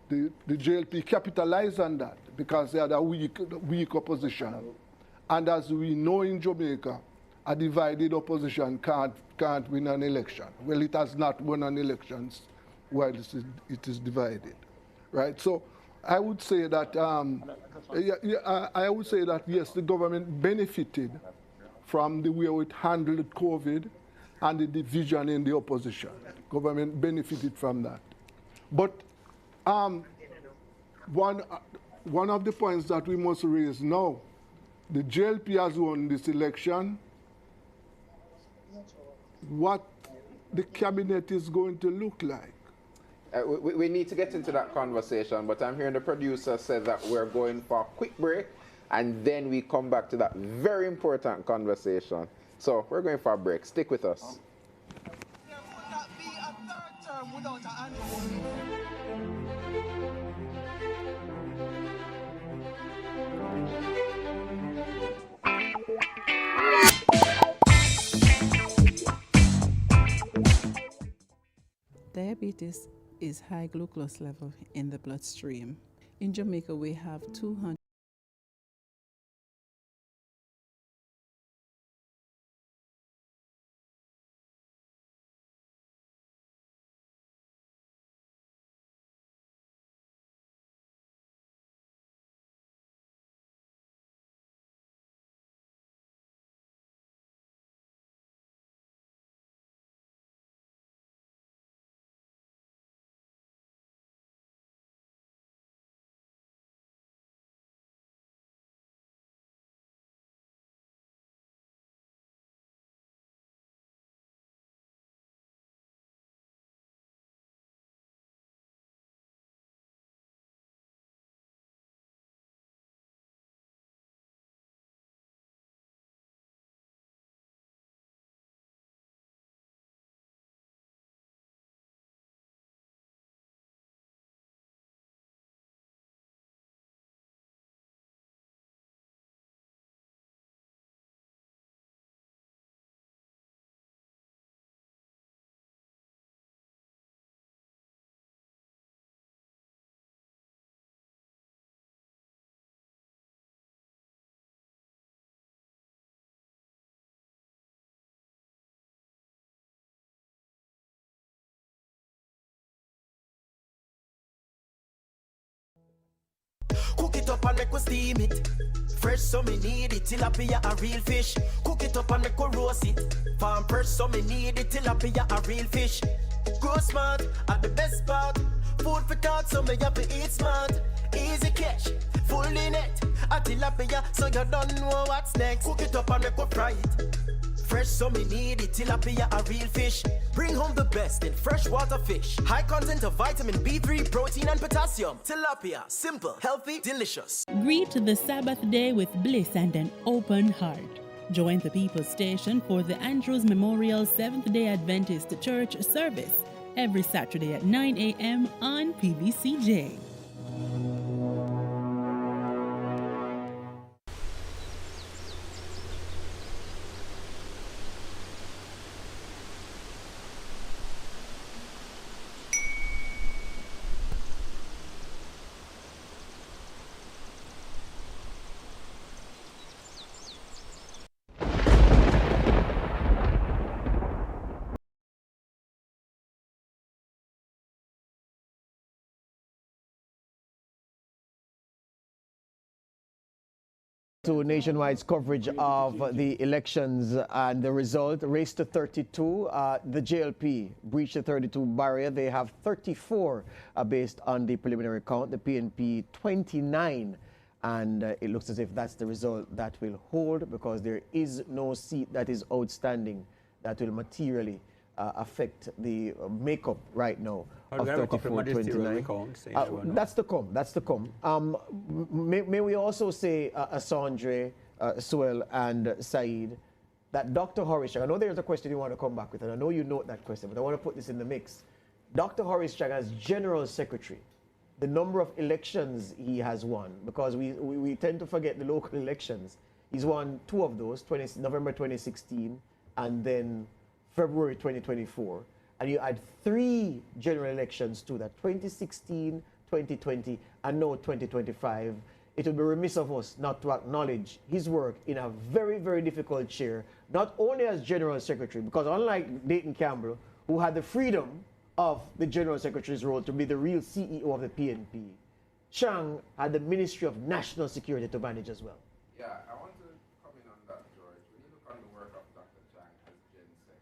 the JLP capitalized on that because they had a weak opposition. And as we know in Jamaica, a divided opposition can't win an election. Well, it has not won an election while it is divided, right? So I would say that I would say that yes, the government benefited from the way it handled COVID and the division in the opposition. Government benefited from that. But one of the points that we must raise now, the JLP has won this election. What the cabinet is going to look like? We need to get into that conversation, but I'm hearing the producer say that we're going for a quick break, and then we come back to that very important conversation. So we're going for a break. Stick with us. There could not be a third term without an Diabetes is high glucose level in the bloodstream. In Jamaica, we have 200. Cook it up and make we steam it. Fresh so me need it, tilapia a real fish. Cook it up and make we roast it. Farm fresh so me need it, tilapia a real fish. Grow smart at the best part. Food for thought so me have to eat smart. Easy catch, fully net. A tilapia so you don't know what's next. Cook it up and make we fry it. Fresh so me need it, tilapia a real fish. Bring home the best in freshwater fish. High content of vitamin B3, protein and potassium. Tilapia, simple, healthy, delicious. Greet the Sabbath day with bliss and an open heart. Join the People's Station for the Andrews Memorial Seventh-day Adventist Church service every Saturday at 9 a.m. on PBCJ. To Nationwide's coverage of the elections and the result, race to 32. The JLP breached the 32 barrier. They have 34 based on the preliminary count. The PNP 29. And it looks as if that's the result that will hold because there is no seat that is outstanding that will materially affect the makeup right now of We have a couple of 3429. recounts, That's to come. That's to come. May we also say, Asandre, Suel, and Saeed, that Dr. Horace Chang, I know there's a question you want to come back with, and I know you note that question, but I want to put this in the mix. Dr. Horace Chang, as General Secretary, the number of elections he has won, because we tend to forget the local elections. He's won 2 of those, November 2016 and then February 2024. And you add 3 general elections to that, 2016, 2020, and now 2025. It would be remiss of us not to acknowledge his work in a very, very difficult chair, not only as General Secretary, because unlike Dayton Campbell, who had the freedom of the General Secretary's role to be the real CEO of the PNP, Chang had the Ministry of National Security to manage as well. Yeah, I want to come in on that, George. When you look on the work of Dr. Chang as Gen Sec,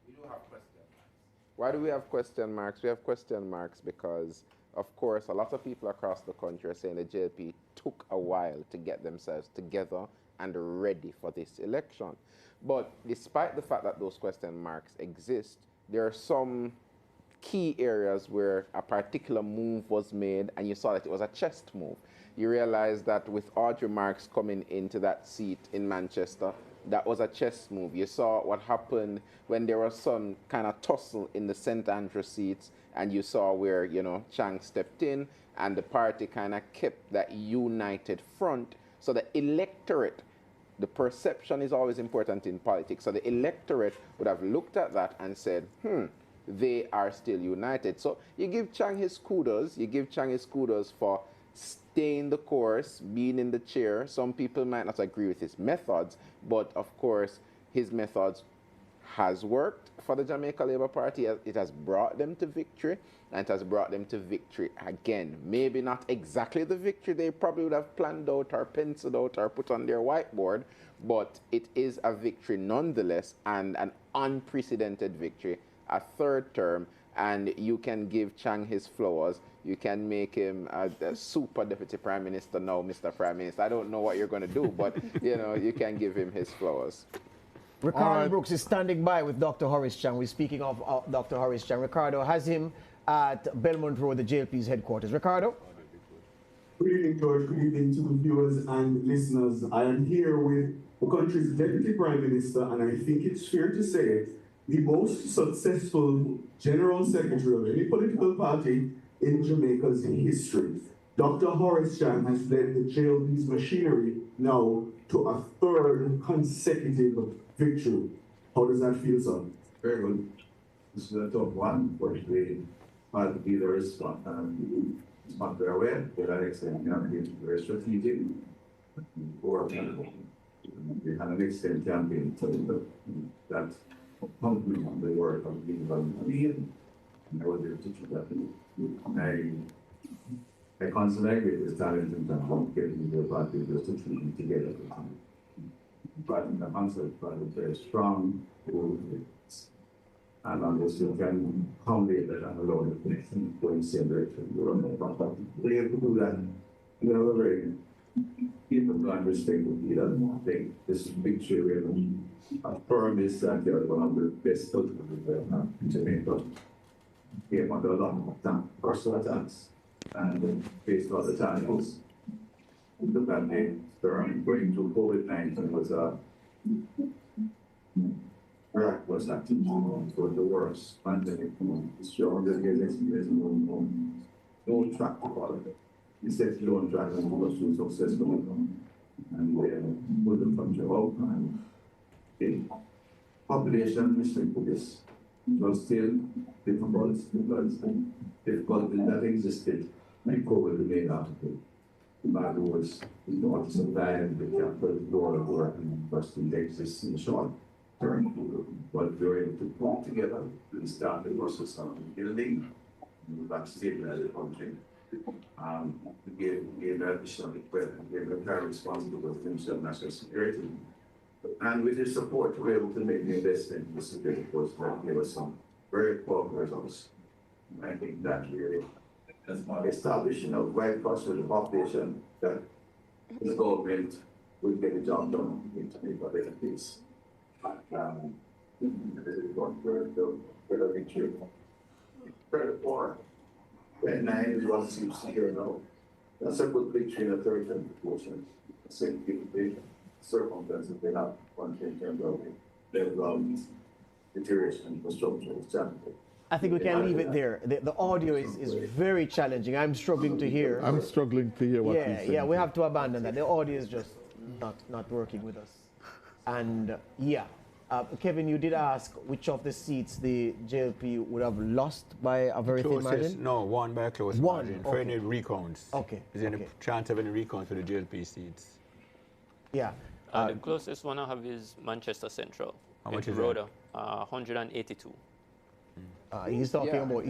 we do have question marks. Why do we have question marks? We have question marks because, of course, a lot of people across the country are saying the JLP took a while to get themselves together and ready for this election. But despite the fact that those question marks exist, there are some key areas where a particular move was made and you saw that it was a chess move. You realize that with Audrey Marks coming into that seat in Manchester, that was a chess move. You saw what happened when there was some kind of tussle in the St. Andrew seats, and you saw where, you know, Chang stepped in and the party kind of kept that united front. So the electorate, the perception is always important in politics. So the electorate would have looked at that and said, they are still united. So you give Chang his kudos. You give Chang his kudos for staying the course, being in the chair. Some people might not agree with his methods, but of course his methods has worked for the Jamaica Labour Party. It has brought them to victory, and it has brought them to victory again. Maybe not exactly the victory they probably would have planned out or penciled out or put on their whiteboard, but it is a victory nonetheless, and an unprecedented victory, a 3rd term, and you can give Chang his flowers. You can make him a super deputy prime minister now, Mr. Prime Minister. I don't know what you're going to do, but you know, you can give him his flowers. Ricardo Brooks is standing by with Dr. Horace Chang. We're speaking of Dr. Horace Chang. Ricardo has him at Belmont Road, the JLP's headquarters. Ricardo? Good evening, George. Good evening to the viewers and listeners. I am here with the country's Deputy Prime Minister, and I think it's fair to say the most successful General Secretary of any political party in Jamaica's history. Dr. Horace Chang has led the JLP's machinery now to a 3rd consecutive victory. How does that feel, sir? Very good. This is a tough one, but we had to be the response very well. But I extent we have been very strategic. We had an excellent campaign, so that complement the work of being and I was able to do that. I constantly agree with talent in terms of getting the party just to keep together. But the concept is very strong, and unless you can accommodate that and allow the connection to go in the same direction, you're able to do that. You have a very capable and respectful leader. I think this victory really affirms that they're one of the best cultures in Jamaica. Came under a lot of personal attacks and faced a lot of challenges. The pandemic going through COVID-19 was a miraculous activity. It was the worst pandemic. It's your 100 years experience, no track to follow. Instead, you don't track and go through successfully. And put them from job and the population restricted this. It was still difficult because difficulty that existed before we made out of it. The bad was not survive the capital door of work and university exists in the short term. But we were able to put together and start the process of building and stabilize the country. We gave additional equipment, gave a very responsible for himself national security. And with his support, we were able to make the investment in the security force that gave us some very powerful results. I think that really establishing a right trust with the population that the government will get the job done in Jamaica better peace. for the victory. Credit for that 9 is what seems to here now. That's a good victory in the third proportion. Same people, circumstances they have one in terms of their deterioration in infrastructure, example. I think we can leave it there. The audio is very challenging. I'm struggling to hear. I'm struggling to hear what he's saying. Yeah, we have to abandon that. The audio is just not working with us. And Kevin, you did ask which of the seats the JLP would have lost by a very thin margin? No, won by a close margin. For any recounts. Okay. Is there any chance of any recounts for the JLP seats? Yeah. The closest one I have is Manchester Central. How much is Rhoda? 182. He's talking about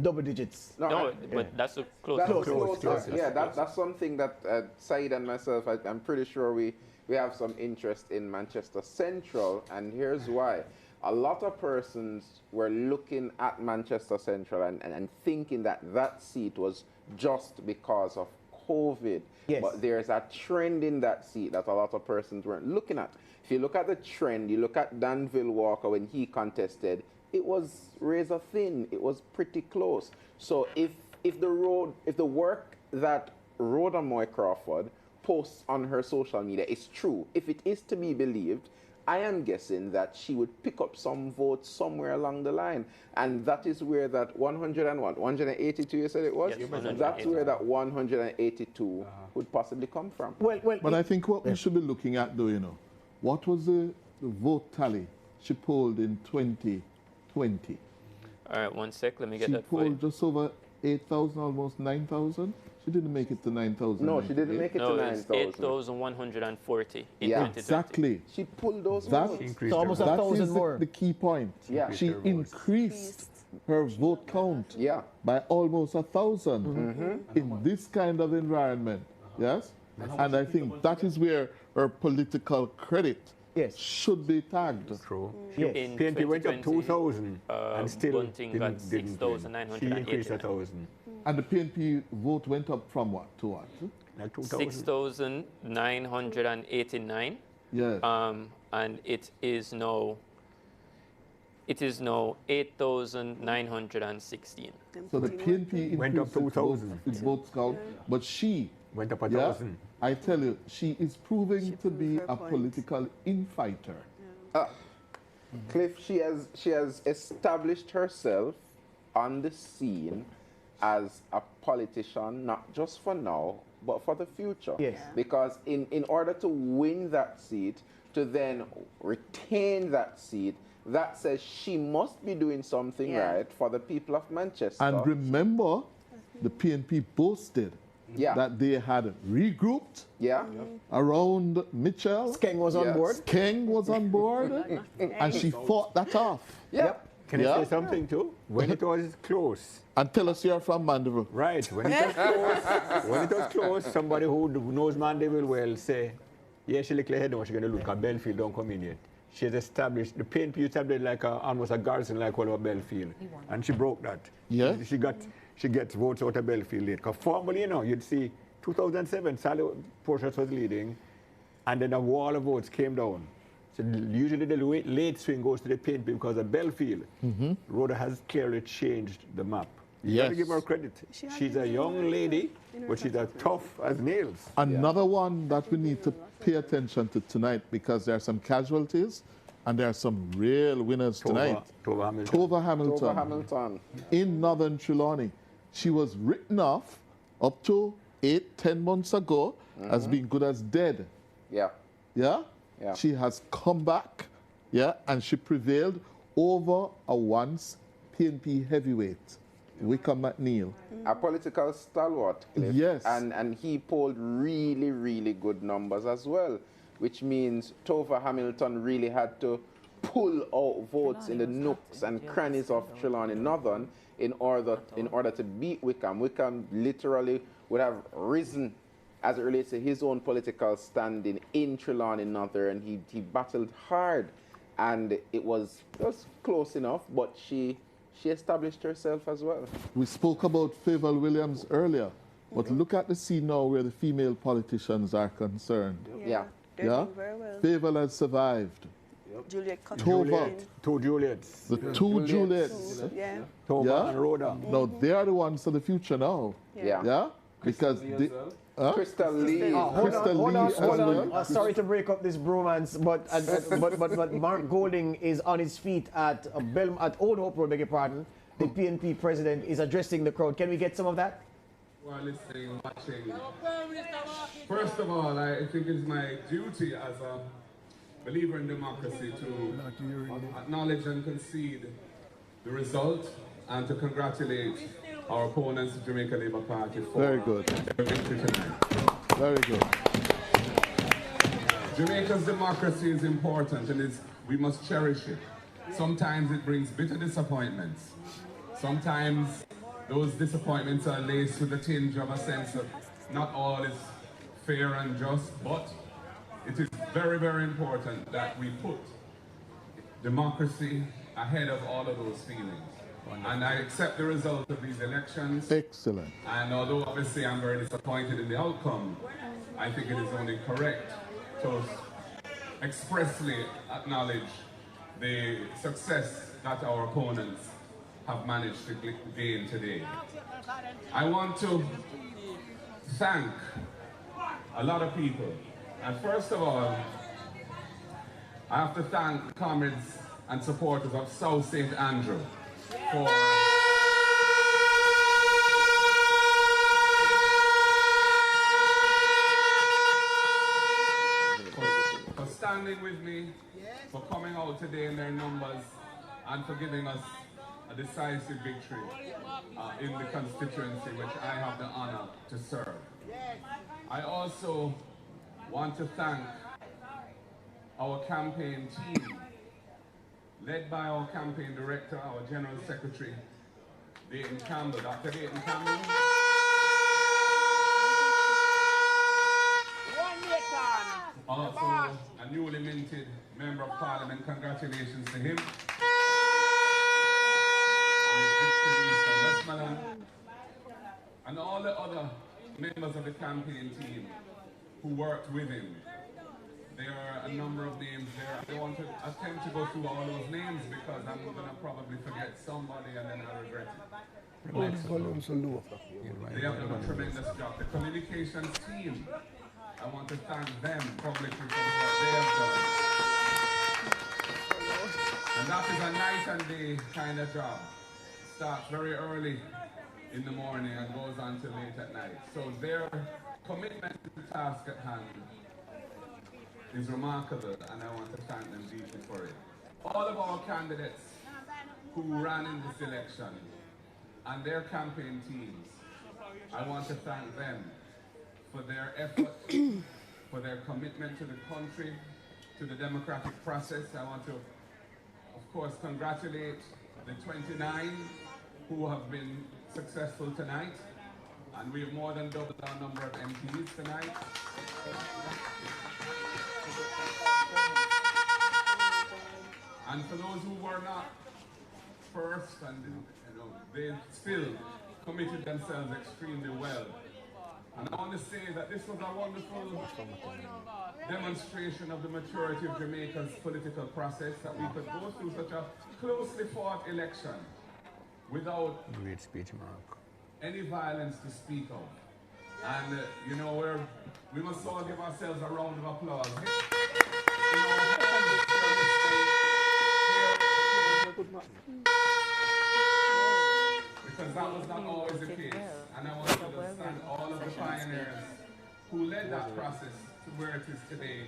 double digits. No, but that's a close. That's something that Said and myself, I'm pretty sure we have some interest in Manchester Central, and here's why. A lot of persons were looking at Manchester Central and thinking that seat was just because of COVID. Yes. But there's a trend in that seat that a lot of persons weren't looking at. If you look at the trend, you look at Danville Walker when he contested, it was razor thin. It was pretty close. So if the work that Rhoda Moy Crawford posts on her social media is true, if it is to be believed, I am guessing that she would pick up some votes somewhere along the line. And that is where that 182 you said it was? Yes, that's where that 182 would possibly come from. But I think what we should be looking at, though, what was the vote tally she polled in 2020? All right, one sec. Let me get she that for you. polled just over 8,000, almost 9,000. She didn't make it to 9,000. No, she didn't make it to 9,000. 8,140 in 2020. Exactly. She pulled those votes. So almost 1,000 more. The key point. Yeah. She increased her vote count by almost 1,000 in this kind of environment. Yes? And I think that is where her political credit should be tagged. True. Yes. In PNP went up 2020, 2,000 and still Bunting got didn't win. 6,989. She increased 1,000. And the PNP vote went up from what to what? Like 2,000. 6,989. Yes. And it is now 8,916. So the PNP went up 2,000. Its vote count, but she went up 1,000. I tell you, she is proving to be a political infighter. Cliff, she has established herself on the scene as a politician, not just for now, but for the future. Yes. Because in order to win that seat, to then retain that seat, that says she must be doing something right for the people of Manchester. And remember, the PNP boasted that they had regrouped around Mitchell. Skeng was on board. Skeng was on board, and she fought that off. Yep. Can I say something too? When it was close. And tell us you're from Mandeville. Right. When it was close, somebody who knows Mandeville well say, yeah, she look like head, she's going to look at Belfield, don't come in yet. She has established, the PNP established like almost a garrison like all of Belfield. And she broke that. Yeah. She gets votes out of Belfield late. Because formally, you'd see 2007, Sally Porteous was leading, and then a wall of votes came down. So usually the late swing goes to the PNP because of Belfield. Rhoda has clearly changed the map. You got to give her credit. She's a young lady, but she's as tough as nails. Another one that we need to pay attention to tonight, because there are some casualties and there are some real winners tonight. Tova Hamilton. In Northern Trelawney. She was written off up to 8-10 months ago as being good as dead. Yeah. She has come back, and she prevailed over a once PNP heavyweight, Wickham McNeil. A political stalwart, Cliff. Yes. And he polled really, really good numbers as well, which means Tova Hamilton really had to pull out votes in the nooks and crannies of Trelawney Northern in order to beat Wickham. Wickham literally would have risen as it relates to his own political standing in Trelawney Northern. He battled hard, and it was close enough, but she established herself as well. We spoke about Favour Williams earlier, but look at the scene now where the female politicians are concerned. Yeah. They're doing very well. Favour has survived. Juliet Tova. Two Juliets. The two Juliets. Yeah. Tova and Rhoda. Now they are the ones of the future now. Yeah. Because they, Crystal Lee. Hold on. as well. Sorry to break up this bromance, but Mark Golding is on his feet at Old Hope Road, beg your pardon. The PNP president is addressing the crowd. Can we get some of that? Who are listening, watching. First of all, I think it's my duty as a believer in democracy to acknowledge and concede the result and to congratulate our opponents, the Jamaica Labour Party, for Very good. their victory tonight. Very good. Jamaica's democracy is important and we must cherish it. Sometimes it brings bitter disappointments. Sometimes those disappointments are laced with a tinge of a sense of not all is fair and just, but it is very, very important that we put democracy ahead of all of those feelings. And I accept the result of these elections. Excellent. And although obviously I'm very disappointed in the outcome, I think it is only correct to expressly acknowledge the success that our opponents have managed to gain today. I want to thank a lot of people. And first of all, I have to thank the comrades and supporters of South St. Andrew for standing with me, for coming out today in their numbers, and for giving us a decisive victory in the constituency which I have the honor to serve. I also want to thank our campaign team, led by our campaign director, our general secretary, Dayton Campbell, Dr. Dayton Campbell. Also, a newly minted member of parliament, congratulations to him. And all the other members of the campaign team who worked with him. There are a number of names there. I don't want to attempt to go through all those names because I'm going to probably forget somebody and then I'll regret it. They have done a tremendous job. The communications team, I want to thank them publicly for what they have done. And that is a night and day kind of job. Starts very early in the morning and goes on till late at night. So their commitment to the task at hand is remarkable, and I want to thank them deeply for it. All of our candidates who ran in this election and their campaign teams, I want to thank them for their effort, for their commitment to the country, to the democratic process. I want to, of course, congratulate the 29 who have been successful tonight, and we have more than doubled our number of MPs tonight. And for those who were not first, and they still committed themselves extremely well. And I want to say that this was a wonderful demonstration of the maturity of Jamaica's political process, that we could go through such a closely fought election without great speech, Mark, any violence to speak of. And we must all give ourselves a round of applause. Because that was not always the case. And I want to thank all of the pioneers who led that process to where it is today,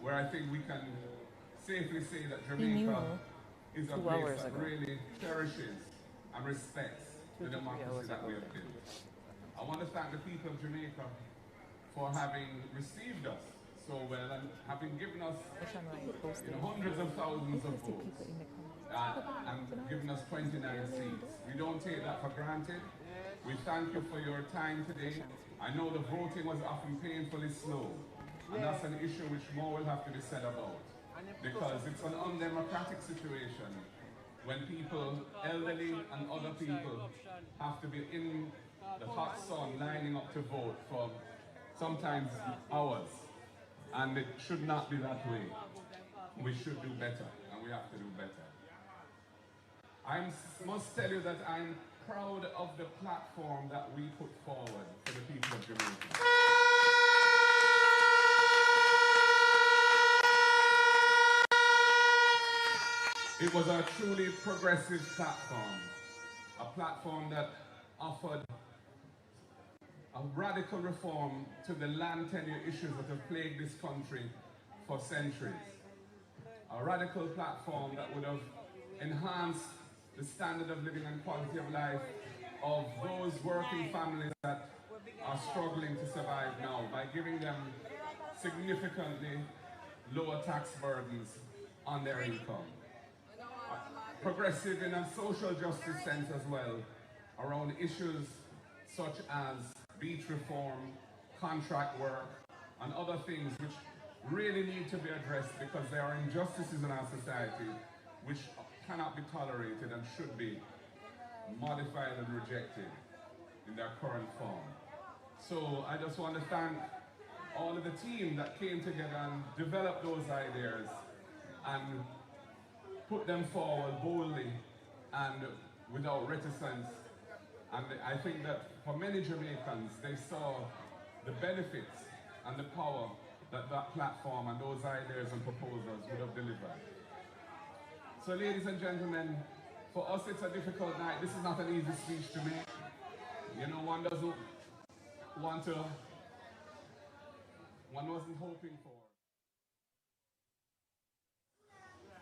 where I think we can safely say that Jamaica is a place that really cherishes and respects the democracy that we have built. I want to thank the people of Jamaica for having received us so well and having given us hundreds of thousands of votes and given us 29 seats. We don't take that for granted. We thank you for your time today. I know the voting was often painfully slow, and that's an issue which more will have to be said about, because it's an undemocratic situation when people, elderly and other people, have to be in the hot sun lining up to vote for sometimes hours, and it should not be that way. we should do better, and we have to do better. I must tell you that I'm proud of the platform that we put forward for the people of Jamaica. It was a truly progressive platform, a platform that offered a radical reform to the land tenure issues that have plagued this country for centuries. A radical platform that would have enhanced the standard of living and quality of life of those working families that are struggling to survive now by giving them significantly lower tax burdens on their income. Progressive in a social justice sense as well, around issues such as beach reform, contract work, and other things which really need to be addressed because there are injustices in our society which cannot be tolerated and should be modified and rejected in their current form. So I just want to thank all of the team that came together and developed those ideas and put them forward boldly and without reticence. And I think that for many Jamaicans, they saw the benefits and the power that that platform and those ideas and proposals would have delivered. So ladies and gentlemen, for us it's a difficult night. This is not an easy speech to make. You know, one doesn't want to, one wasn't hoping for.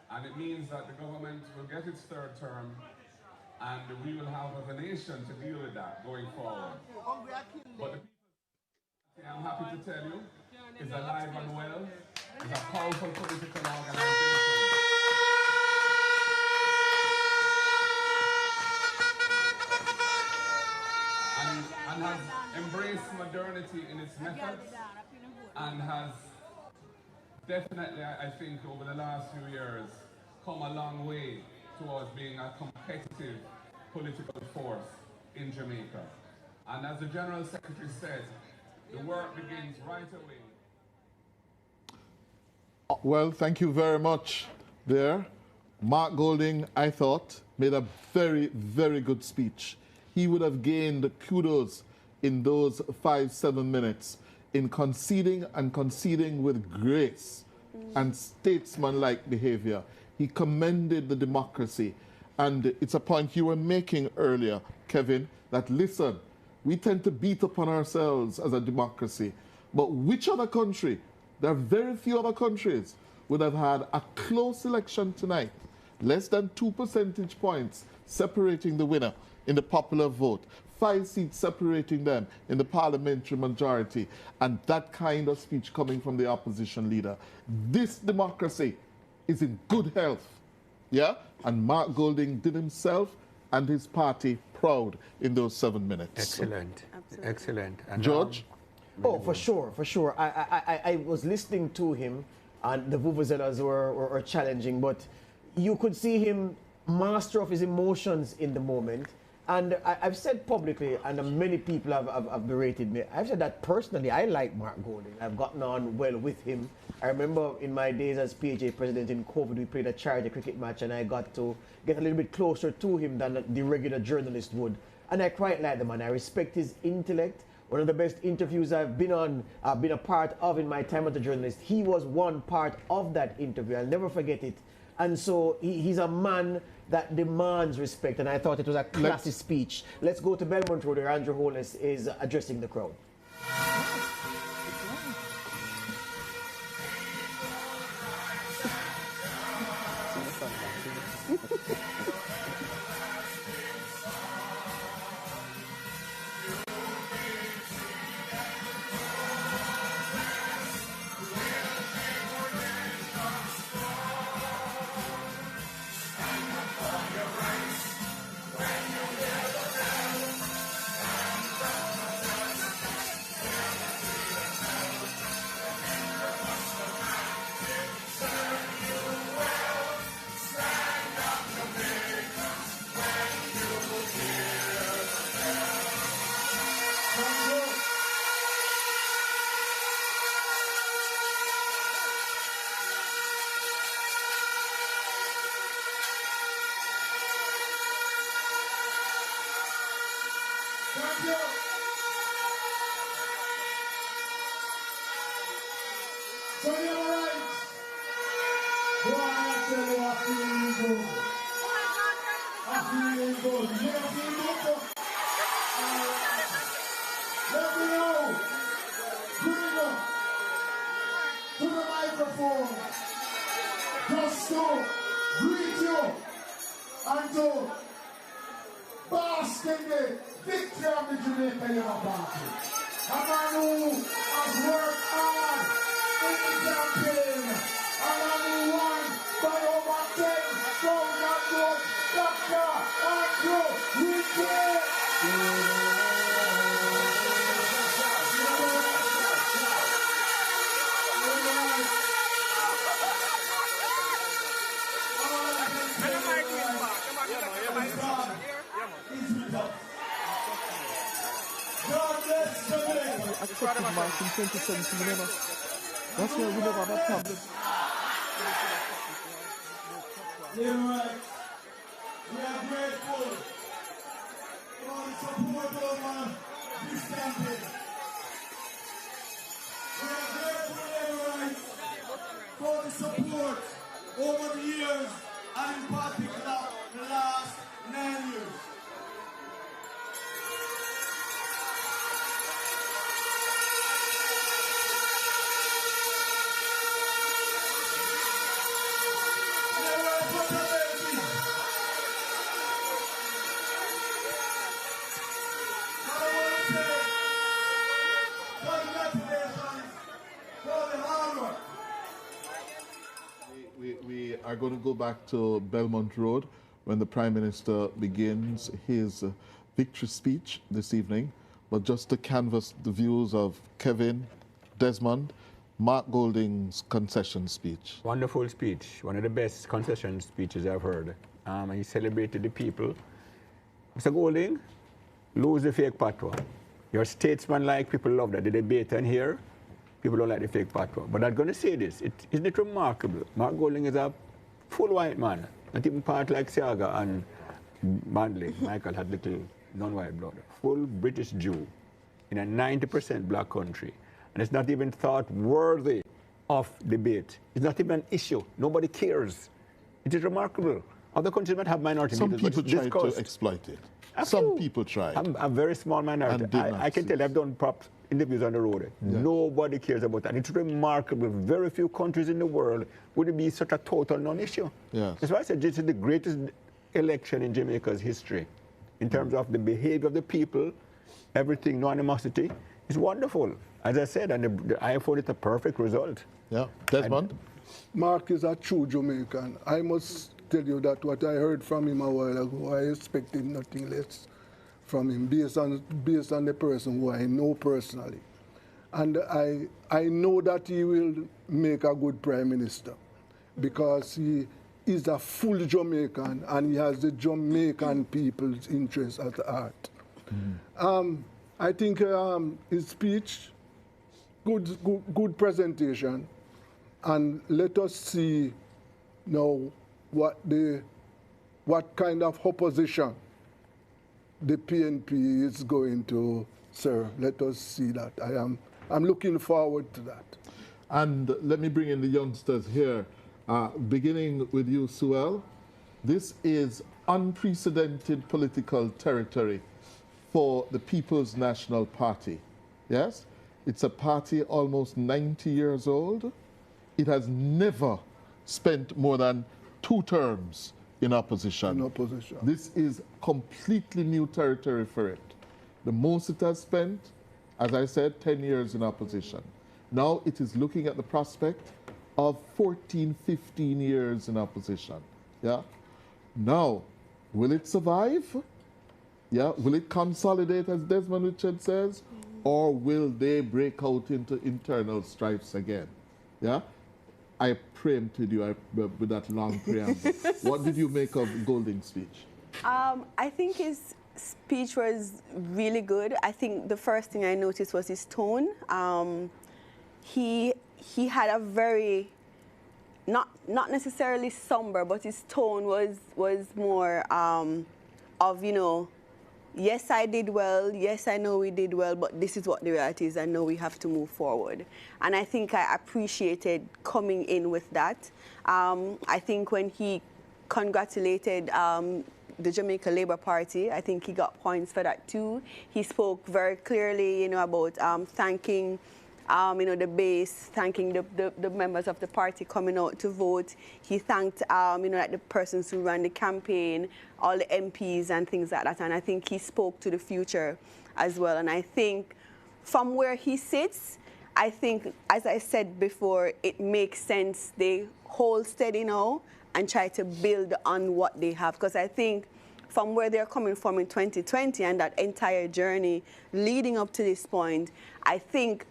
And it means that the government will get its third term and we will have as a nation to deal with that going forward. But the people, I'm happy to tell you, is alive and well, is a powerful political organization. And has embraced modernity in its methods and has definitely, I think, over the last few years, come a long way towards being a competitive political force in Jamaica. And as the General Secretary said, the work begins right away. Well, thank you very much there. Mark Golding, I thought, made a very, very good speech. He would have gained kudos in those 5-7 minutes in conceding and conceding with grace and statesmanlike behavior. He commended the democracy. And it's a point you were making earlier, Kevin, that listen, we tend to beat upon ourselves as a democracy. But which other country, there are very few other countries, would have had a close election tonight, less than 2 percentage points separating the winner in the popular vote, 5 seats separating them in the parliamentary majority, and that kind of speech coming from the opposition leader. This democracy is in good health, yeah? And Mark Golding did himself and his party proud in those 7 minutes. Excellent. Absolutely. Excellent. And George? Oh, for sure, for sure. I was listening to him, and the vuvuzelas were challenging, but you could see him master of his emotions in the moment. And I've said publicly, and many people have berated me, I've said that personally, I like Mark Golding. I've gotten on well with him. I remember in my days as PBCJ president in COVID, we played a charity cricket match, and I got to get a little bit closer to him than the regular journalist would. And I quite like the man. I respect his intellect. One of the best interviews I've been on, been a part of in my time as a journalist. He was one part of that interview. I'll never forget it. And so he's a man that demands respect, and I thought it was a classy speech. Let's go to Belmont Road, where Andrew Holness is addressing the crowd. Good. You have to look. Let me know. Bring up to the microphone. Just to greet you and to bask in the victory of the Jamaica Young Party. A man who has worked hard in the campaign. A man who won by over 10,000 votes. Dr. Andrew Ricky. Accepted march in 2017, remember? That's why we never have a problem. Yeah, right. We are grateful for the support of this campaign. We are grateful, everyone, for the support over the years, and in particular, the last 9 years. We are going to go back to Belmont Road when the Prime Minister begins his victory speech this evening. But just to canvass the views of Kevin, Desmond, Mark Golding's concession speech. Wonderful speech. One of the best concession speeches I've heard. He celebrated the people. Mr. Golding, lose the fake patois. You're statesman-like. People love that. The debate and here, people don't like the fake patois. But I'm going to say this. Isn't it remarkable? Mark Golding is a full white man. Not even part like Siaga and Manley. Michael had little non-white blood. Full British Jew in a 90% black country. And it's not even thought worthy of debate. It's not even an issue. Nobody cares. It is remarkable. Other countries might have minority Some leaders, people but try discussed. to exploit it. A Some few. people try. I'm a very small minority. I can tell you, I've done props interviews on the road. Yeah. Nobody cares about that. It's remarkable. Very few countries in the world would it be such a total non-issue. Yes. That's why I said this is the greatest election in Jamaica's history. In terms of the behavior of the people, everything, no animosity. It's wonderful. As I said, and I found it a perfect result. Yeah. Desmond? Mark is a true Jamaican. I must tell you that what I heard from him a while ago, I expected nothing less from him based on the person who I know personally. And I know that he will make a good prime minister because he is a full Jamaican and he has the Jamaican people's interests at heart. I think his speech, good presentation, and let us see now what kind of opposition the PNP is going to serve. Let us see that. I'm looking forward to that. And let me bring in the youngsters here, beginning with you, Suel. This is unprecedented political territory for the People's National Party. Yes? It's a party almost 90 years old. It has never spent more than 2 terms in opposition. This is completely new territory for it. The most it has spent, as I said, 10 years in opposition. Now it is looking at the prospect of 14, 15 years in opposition. Yeah. Now, will it survive? Yeah. Will it consolidate, as Desmond Richard says, or will they break out into internal strifes again? Yeah. I preempted you with that long preamble. What did you make of Golding's speech? I think his speech was really good. I think the first thing I noticed was his tone. He had a very, not necessarily somber, but his tone was more of, you know, yes, I did well. Yes, I know we did well, but this is what the reality is. I know we have to move forward. And I think I appreciated coming in with that. I think when he congratulated the Jamaica Labour Party. I think he got points for that too. He spoke very clearly, about thanking, the base, thanking the members of the party coming out to vote. He thanked, like the persons who ran the campaign, all the MPs and things like that. And I think he spoke to the future as well. And I think from where he sits, I think, as I said before, it makes sense they hold steady now and try to build on what they have. Because I think from where they're coming from in 2020 and that entire journey leading up to this point, I think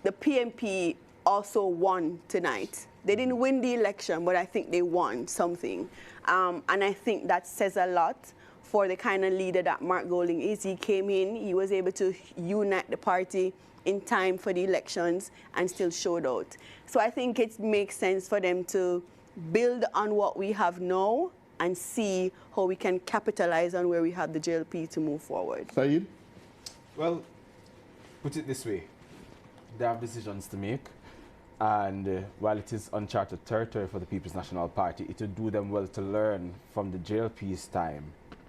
the PNP also won tonight. They didn't win the election, but I think they won something. And I think that says a lot for the kind of leader that Mark Golding is. He came in, he was able to unite the party in time for the elections and still showed out. So I think it makes sense for them to build on what we have now and see how we can capitalize on where we have the JLP to move forward. Saeed? Well, put it this way. They have decisions to make. And while it is uncharted territory for the People's National Party, it would do them well to learn from the JLP's time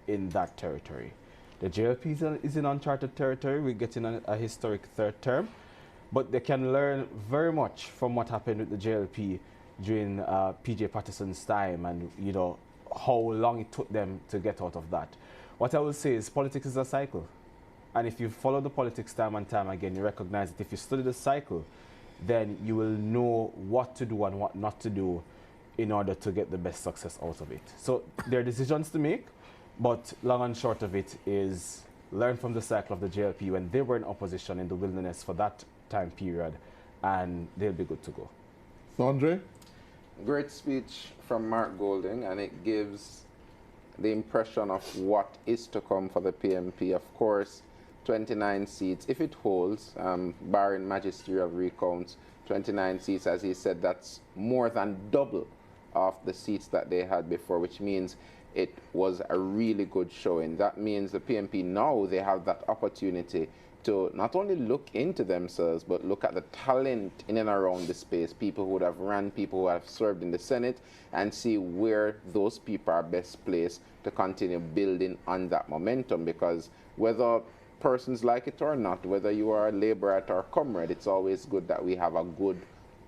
in that territory. The JLP is in uncharted territory. We're getting a historic third term. But they can learn very much from what happened with the JLP during PJ Patterson's time and, how long it took them to get out of that. What I will say is politics is a cycle. And if you follow the politics time and time again, you recognize that if you study the cycle, then you will know what to do and what not to do in order to get the best success out of it. So there are decisions to make, but long and short of it is learn from the cycle of the JLP when they were in opposition in the wilderness for that time period, and they'll be good to go. Andre? Great speech from Mark Golding, and it gives the impression of what is to come for the PNP. Of course, 29 seats, if it holds, barring magisterial recounts, 29 seats, as he said, that's more than double of the seats that they had before, which means it was a really good showing. That means the PNP now, they have that opportunity to not only look into themselves, but look at the talent in and around the space, people who would have run, people who have served in the Senate, and see where those people are best placed to continue building on that momentum. Because whether persons like it or not, whether you are a labourite or comrade, it's always good that we have a good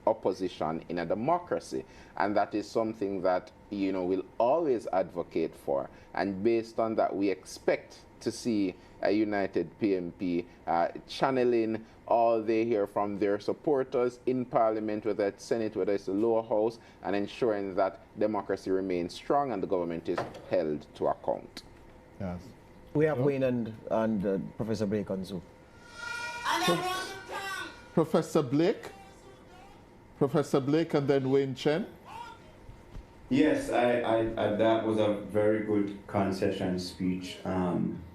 opposition in a democracy. And that is something that, we'll always advocate for. And based on that, we expect to see a united PNP channeling all they hear from their supporters in Parliament, whether it's Senate, whether it's the lower house, and ensuring that democracy remains strong and the government is held to account. Yes. We have Wayne and Professor Blake on Zoom. Professor Blake? Professor Blake and then Wayne Chen? Yes, I that was a very good concession speech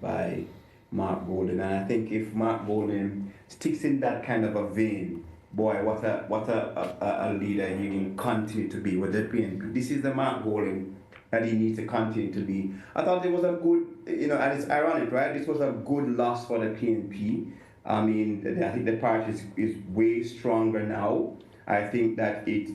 by Mark Golding, and I think if Mark Golding sticks in that kind of a vein, boy, what a leader he will continue to be with the PNP. This is the Mark Golding that he needs to continue to be. I thought it was a good, and it's ironic, right? This was a good loss for the PNP. I mean, I think the party is way stronger now. I think that it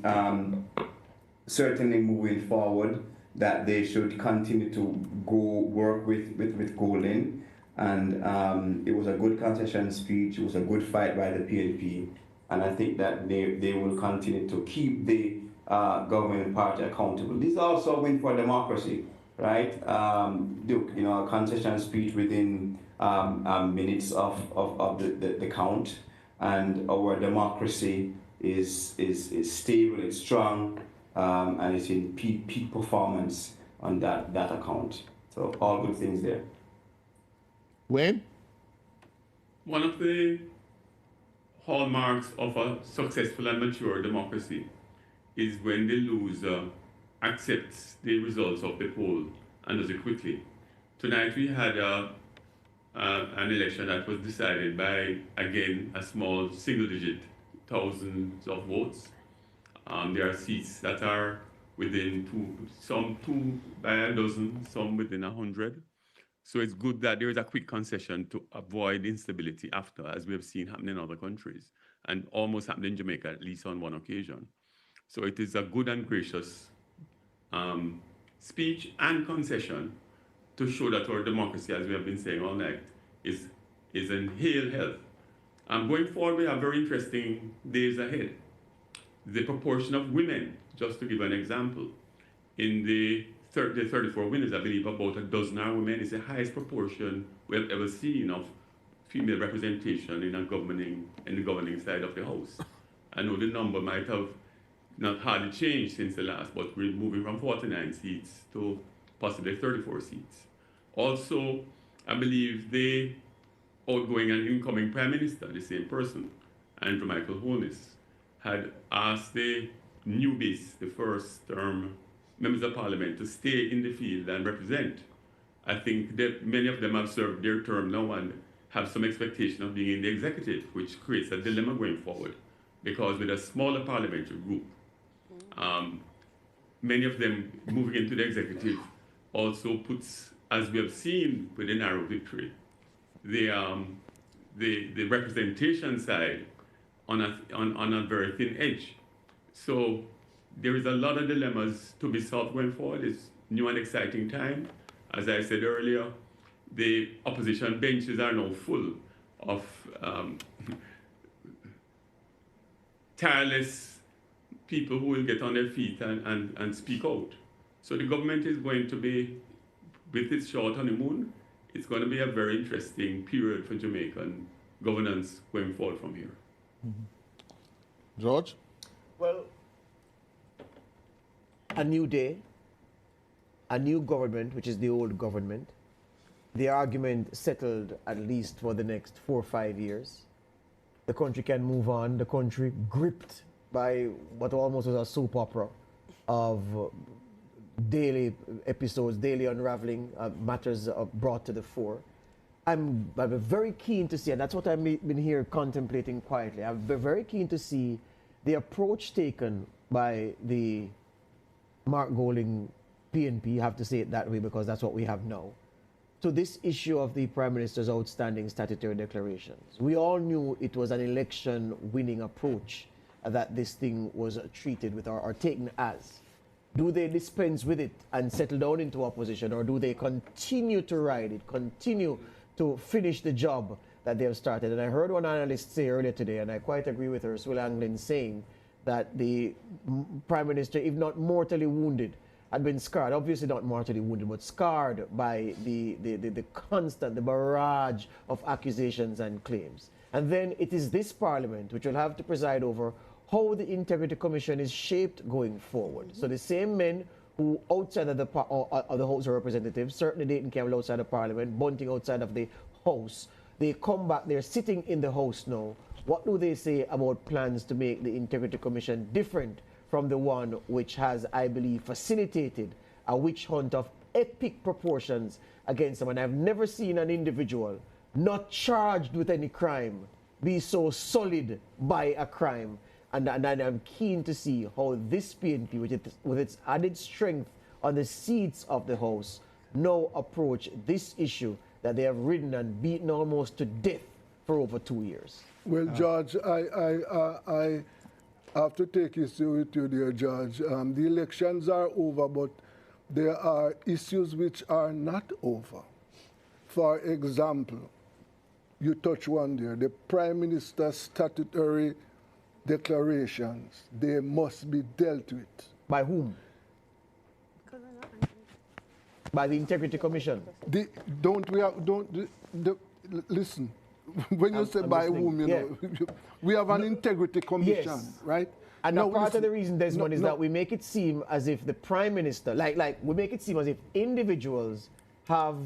certainly moving forward, that they should continue to go work with Golding. And it was a good concession speech. It was a good fight by the PNP. And I think that they will continue to keep the governing party accountable. This is also a win for democracy, right? Look, a concession speech within minutes of the count, and our democracy is stable, it's strong, and it's in peak performance on that account. So all good things there. Wayne? One of the hallmarks of a successful and mature democracy is when the loser accepts the results of the poll and does it quickly. Tonight we had an election that was decided by, again, a small single-digit thousands of votes. There are seats that are within some by a dozen, some within 100. So it's good that there is a quick concession to avoid instability after, as we have seen happen in other countries, and almost happened in Jamaica, at least on one occasion. So it is a good and gracious speech and concession to show that our democracy, as we have been saying all night, is in hale health. Going forward, we have very interesting days ahead. The proportion of women, just to give an example, in the 34 winners, I believe about a dozen are women. It's the highest proportion we have ever seen of female representation in the governing side of the House. I know the number might have not hardly changed since the last, but we're moving from 49 seats to possibly 34 seats. Also, I believe the outgoing and incoming Prime Minister, the same person, Andrew Michael Holness, had asked the newbies, the first-term members of Parliament, to stay in the field and represent. I think that many of them have served their term now and have some expectation of being in the executive, which creates a dilemma going forward, because with a smaller parliamentary group, many of them moving into the executive also puts, as we have seen with the narrow victory, the representation side on a very thin edge. So there is a lot of dilemmas to be solved going forward. It's new and exciting time. As I said earlier, the opposition benches are now full of tireless people who will get on their feet and speak out. So the government is going to be, with its short honeymoon, it's going to be a very interesting period for Jamaican governance going forward from here. Mm-hmm. George? Well, a new day, a new government, which is the old government, the argument settled at least for the next 4 or 5 years. The country can move on, the country gripped by what almost was a soap opera of daily episodes, daily unraveling matters brought to the fore. I'm very keen to see, and that's what I've been here contemplating quietly, I'm very keen to see the approach taken by the Mark Golding PNP, have to say it that way because that's what we have now, to this issue of the Prime Minister's outstanding statutory declarations. We all knew it was an election-winning approach that this thing was treated with or taken as. Do they dispense with it and settle down into opposition, or do they continue to ride it, continue to finish the job that they have started? And I heard one analyst say earlier today, and I quite agree with her, Swill Anglin, saying that the Prime Minister, if not mortally wounded, had been scarred, obviously not mortally wounded, but scarred by the constant, the barrage of accusations and claims. And then it is this Parliament which will have to preside over how the Integrity Commission is shaped going forward. So the same men who outside of the House of Representatives, certainly Dayton Campbell outside of Parliament, Bunting outside of the House, they come back, they're sitting in the House now. What do they say about plans to make the Integrity Commission different from the one which has, I believe, facilitated a witch hunt of epic proportions against them? And I've never seen an individual not charged with any crime be so solid by a crime. And I'm keen to see how this PNP, with its added strength on the seats of the House, now approach this issue that they have ridden and beaten almost to death for over 2 years. Well, George, I have to take issue with you, dear George. The elections are over, but there are issues which are not over. For example, you touch one there, the Prime Minister's statutory declarations, they must be dealt with. By whom? By the Integrity Commission. Listen, when you say by whom, you know, we have an Integrity Commission, yes, right? And now part of the reason, Desmond, is that we make it seem as if the Prime Minister, like we make it seem as if individuals have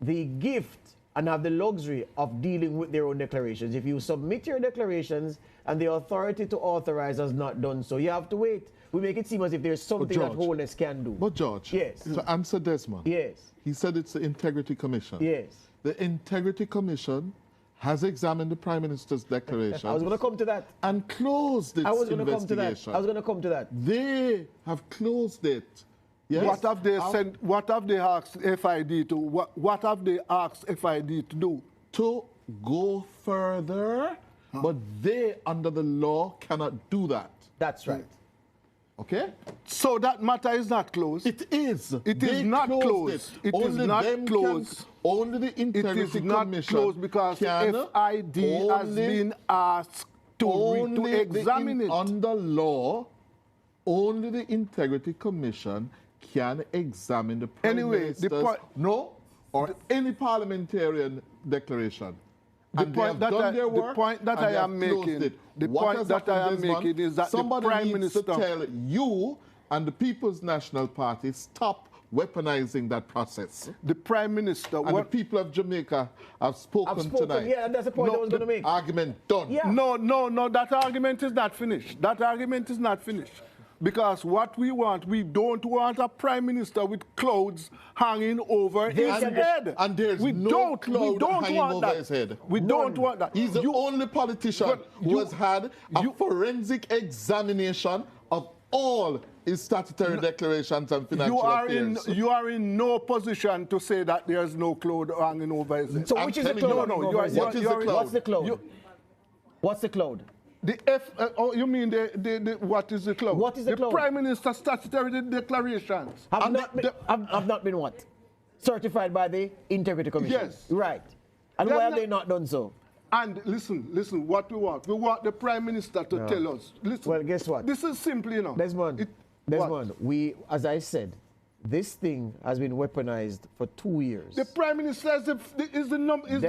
the gift and have the luxury of dealing with their own declarations. If you submit your declarations and the authority to authorize has not done so, you have to wait. We make it seem as if there's something that Holness can do. But George, yes, to answer Desmond, yes, he said it's the Integrity Commission. Yes. The Integrity Commission has examined the Prime Minister's declaration. I was going to come to that. And closed its investigation. I was going to come to that. They have closed it. Yes. What have they sent? What have they asked FID to? What have they asked FID to do? To go further, but they, under the law, cannot do that. That's right. Okay? So that matter is not closed. It is. It is not closed. It is not closed. Only the Integrity It is not Commission closed because FID has been asked to examine it. Under law, only the Integrity Commission can examine the Prime Minister's or any parliamentarian declaration. The point that I am making is that somebody the Prime needs Minister to tell you and the People's National Party stop weaponizing that process. The Prime Minister and the people of Jamaica have spoken tonight. Yeah, that's the point I was going to make. Argument done. Yeah. No, that argument is not finished. That argument is not finished. Because what we don't want a Prime Minister with clouds hanging over his head. And there's no cloud hanging over his head. We don't want that. He's the only politician who has had a forensic examination of all his statutory declarations and financial affairs. You are in no position to say that there's no cloud hanging over his head. So which is the cloud? What is the cloud? What's the cloud? What's the cloud? You mean what is the cloud? What is the cloud? The Prime Minister's statutory declarations. Have not been what? Certified by the Integrity Commission? Yes. Right. And why have they not done so? And listen, what we want. We want the Prime Minister to tell us. Listen, well, guess what? This is simply, Desmond, as I said, this thing has been weaponized for 2 years. The Prime Minister is the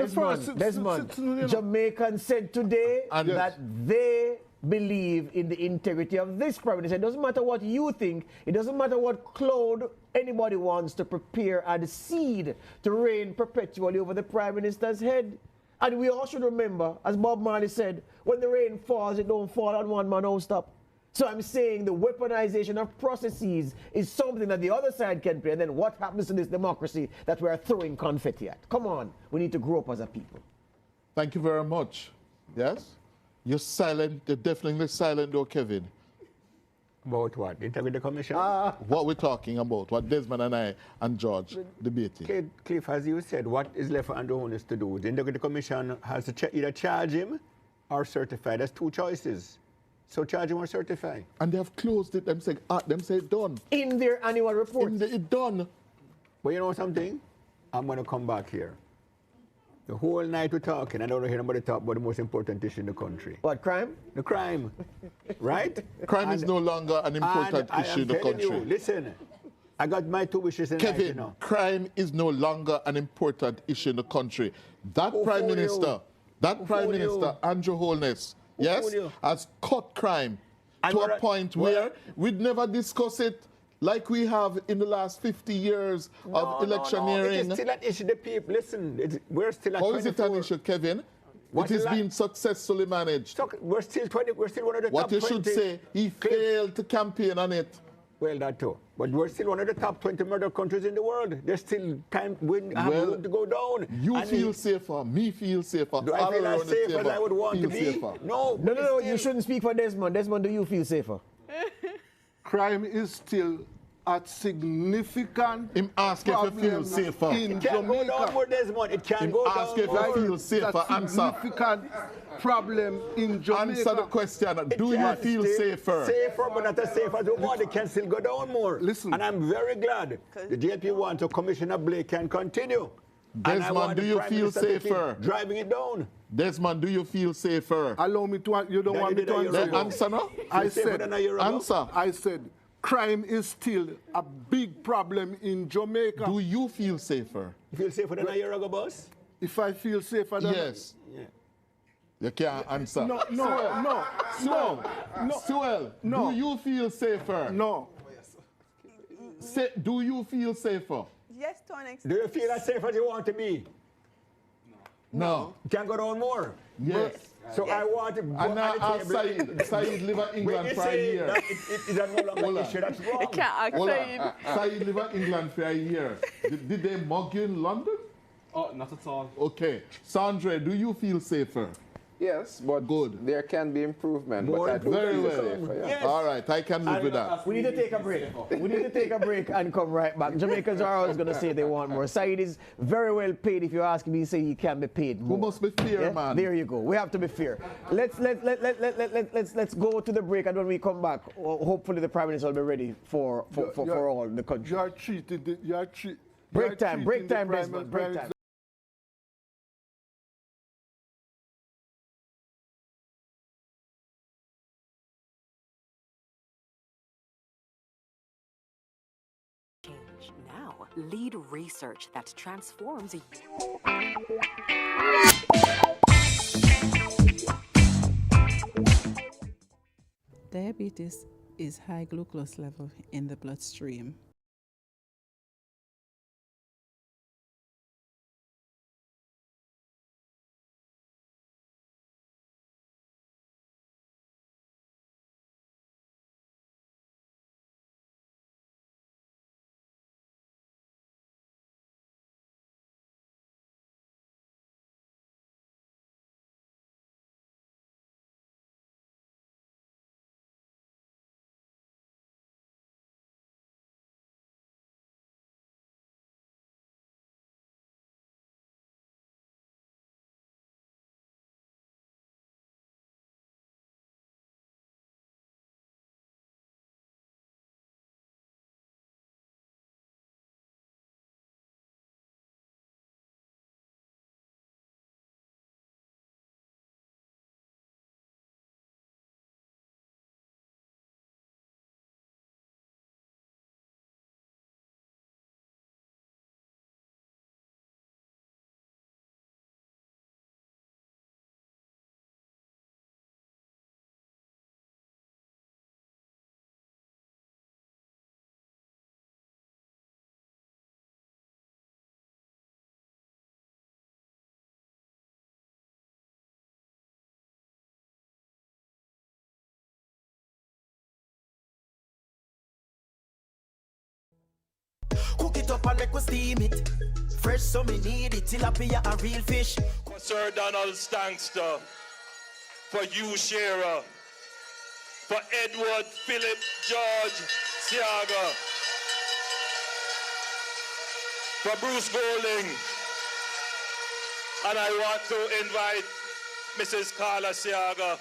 first. Desmond, Jamaicans said today that they believe in the integrity of this Prime Minister. It doesn't matter what you think. It doesn't matter what cloud anybody wants to prepare and seed to reign perpetually over the Prime Minister's head. And we all should remember, as Bob Marley said, when the rain falls, it don't fall on one man, don't stop. So I'm saying the weaponization of processes is something that the other side can play. And then what happens to this democracy that we are throwing confetti at? Come on, we need to grow up as a people. Thank you very much. Yes? You're silent. You're definitely silent though, Kevin. About what? Integrity Commission? What we're talking about, what Desmond and I and George debating. Okay, Cliff, as you said, what is left for Andrew Holness to do? The Integrity Commission has to either charge him or certify. There's two choices. So charge him or certify. And they have closed it. Them say done. In their annual report. It done. But you know something? I'm going to come back here. The whole night we're talking, I don't hear nobody talk about the most important issue in the country. What, crime? The crime, right? Crime is no longer an important issue in the country. You, listen, I got my two wishes in Kevin, life, you know. Crime is no longer an important issue in the country. That Prime Minister, Andrew Holness, has cut crime to a point where we'd never discuss it like we have in the last 50 years of electioneering. It is still an issue. The people, listen, we're still at 24. How is it an issue, Kevin? It is being successfully managed. We're still one of the top 20. What you should say, he failed to campaign on it. Well, that too. But we're still one of the top 20 murder countries in the world. There's still time to go down. You feel safer, me feel safer. Do I feel as safe as I would want to be? Safer. No, you shouldn't speak for Desmond. Desmond, do you feel safer? Crime is still at significant Him ask if you feel safer. In it can't Jamaica. go down more, Desmond. It can't go down ask if you feel safer. Answer. Significant problem in Jamaica. Answer the question. Do you feel safer? Safer, but not as safe as we want. It can still go down more. Listen. And I'm very glad the JP wants to Commissioner Blake can continue. Desmond, do you feel safer? Driving it down. Desmond, do you feel safer? Allow me to. You don't want me to answer. Answer no? I said. Answer. I said. Crime is still a big problem in Jamaica. Do you feel safer? You feel safer than a year ago, boss? If I feel safer than... Yes. Yeah. You can't answer. No. Suel, do you feel safer? No. Do you feel safer? Yes, to an extent. Do you feel as safe as you want to be? No. You can go down more? Yes. So I want to go and now Saeed live in England for a year. It is no longer an issue. That's wrong. You can't ask Saeed. Saeed live in England for a year. Did they mug you in London? Oh, not at all. Okay. Sandra, do you feel safer? Yes, but good. There can be improvement. More but I do very feel well. safer, yeah. Yes. All right, I can live with that. We need to take a break. We need to take a break and come right back. Jamaicans are always going to say they want more. Said is very well paid. If you ask me, say you can be paid more. We must be fair, man. There you go. We have to be fair. Let's go to the break, and when we come back, hopefully the Prime Minister will be ready for all the country. You are treated. Break time, Desmond. Break time. Now, lead research that transforms. Diabetes is high glucose level in the bloodstream. Cook it up and make we steam it. Fresh, so me need it. Tilapia a real fish. Sir Donald Stankster, for you, Shearer, for Edward Philip George Siaga, for Bruce Golding, and I want to invite Mrs. Carla Siaga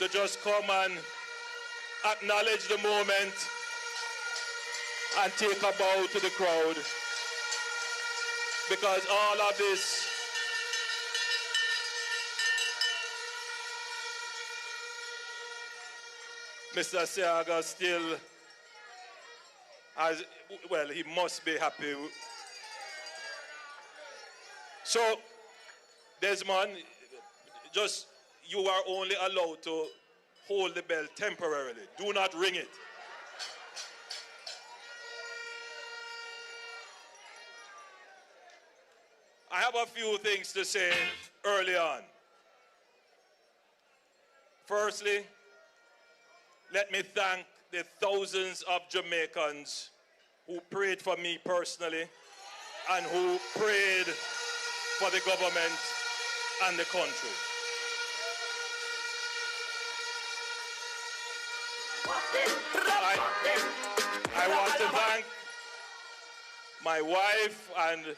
to just come and acknowledge the moment and take a bow to the crowd, because all of this Mr. Siaga still has, well, he must be happy. So, Desmond, just, you are only allowed to hold the bell temporarily. Do not ring it. I have a few things to say early on. Firstly, let me thank the thousands of Jamaicans who prayed for me personally and who prayed for the government and the country. I want to thank my wife and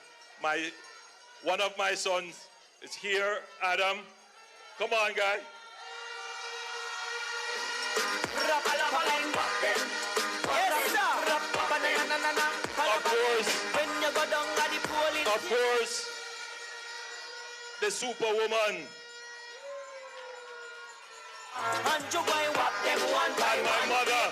one of my sons is here, Adam. Come on, guy. Of course, the superwoman. And my mother.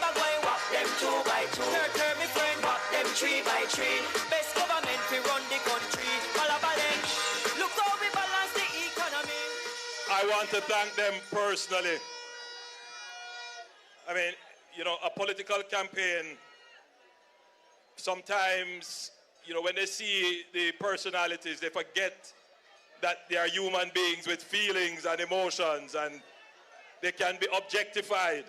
Best government we run the country. Look how we balance the economy. I want to thank them personally. I mean, you know, a political campaign, sometimes, you know, when they see the personalities, they forget that they are human beings with feelings and emotions, and they can be objectified.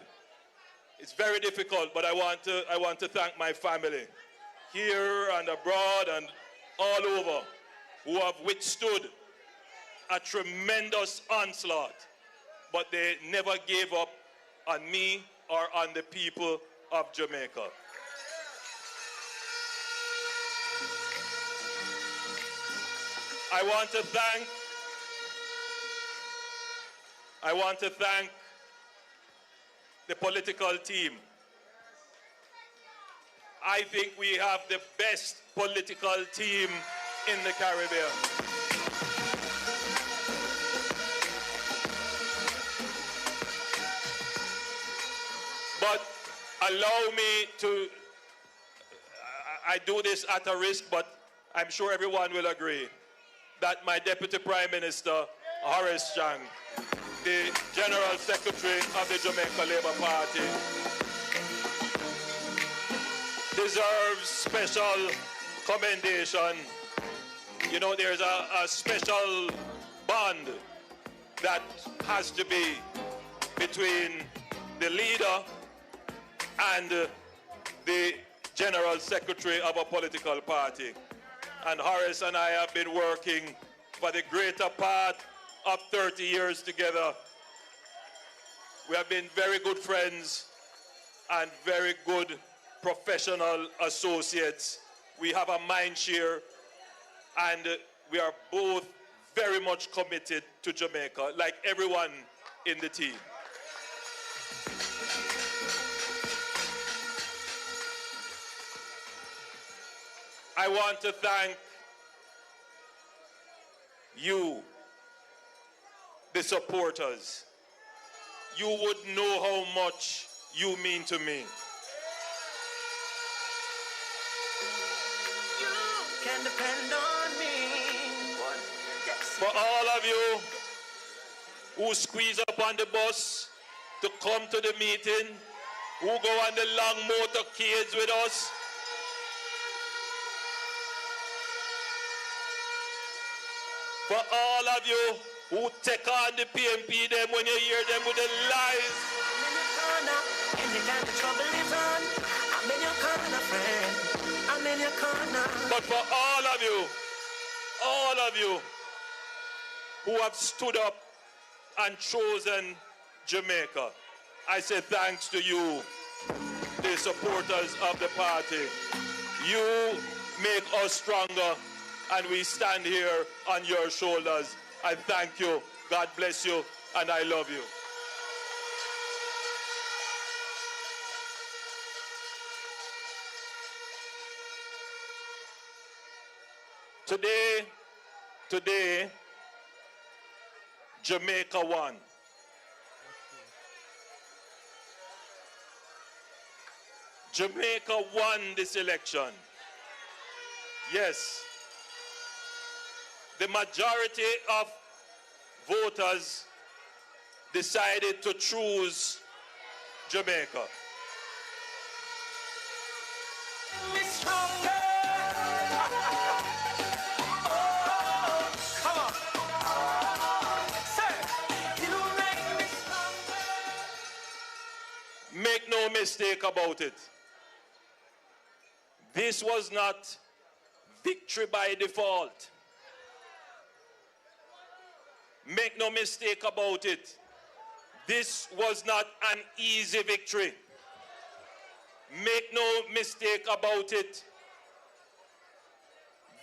It's very difficult, but I want to thank my family here and abroad and all over who have withstood a tremendous onslaught but they never gave up on me or on the people of Jamaica. I want to thank the political team. I think we have the best political team in the Caribbean. But allow me to, I do this at a risk, but I'm sure everyone will agree that my Deputy Prime Minister, Horace Chang, the General Secretary of the Jamaica Labour Party, deserves special commendation. You know, there's a special bond that has to be between the leader and the General Secretary of a political party. And Horace and I have been working for the greater part of 30 years together. We have been very good friends and very good professional associates. We have a mind share, and we are both very much committed to Jamaica, like everyone in the team. I want to thank you, the supporters. You would know how much you mean to me. You can depend on me. For all of you who squeeze up on the bus to come to the meeting, who go on the long motorcades with us, for all of you who take on the PMP them when you hear them with the lies. I'm in your corner, anytime the trouble is on. I'm in your corner, friend. I'm in your corner. But for all of you who have stood up and chosen Jamaica, I say thanks to you, the supporters of the party. You make us stronger, and we stand here on your shoulders. I thank you, God bless you, and I love you. Today, Jamaica won. Jamaica won this election. Yes. The majority of voters decided to choose Jamaica. Me stronger. Oh, come on. Sir, you make me stronger. Make no mistake about it. This was not victory by default. Make no mistake about it. This was not an easy victory. Make no mistake about it.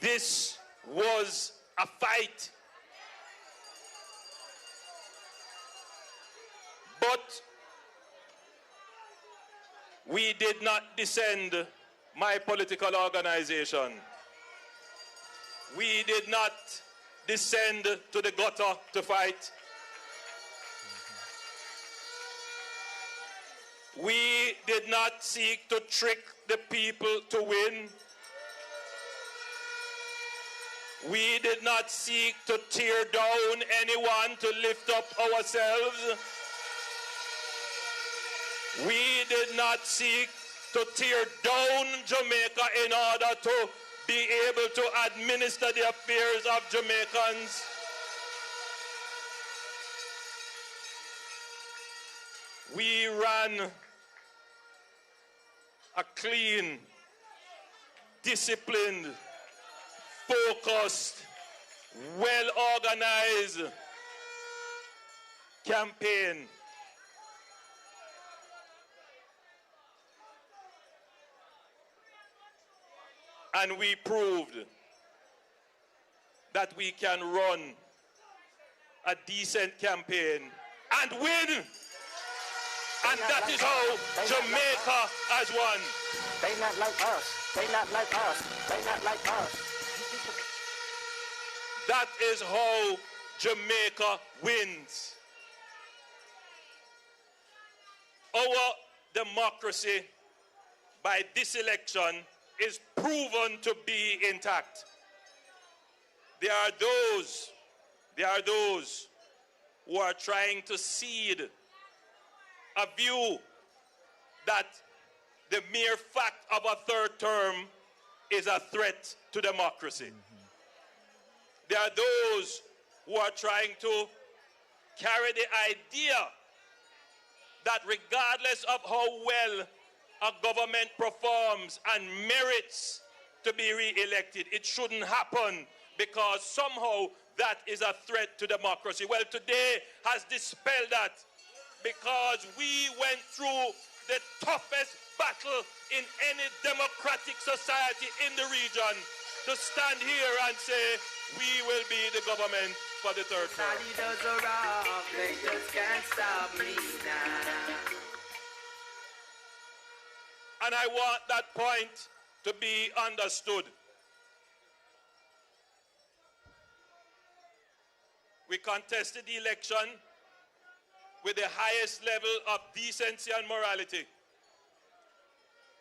This was a fight. But we did not descend my political organization. We did not descend to the gutter to fight. We did not seek to trick the people to win. We did not seek to tear down anyone to lift up ourselves. We did not seek to tear down Jamaica in order to be able to administer the affairs of Jamaicans. We ran a clean, disciplined, focused, well-organized campaign and we proved that we can run a decent campaign and win. And that is how Jamaica has won. They not like us. They not like us. They not like us. That is how Jamaica wins. Our democracy by this election is proven to be intact. There are those who are trying to seed a view that the mere fact of a third term is a threat to democracy. There are those who are trying to carry the idea that regardless of how well a government performs and merits to be re-elected, it shouldn't happen because somehow that is a threat to democracy. Well, today has dispelled that because we went through the toughest battle in any democratic society in the region to stand here and say, we will be the government for the third term. They just can't stop me now. And I want that point to be understood. We contested the election with the highest level of decency and morality.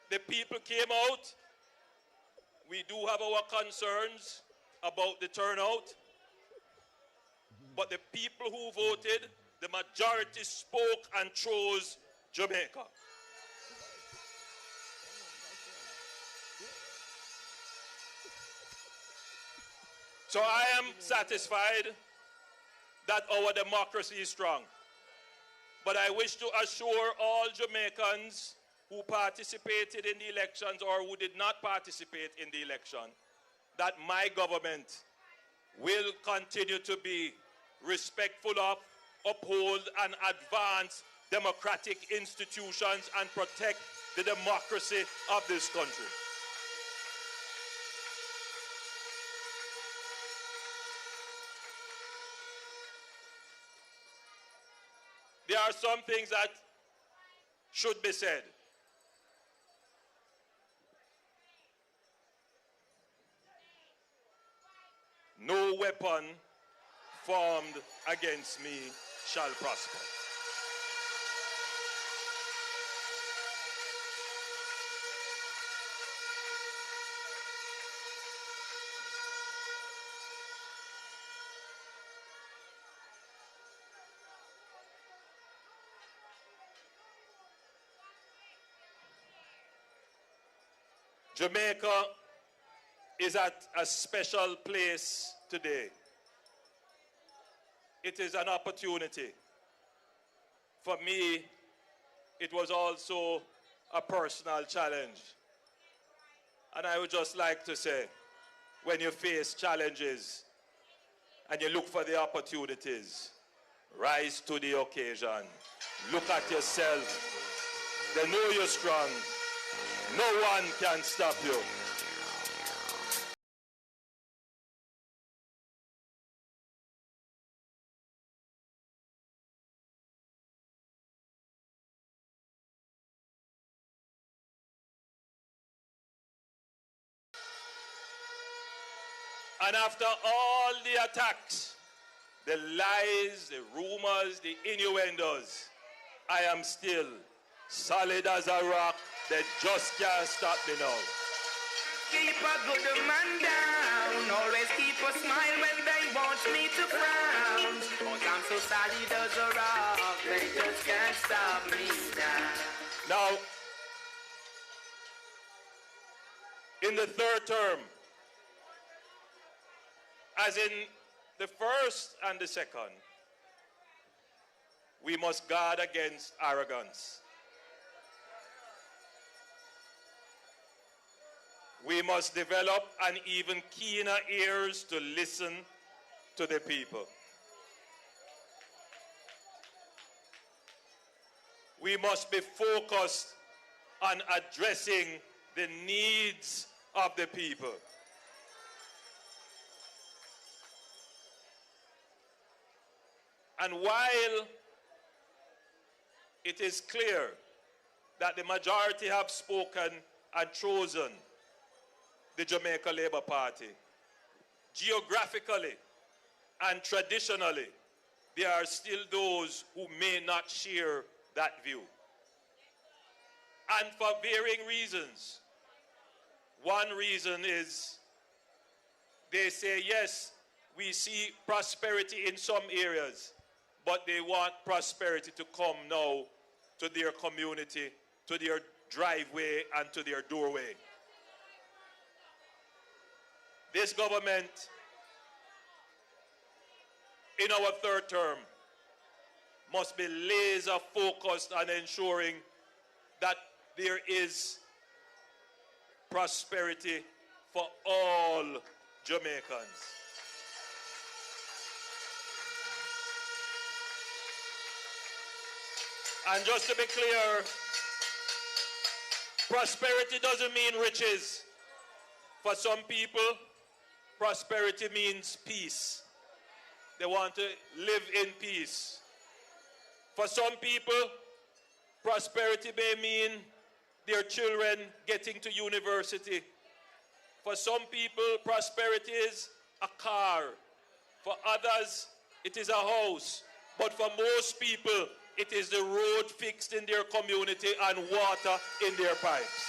The people came out. We do have our concerns about the turnout, but the people who voted, the majority spoke and chose Jamaica. So I am satisfied that our democracy is strong. But I wish to assure all Jamaicans who participated in the elections or who did not participate in the election that my government will continue to be respectful of, uphold and advance democratic institutions and protect the democracy of this country. There are some things that should be said. No weapon formed against me shall prosper. Jamaica is at a special place today. It is an opportunity. For me, it was also a personal challenge. And I would just like to say, when you face challenges and you look for the opportunities, rise to the occasion. Look at yourself. They know you're strong. No one can stop you. And after all the attacks, the lies, the rumors, the innuendos, I am still solid as a rock. They just can't stop me now. Keep a good man down. Always keep a smile when they want me to frown. But I'm so solid as a rock. They just can't stop me now. Now, in the third term, as in the first and the second, we must guard against arrogance. We must develop an even keener ears to listen to the people. we must be focused on addressing the needs of the people. And while it is clear that the majority have spoken and chosen the Jamaica Labour Party, geographically and traditionally, there are still those who may not share that view. And for varying reasons. One reason is they say, yes, we see prosperity in some areas, but they want prosperity to come now to their community, to their driveway, and to their doorway. This government, in our third term, must be laser focused on ensuring that there is prosperity for all Jamaicans. And just to be clear, prosperity doesn't mean riches. For some people, prosperity means peace. They want to live in peace. For some people, prosperity may mean their children getting to university. For some people, prosperity is a car. For others, it is a house. But for most people, it is the road fixed in their community and water in their pipes.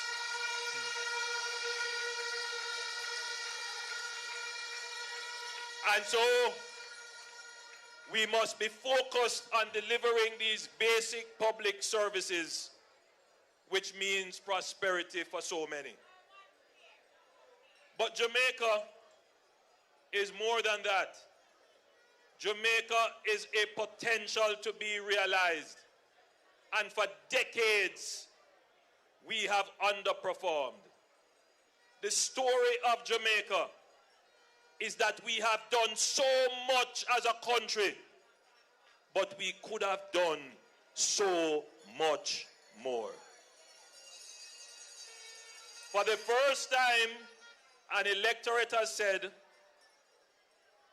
And so, we must be focused on delivering these basic public services, which means prosperity for so many. But Jamaica is more than that. Jamaica is a potential to be realized. And for decades, we have underperformed. The story of Jamaica is that we have done so much as a country, but we could have done so much more. For the first time, an electorate has said,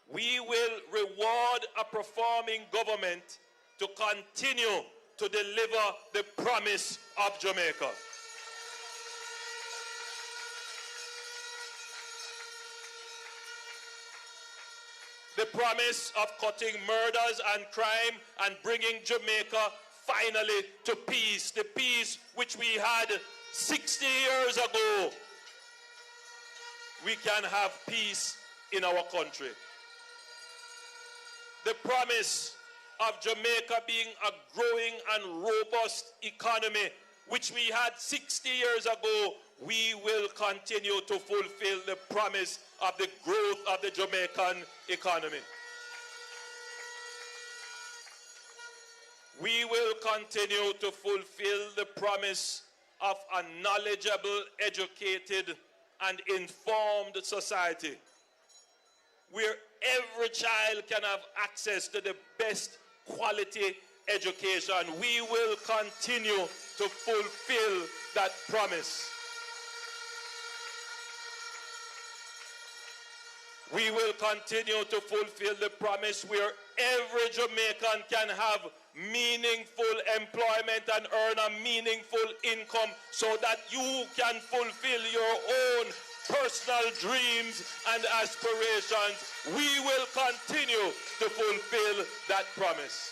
we will reward a performing government to continue to deliver the promise of Jamaica. The promise of cutting murders and crime and bringing Jamaica finally to peace, the peace which we had 60 years ago. We can have peace in our country. The promise of Jamaica being a growing and robust economy, which we had 60 years ago, we will continue to fulfill the promise of the growth of the Jamaican economy. We will continue to fulfill the promise of a knowledgeable, educated, and informed society, where every child can have access to the best quality education. We will continue to fulfill that promise. We will continue to fulfill the promise where every Jamaican can have meaningful employment and earn a meaningful income so that you can fulfill your own personal dreams and aspirations. We will continue to fulfill that promise.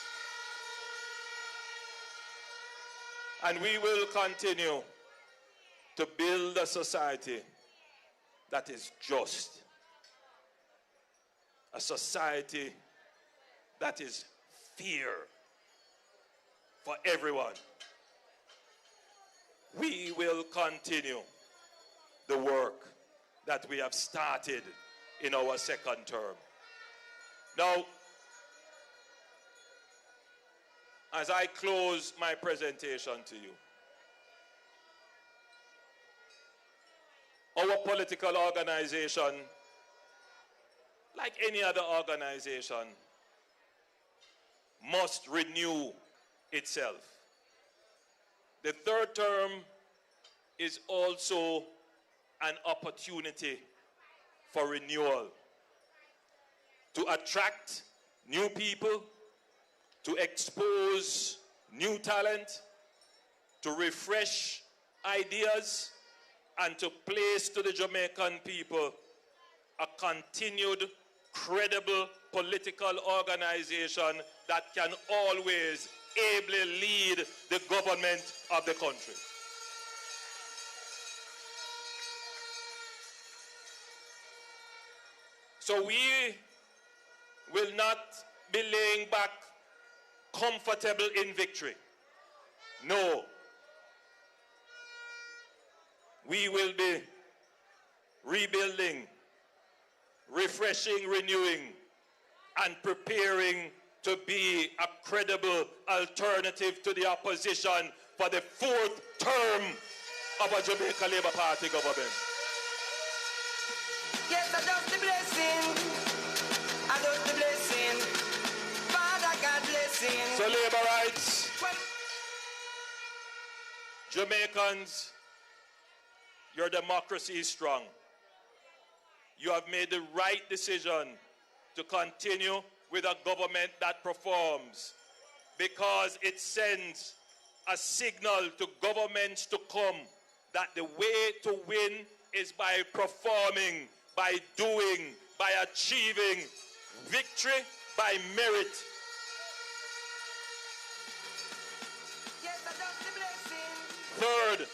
And we will continue to build a society that is just. A society that is fair for everyone. We will continue the work that we have started in our second term. Now, as I close my presentation to you, our political organization, like any other organization, must renew itself. The third term is also an opportunity for renewal, to attract new people, to expose new talent, to refresh ideas, and to place to the Jamaican people a continued, credible political organization that can always ably lead the government of the country. So we will not be laying back comfortable in victory. No. We will be rebuilding, refreshing, renewing, and preparing to be a credible alternative to the opposition for the fourth term of a Jamaica Labour Party government. Yes, I just the blessing. I just the blessing. Father God blessing. So labor rights, Jamaicans, your democracy is strong. You have made the right decision to continue with a government that performs, because it sends a signal to governments to come that the way to win is by performing, by doing, by achieving victory by merit. Third,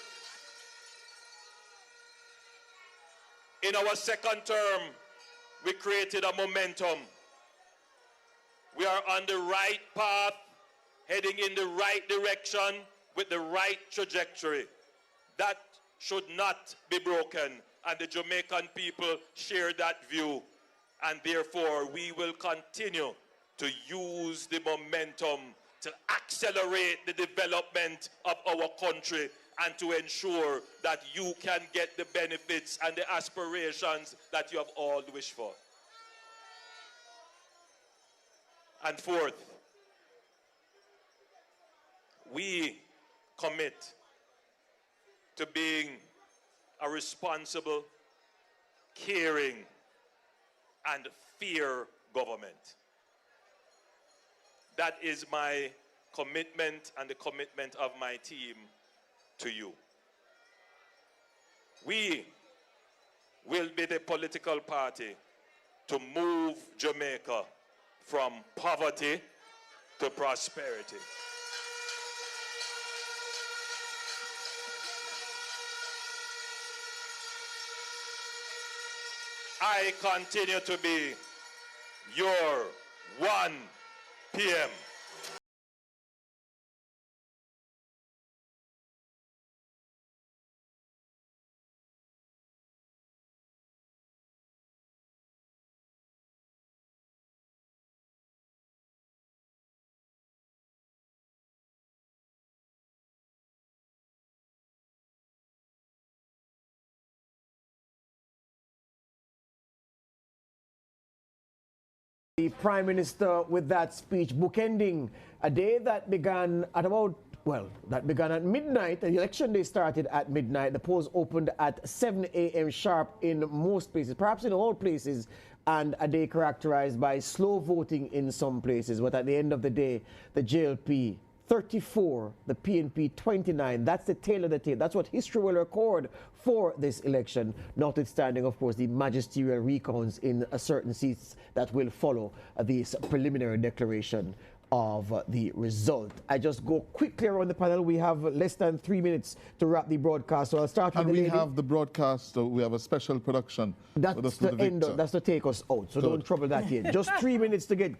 in our second term, we created a momentum. We are on the right path, heading in the right direction with the right trajectory. That should not be broken, and the Jamaican people share that view. And therefore, we will continue to use the momentum to accelerate the development of our country and to ensure that you can get the benefits and the aspirations that you have all wished for. And fourth, we commit to being a responsible, caring, and fair government. That is my commitment and the commitment of my team to you. We will be the political party to move Jamaica from poverty to prosperity. I continue to be your 1 p.m. The Prime Minister with that speech bookending a day that began at at midnight. The election day started at midnight. The polls opened at 7 a.m. sharp in most places, perhaps in all places, and a day characterized by slow voting in some places. But at the end of the day, the JLP 34, the PNP 29. That's the tail of the tape. That's what history will record for this election, notwithstanding, of course, the magisterial recounts in certain seats that will follow this preliminary declaration of the result. I just go quickly around the panel. We have less than 3 minutes to wrap the broadcast, so I'll start with and the we lady. have the broadcast, we have a special production. That's the end, that's to take us out, so don't trouble that yet. Just 3 minutes to get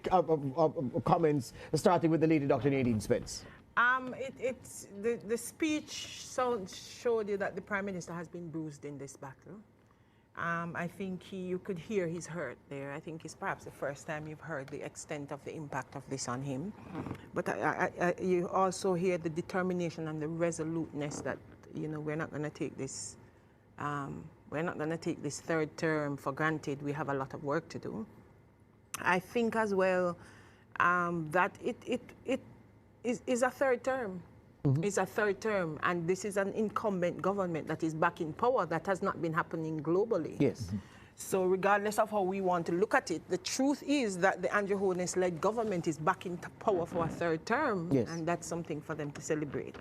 comments, starting with the lady, Dr. Nadine Spence. The speech showed you that the Prime Minister has been bruised in this battle. I think you could hear his hurt there. I think it's perhaps the first time you've heard the extent of the impact of this on him. But you also hear the determination and the resoluteness that, you know, we're not going to take this. We're not going to take this third term for granted. We have a lot of work to do. I think as well that it is a third term. It's a third term, and this is an incumbent government that is back in power. That has not been happening globally. Yes. So regardless of how we want to look at it, the truth is that the Andrew Holness-led government is back in power for a third term, Yes. and that's something for them to celebrate.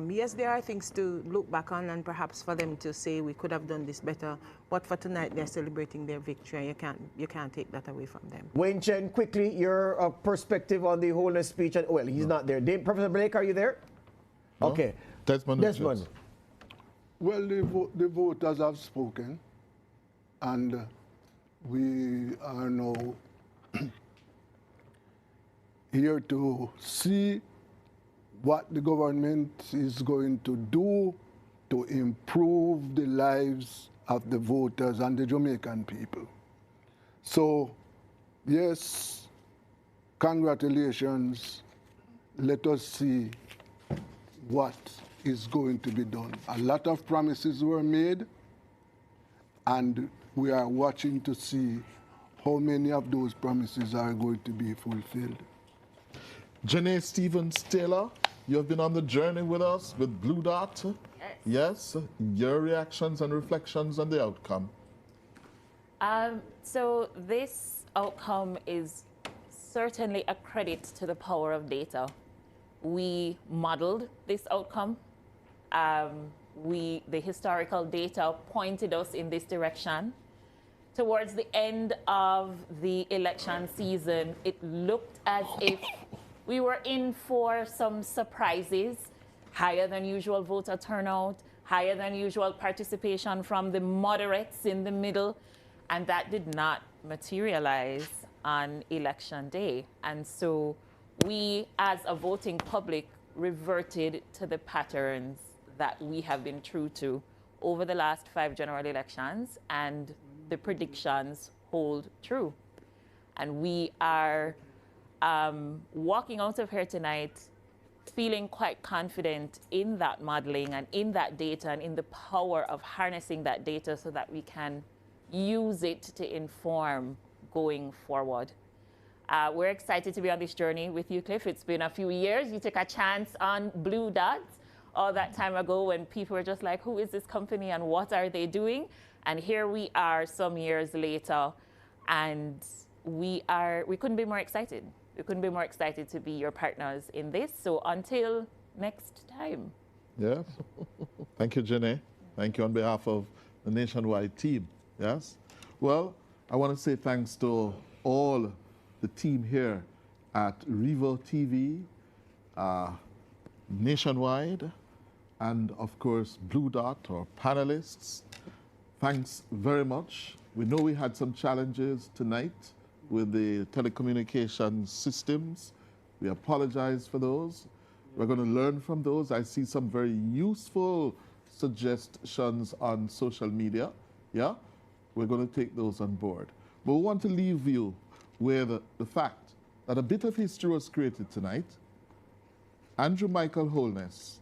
Yes, there are things to look back on, and perhaps for them to say we could have done this better, but for tonight they're celebrating their victory, and you can't take that away from them. Wayne Chen, quickly, your perspective on the Holness speech. And, well, he's not there. Professor Blake, are you there? No. Okay. Desmond. Well, the voters have spoken, and we are now here to see what the government is going to do to improve the lives of the voters and the Jamaican people. So, yes, congratulations. Let us see what is going to be done. A lot of promises were made, and we are watching to see how many of those promises are going to be fulfilled. Janae Stevens-Taylor, you have been on the journey with us with Blue Dot. Yes. Your reactions and reflections on the outcome. So this outcome is certainly a credit to the power of data. We modeled this outcome. The historical data pointed us in this direction. Towards the end of the election season, it looked as if we were in for some surprises, higher than usual voter turnout, higher than usual participation from the moderates in the middle, and that did not materialize on election day. And so we, as a voting public, reverted to the patterns that we have been true to over the last 5 general elections, and the predictions hold true. And we are walking out of here tonight feeling quite confident in that modeling and in that data and in the power of harnessing that data so that we can use it to inform going forward. We're excited to be on this journey with you, Cliff. It's been a few years. You took a chance on Blue Dot all that time ago when people were just like, who is this company and what are they doing? And here we are some years later, and we couldn't be more excited. We couldn't be more excited to be your partners in this. So until next time. Yes. Thank you, Janae. Thank you on behalf of the nationwide team. Yes. Well, I want to say thanks to all the team here at Revo TV, nationwide, and of course, Blue Dot, our panelists. Thanks very much. We know we had some challenges tonight with the telecommunications systems. We apologize for those. We're going to learn from those. I see some very useful suggestions on social media. Yeah, we're going to take those on board. But we want to leave you with the fact that a bit of history was created tonight. Andrew Michael Holness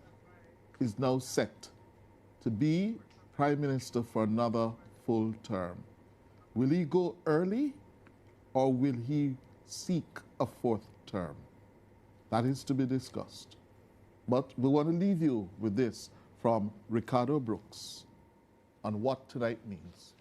is now set to be Prime Minister for another full term. Will he go early, or will he seek a 4th term? That is to be discussed. But we want to leave you with this from Ricardo Brooks on what tonight means.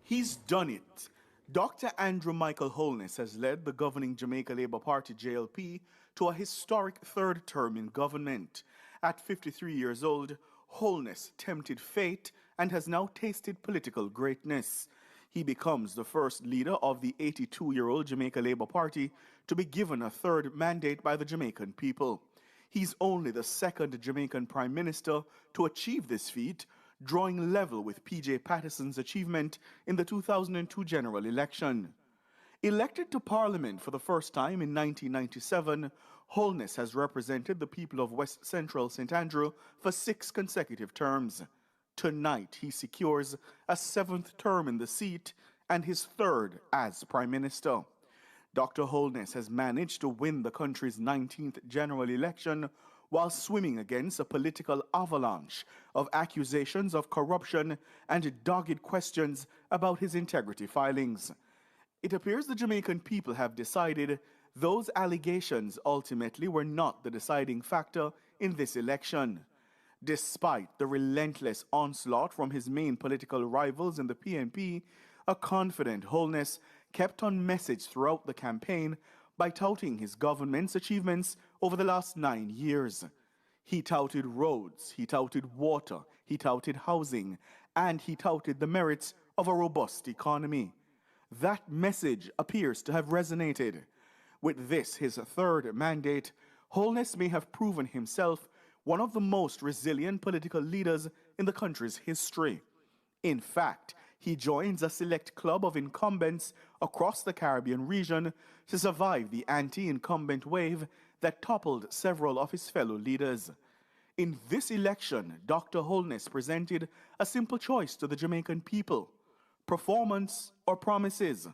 He's done it. Dr. Andrew Michael Holness has led the governing Jamaica Labour Party, JLP, to a historic 3rd term in government. At 53 years old, Holness tempted fate and has now tasted political greatness. He becomes the first leader of the 82-year-old Jamaica Labour Party to be given a 3rd mandate by the Jamaican people. He's only the 2nd Jamaican Prime Minister to achieve this feat, drawing level with P.J. Patterson's achievement in the 2002 general election. Elected to Parliament for the first time in 1997, Holness has represented the people of West Central St. Andrew for 6 consecutive terms. Tonight, he secures a 7th term in the seat and his 3rd as Prime Minister. Dr. Holness has managed to win the country's 19th general election while swimming against a political avalanche of accusations of corruption and dogged questions about his integrity filings. It appears the Jamaican people have decided Those allegations ultimately were not the deciding factor in this election. Despite the relentless onslaught from his main political rivals in the PNP, a confident Holness kept on message throughout the campaign by touting his government's achievements over the last 9 years. He touted roads, he touted water, he touted housing, and he touted the merits of a robust economy. That message appears to have resonated. With this, his third mandate, Holness may have proven himself one of the most resilient political leaders in the country's history. In fact, he joins a select club of incumbents across the Caribbean region to survive the anti-incumbent wave that toppled several of his fellow leaders. In this election, Dr. Holness presented a simple choice to the Jamaican people: performance or promises.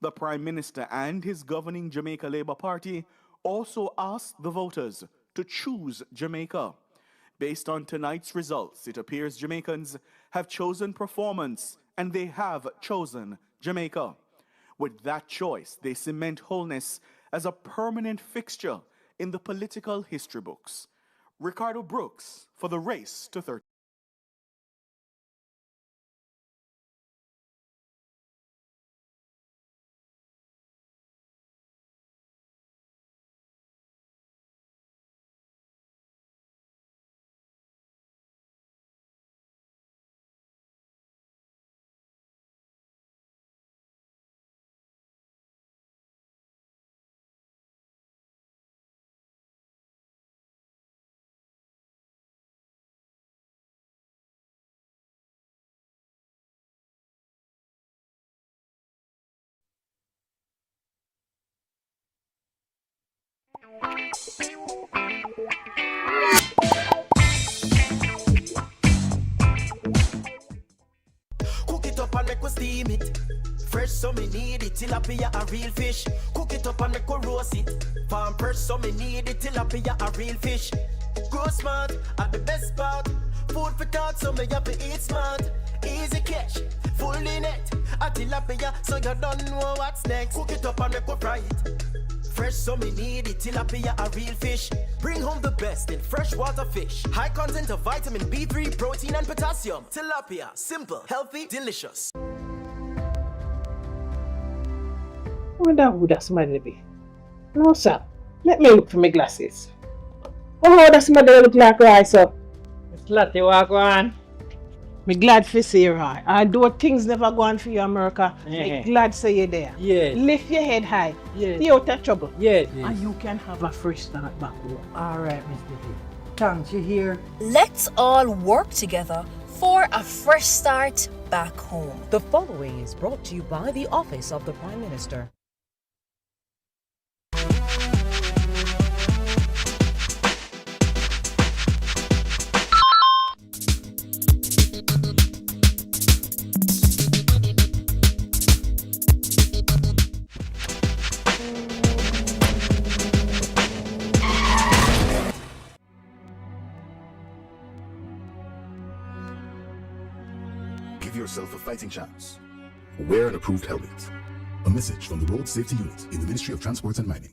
The Prime Minister and his governing Jamaica Labour Party also asked the voters to choose Jamaica. Based on tonight's results, it appears Jamaicans have chosen performance, and they have chosen Jamaica. With that choice, they cement Holness as a permanent fixture in the political history books. Ricardo Brooks for the Race to 30. Cook it up and make we steam it. Fresh so me need it, tilapia a real fish. Cook it up and make we roast it. Farm fresh so me need it, tilapia a real fish. Grow smart at the best part. Food for thought so me have to eat smart. Easy catch, fully net. A tilapia so you don't know what's next. Cook it up and make we fry it. Fresh so me need it, tilapia a real fish. Bring home the best in freshwater fish. High content of vitamin B3, protein and potassium. Tilapia, simple, healthy, delicious. I wonder who that somebody be. No sir, let me look for my glasses. Oh, that somebody look like right, sir. It's Lottie walk on. Me glad for see you, right? Although things never go on for you, America, me glad say you there. Yes. Lift your head high. Yes. Stay out of trouble. Yes. And you can have a fresh start back home. All right, Mr. D. Thanks, you hear? Let's all work together for a fresh start back home. The following is brought to you by the Office of the Prime Minister. Give yourself a fighting chance. Wear an approved helmet. A message from the Road Safety Unit in the Ministry of Transport and Mining.